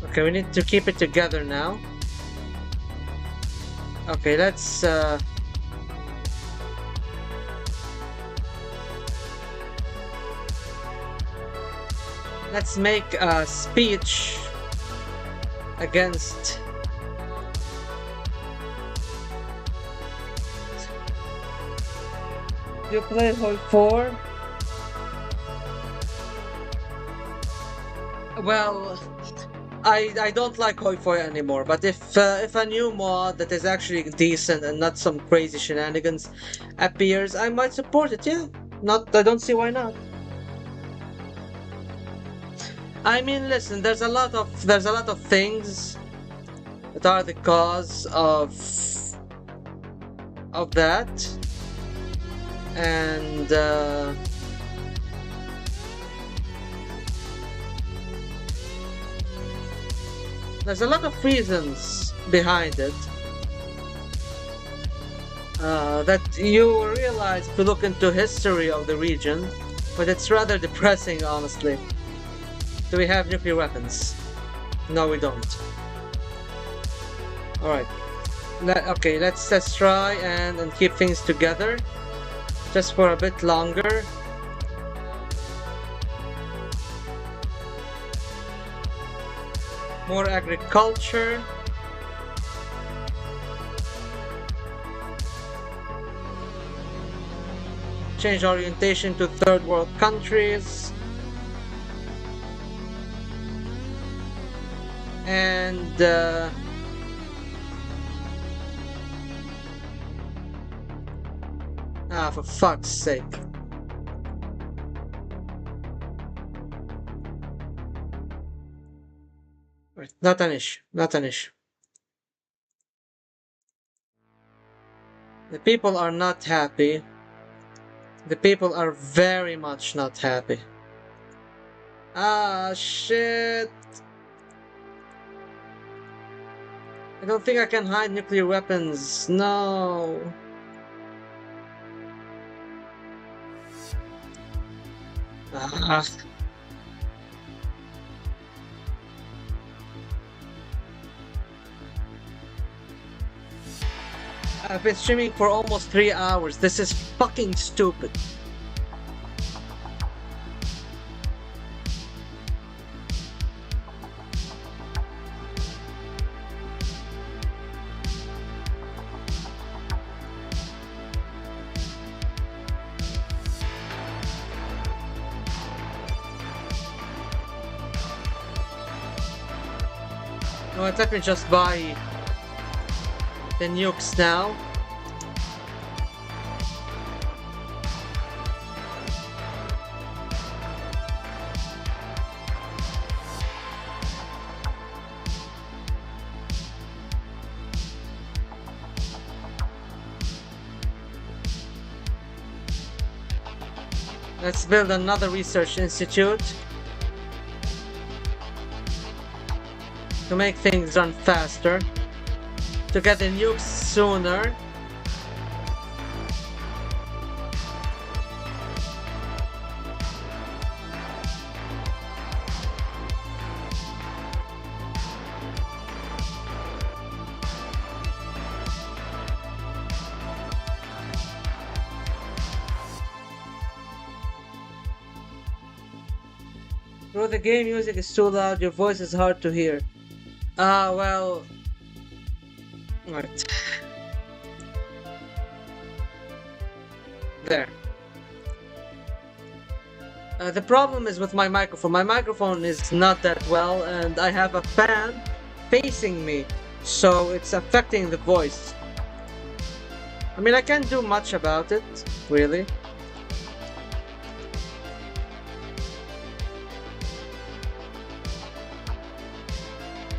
Okay, we need to keep it together now. Okay, let's make a speech against you play Hoi 4? Well, I don't like Hoi 4 anymore, but if a new mod that is actually decent and not some crazy shenanigans appears, I might support it, yeah. I don't see why not. I mean, listen, there's a lot of things that are the cause of that, and there's a lot of reasons behind it that you realize if you look into history of the region, but it's rather depressing, honestly. Do we have nuclear weapons? No, we don't. All right. Okay, let's try and keep things together just for a bit longer. More agriculture. Change orientation to third world countries. And for fuck's sake. Right, not an issue, not an issue. The people are not happy. The people are very much not happy. Ah, shit. I don't think I can hide nuclear weapons. No. Ah. I've been streaming for almost 3 hours. This is fucking stupid. No, let me just buy the nukes now. Let's build another research institute to make things run faster, to get the nukes sooner. Bro, the game music is too loud, your voice is hard to hear. Ah, well... Right. There. The problem is with my microphone. My microphone is not that well, and I have a fan facing me, so it's affecting the voice. I mean, I can't do much about it, really.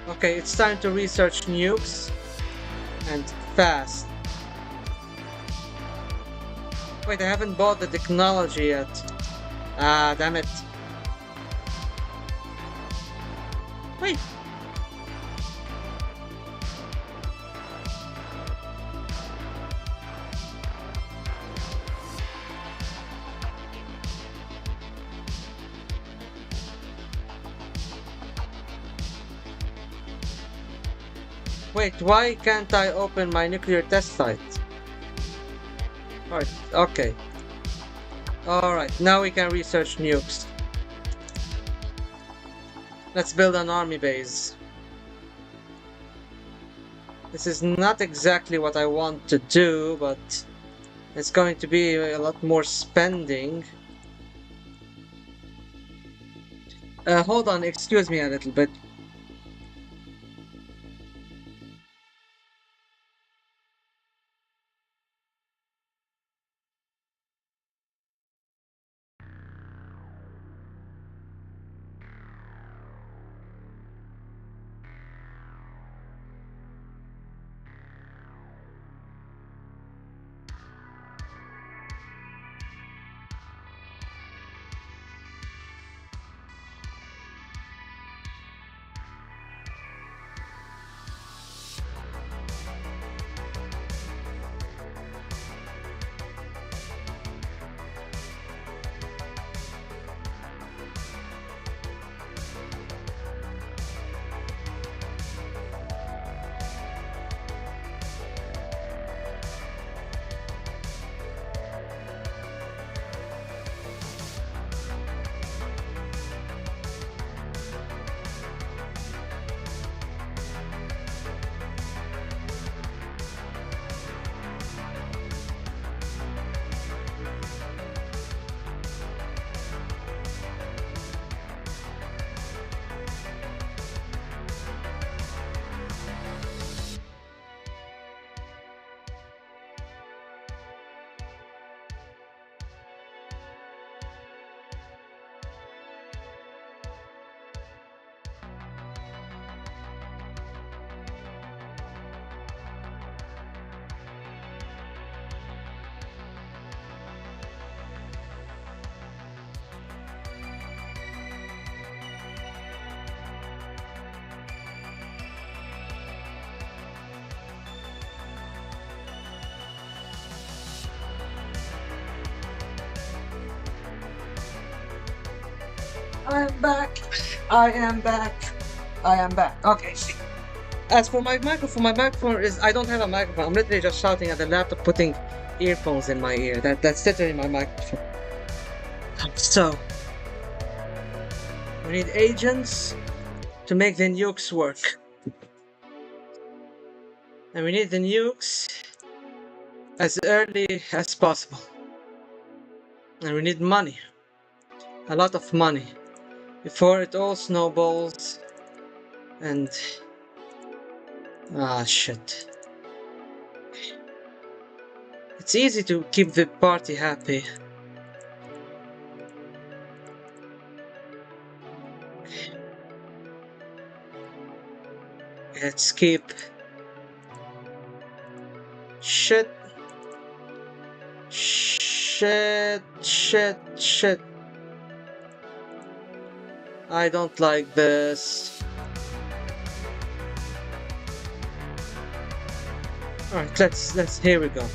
Okay, it's time to research nukes. And fast. Wait, I haven't bought the technology yet. Ah, damn it. Wait. Wait, why can't I open my nuclear test site? Alright, okay. Alright, now we can research nukes. Let's build an army base. This is not exactly what I want to do, but it's going to be a lot more spending. Hold on, excuse me a little bit. I am back. I am back. I am back. Okay. As for my microphone is, I don't have a microphone. I'm literally just shouting at the laptop, putting earphones in my ear. That's literally my microphone. So, we need agents to make the nukes work. And we need the nukes as early as possible. And we need money. A lot of money. Before it all snowballs. And... ah, shit. It's easy to keep the party happy. Let's keep... shit. Shit. I don't like this. Alright, let's, here we go.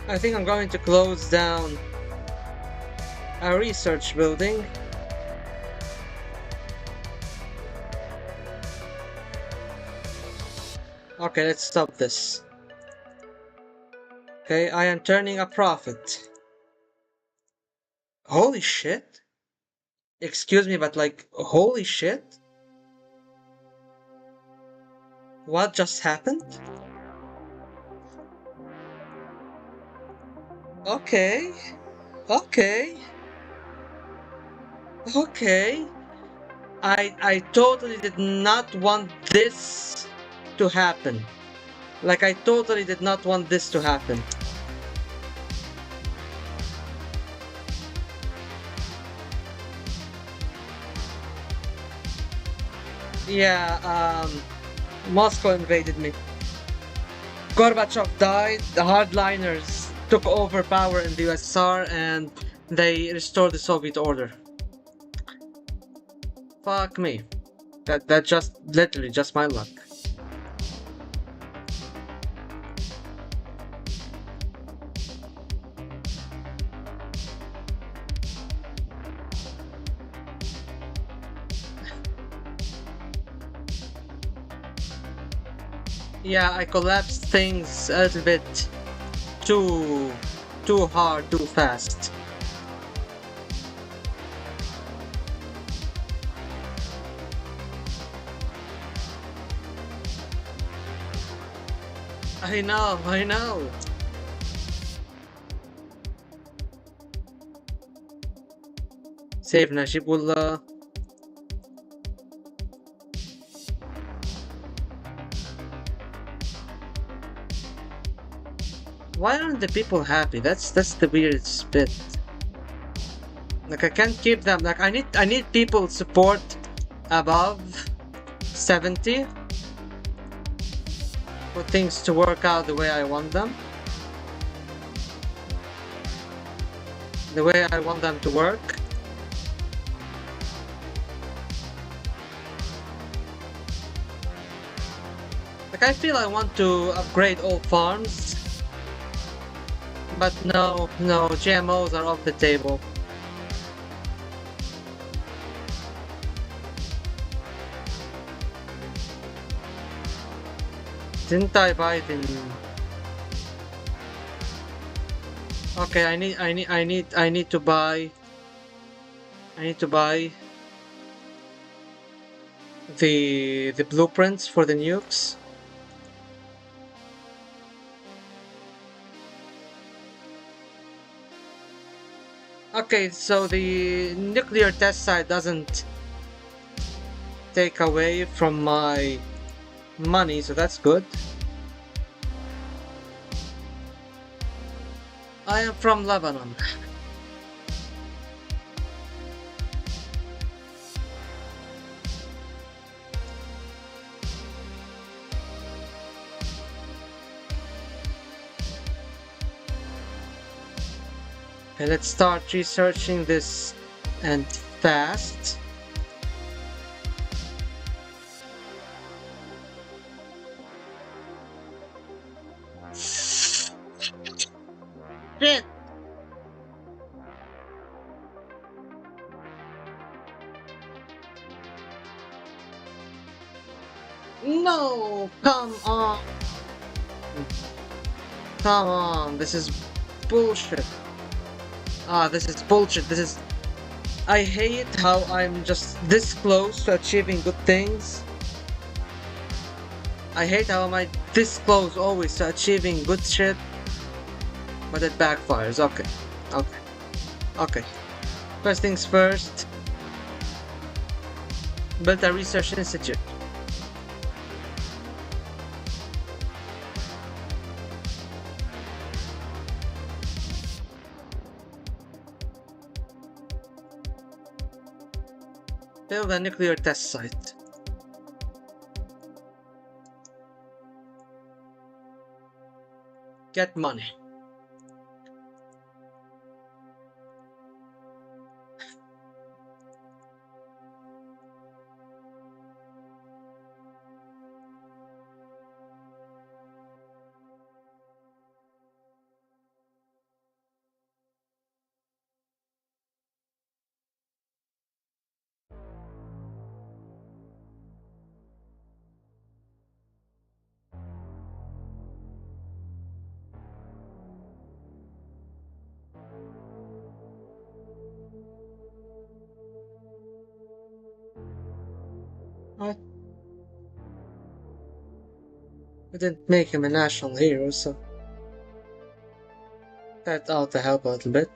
I think I'm going to close down a research building. Okay, let's stop this. Okay, I am turning a profit. Holy shit. Excuse me, but like, holy shit. What just happened? Okay. Okay. Okay. I totally did not want this to happen. Like, I totally did not want this to happen. Yeah, Moscow invaded me. Gorbachev died, the hardliners took over power in the USSR, and they restored the Soviet order. Fuck me. That just, literally just my luck. Yeah, I collapsed things a little bit too hard, too fast. I know. Save Najibullah. Why aren't the people happy? That's the weirdest bit. Like, I can't keep them. Like, I need people support above 70 for things to work out the way I want them. The way I want them to work. Like, I feel I want to upgrade all farms. But no, GMOs are off the table. Didn't I buy the... Okay, I need to buy... the blueprints for the nukes. Okay, so the nuclear test site doesn't take away from my money, so that's good. I am from Lebanon. Okay, let's start researching this and fast. Shit! No! Come on! Come on! This is bullshit. This is bullshit. This is... I hate how I'm just this close to achieving good things. I hate how am I this close always to achieving good shit, but it backfires. Okay. Okay. Okay. First things first. Build a research institute. Build a nuclear test site. Get money. What? We didn't make him a national hero, so that ought to help a little bit.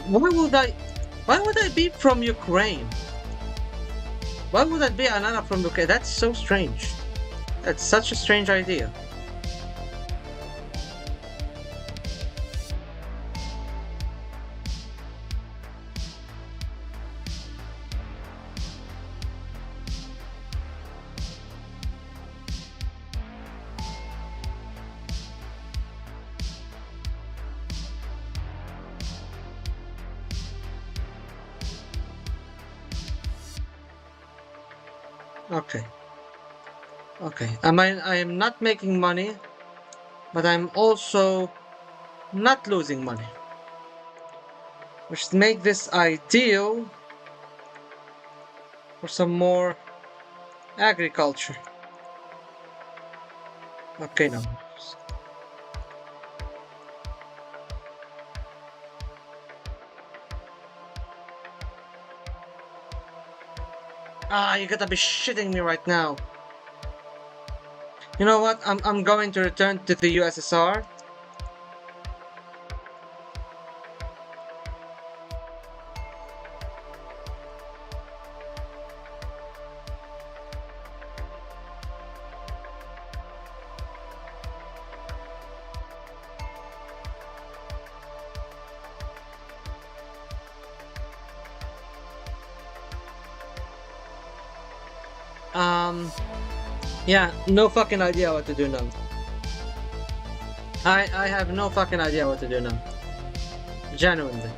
Why would I? Why would I be from Ukraine? Why would I be Anana from Ukraine? That's so strange. That's such a strange idea. Okay. Okay. I am not making money, but I'm also not losing money. Which make this ideal for some more agriculture. Okay, now. You gotta be shitting me right now. You know what? I'm going to return to the USSR. Um, yeah, no fucking idea what to do now. I have no fucking idea what to do now. Genuinely.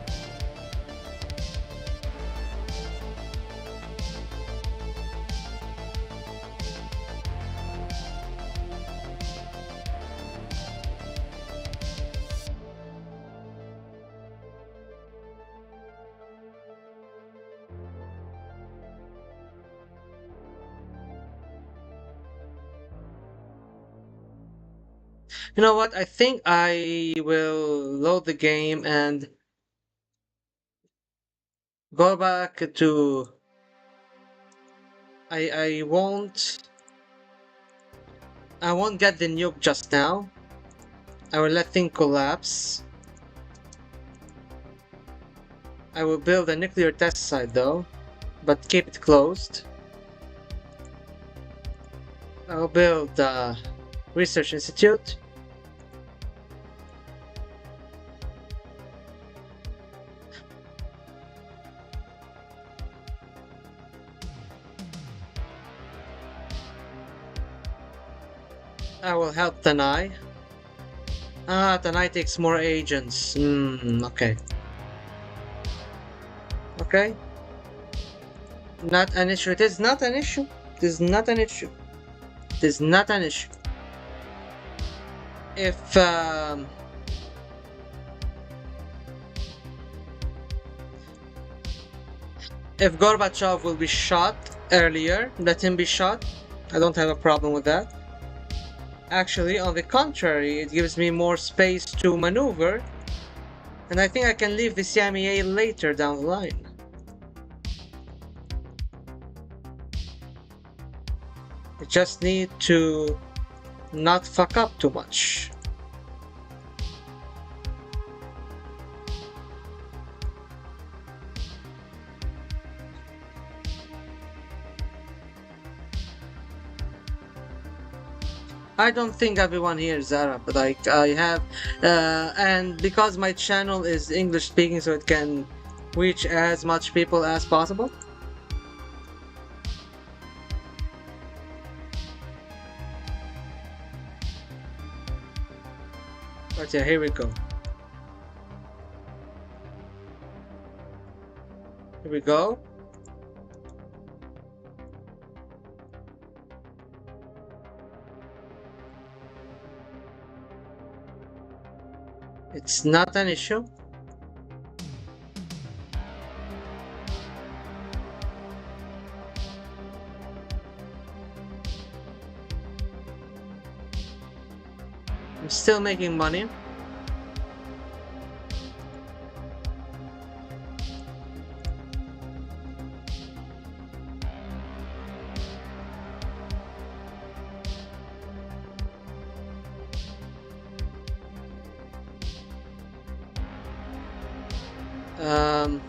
You know what? I think I will load the game and go back to. I won't get the nuke just now. I will let things collapse. I will build a nuclear test site though, but keep it closed. I'll build a research institute. I will help Tanai. Ah, Tanai takes more agents. Okay. Okay. Not an issue. It is not an issue. It is not an issue. It is not an issue. If Gorbachev will be shot earlier, let him be shot. I don't have a problem with that. Actually, on the contrary, it gives me more space to maneuver, and I think I can leave the CMEA later down the line. I just need to not fuck up too much. I don't think everyone here is Arab, but like I have, and because my channel is English speaking, so it can reach as much people as possible. But yeah, here we go. Here we go. It's not an issue. I'm still making money. Um,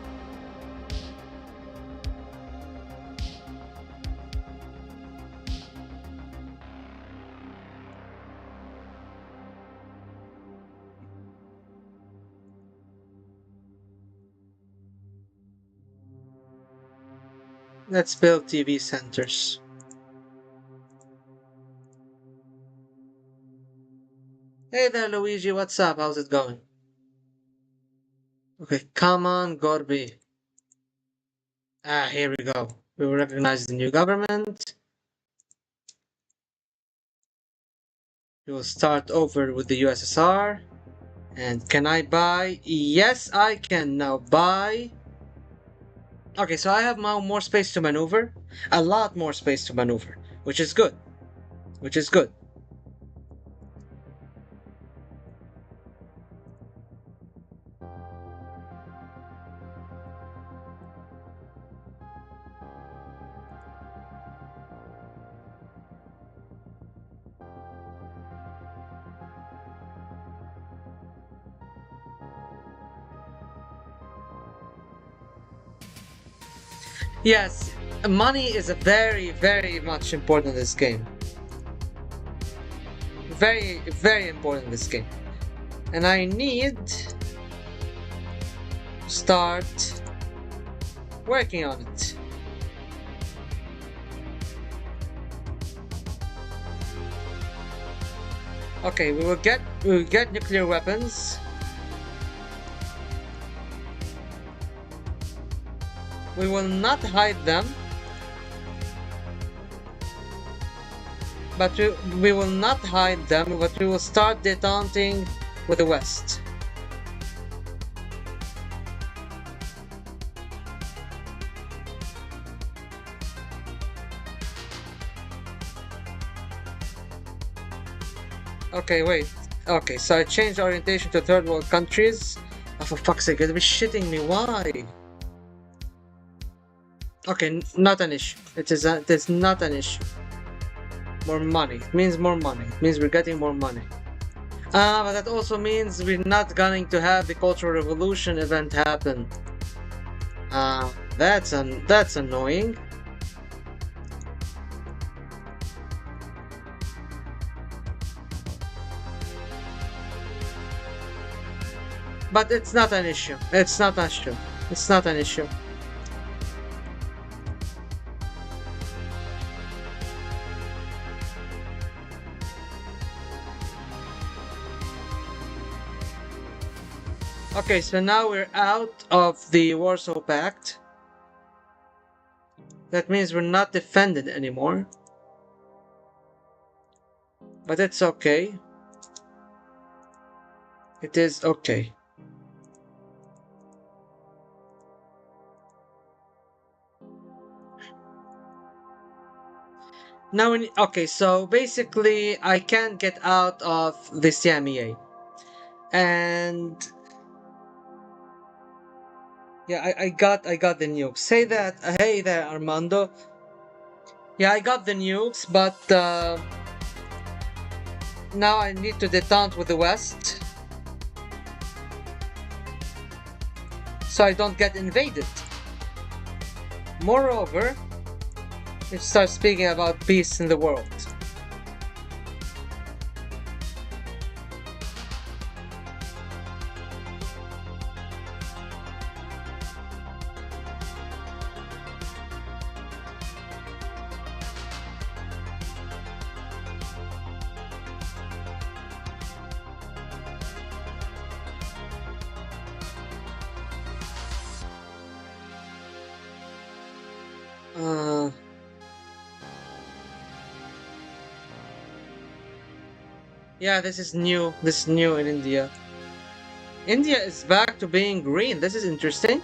let's build TV centers. Hey there, Luigi, what's up? How's it going? Okay, come on, Gorby. Ah, here we go. We will recognize the new government. We will start over with the USSR. And can I buy? Yes, I can now buy. Okay, so I have now more space to maneuver. A lot more space to maneuver, which is good. Which is good. Yes, money is a very, very much important in this game. Very, very important in this game. And I need to start working on it. Okay, we will get nuclear weapons. We will not hide them, but we will not hide them, but we will start détente with the West. Okay, wait. Okay, so I changed orientation to third world countries. Oh, for fuck's sake, you'll be shitting me. Why? Okay, not an issue. It is not an issue. More money. It means more money. It means we're getting more money. But that also means we're not going to have the Cultural Revolution event happen. That's annoying. But it's not an issue. It's not an issue. It's not an issue. Okay, so now we're out of the Warsaw Pact. That means we're not defended anymore. But it's okay. It is okay. Now, okay, so basically I can't get out of the CMEA. And yeah, I got the nukes. Say that, hey there, Armando. Yeah, I got the nukes, but now I need to detente with the West, so I don't get invaded. Moreover, it starts speaking about peace in the world. Yeah, this is new. This is new in India. India is back to being green. This is interesting.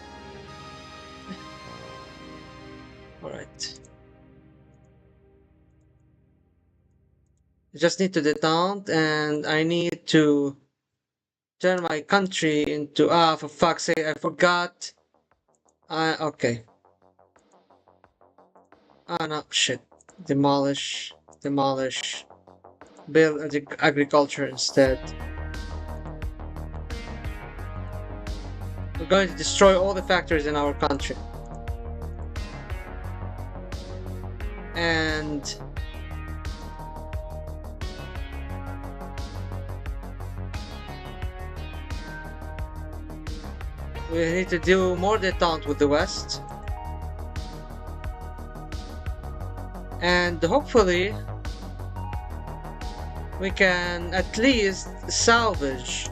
Alright. I just need to detente, and I need to turn my country into... for fuck's sake, I forgot. Okay. No, shit. Demolish. Demolish. Build agriculture instead. We're going to destroy all the factories in our country. And we need to do more detente with the West. And hopefully we can at least salvage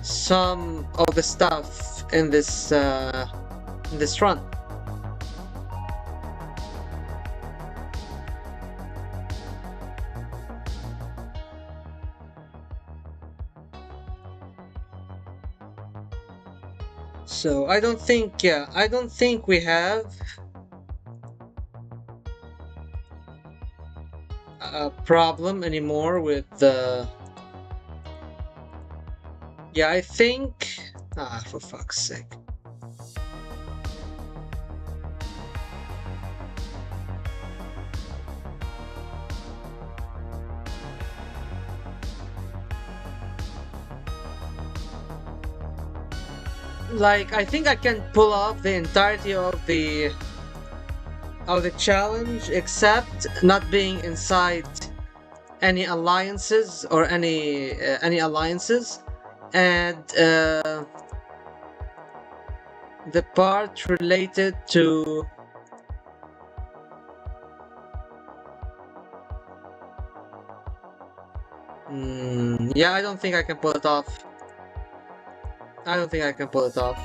some of the stuff in this run. So I don't think we have a problem anymore with the... Yeah, I think... for fuck's sake. Like, I think I can pull off the entirety of the challenge, except not being inside any alliances or any alliances, and the part related to Yeah, I don't think I can pull it off. I don't think I can pull it off.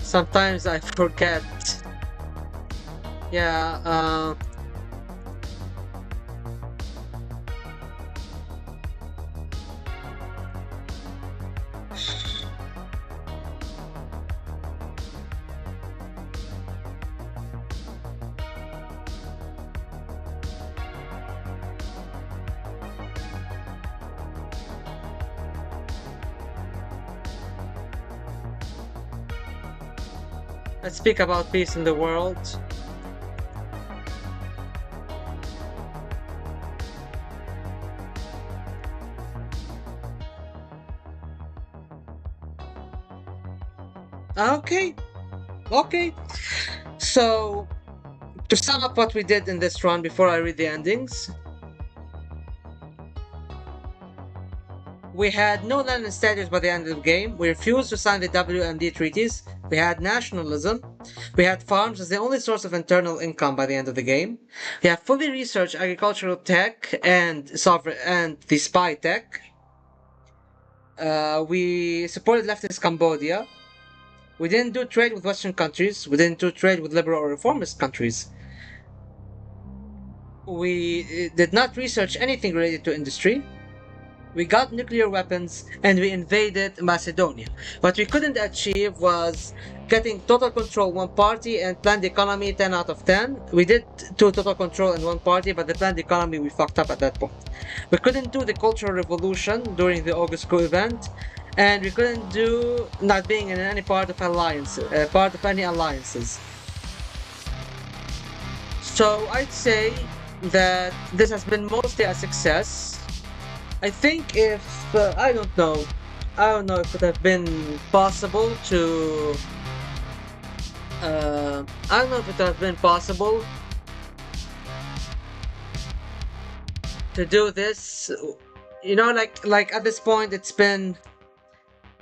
Sometimes I forget. Yeah, let's speak about peace in the world. Okay, okay. So, to sum up what we did in this run before I read the endings, we had no land and status by the end of the game. We refused to sign the WMD treaties. We had nationalism. We had farms as the only source of internal income by the end of the game. We have fully researched agricultural tech and sovereign and the spy tech. We supported leftist Cambodia. We didn't do trade with Western countries. We didn't do trade with liberal or reformist countries. We did not research anything related to industry. We got nuclear weapons and we invaded Macedonia. What we couldn't achieve was getting total control one party and planned economy 10 out of 10. We did do total control in one party, but the planned economy we fucked up at that point. We couldn't do the cultural revolution during the August coup event, and we couldn't do not being in any part of any alliances. So I'd say that this has been mostly a success. I think if I don't know if it have been possible to. I don't know if it have been possible to do this. You know, like at this point, it's been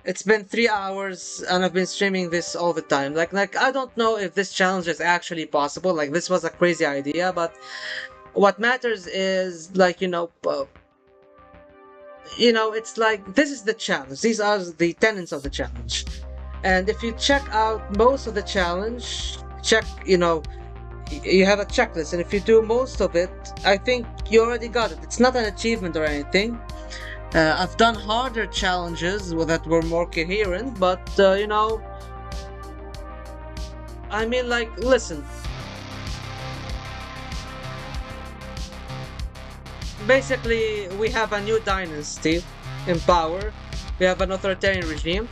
3 hours and I've been streaming this all the time. Like I don't know if this challenge is actually possible. Like this was a crazy idea, but what matters is it's like this is the challenge. These are the tenets of the challenge. And if you check out most of the challenge, you have a checklist, and if you do most of it, I think you already got it. It's not an achievement or anything. I've done harder challenges that were more coherent, but I mean, like, listen. Basically, we have a new dynasty in power. We have an authoritarian regime.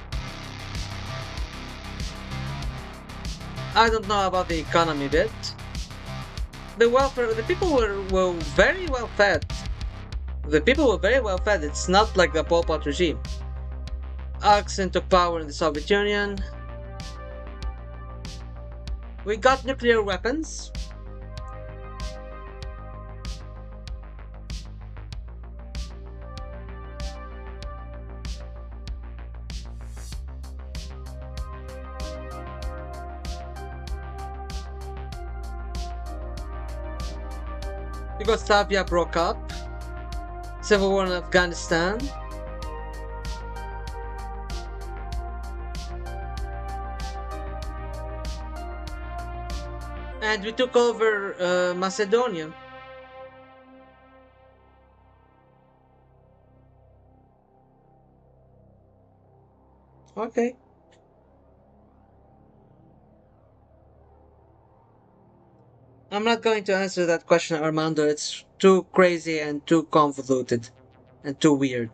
I don't know about the economy bit. The people were very well fed. The people were very well fed. It's not like the Pol Pot regime. Axin took power in the Soviet Union. We got nuclear weapons. Yugoslavia broke up. Civil war in Afghanistan. And we took over Macedonia. Okay. I'm not going to answer that question, Armando. It's too crazy and too convoluted and too weird.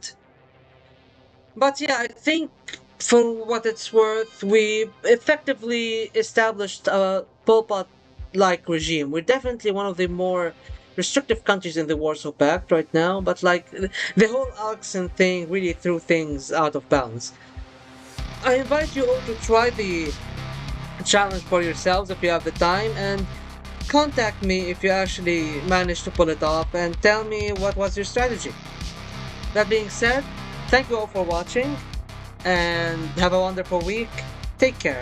But yeah, I think for what it's worth, we effectively established a Pol Pot-like regime. We're definitely one of the more restrictive countries in the Warsaw Pact right now, but like the whole Alexin thing really threw things out of balance. I invite you all to try the challenge for yourselves if you have the time, and contact me if you actually managed to pull it off and tell me what was your strategy. That being said, thank you all for watching and have a wonderful week. Take care.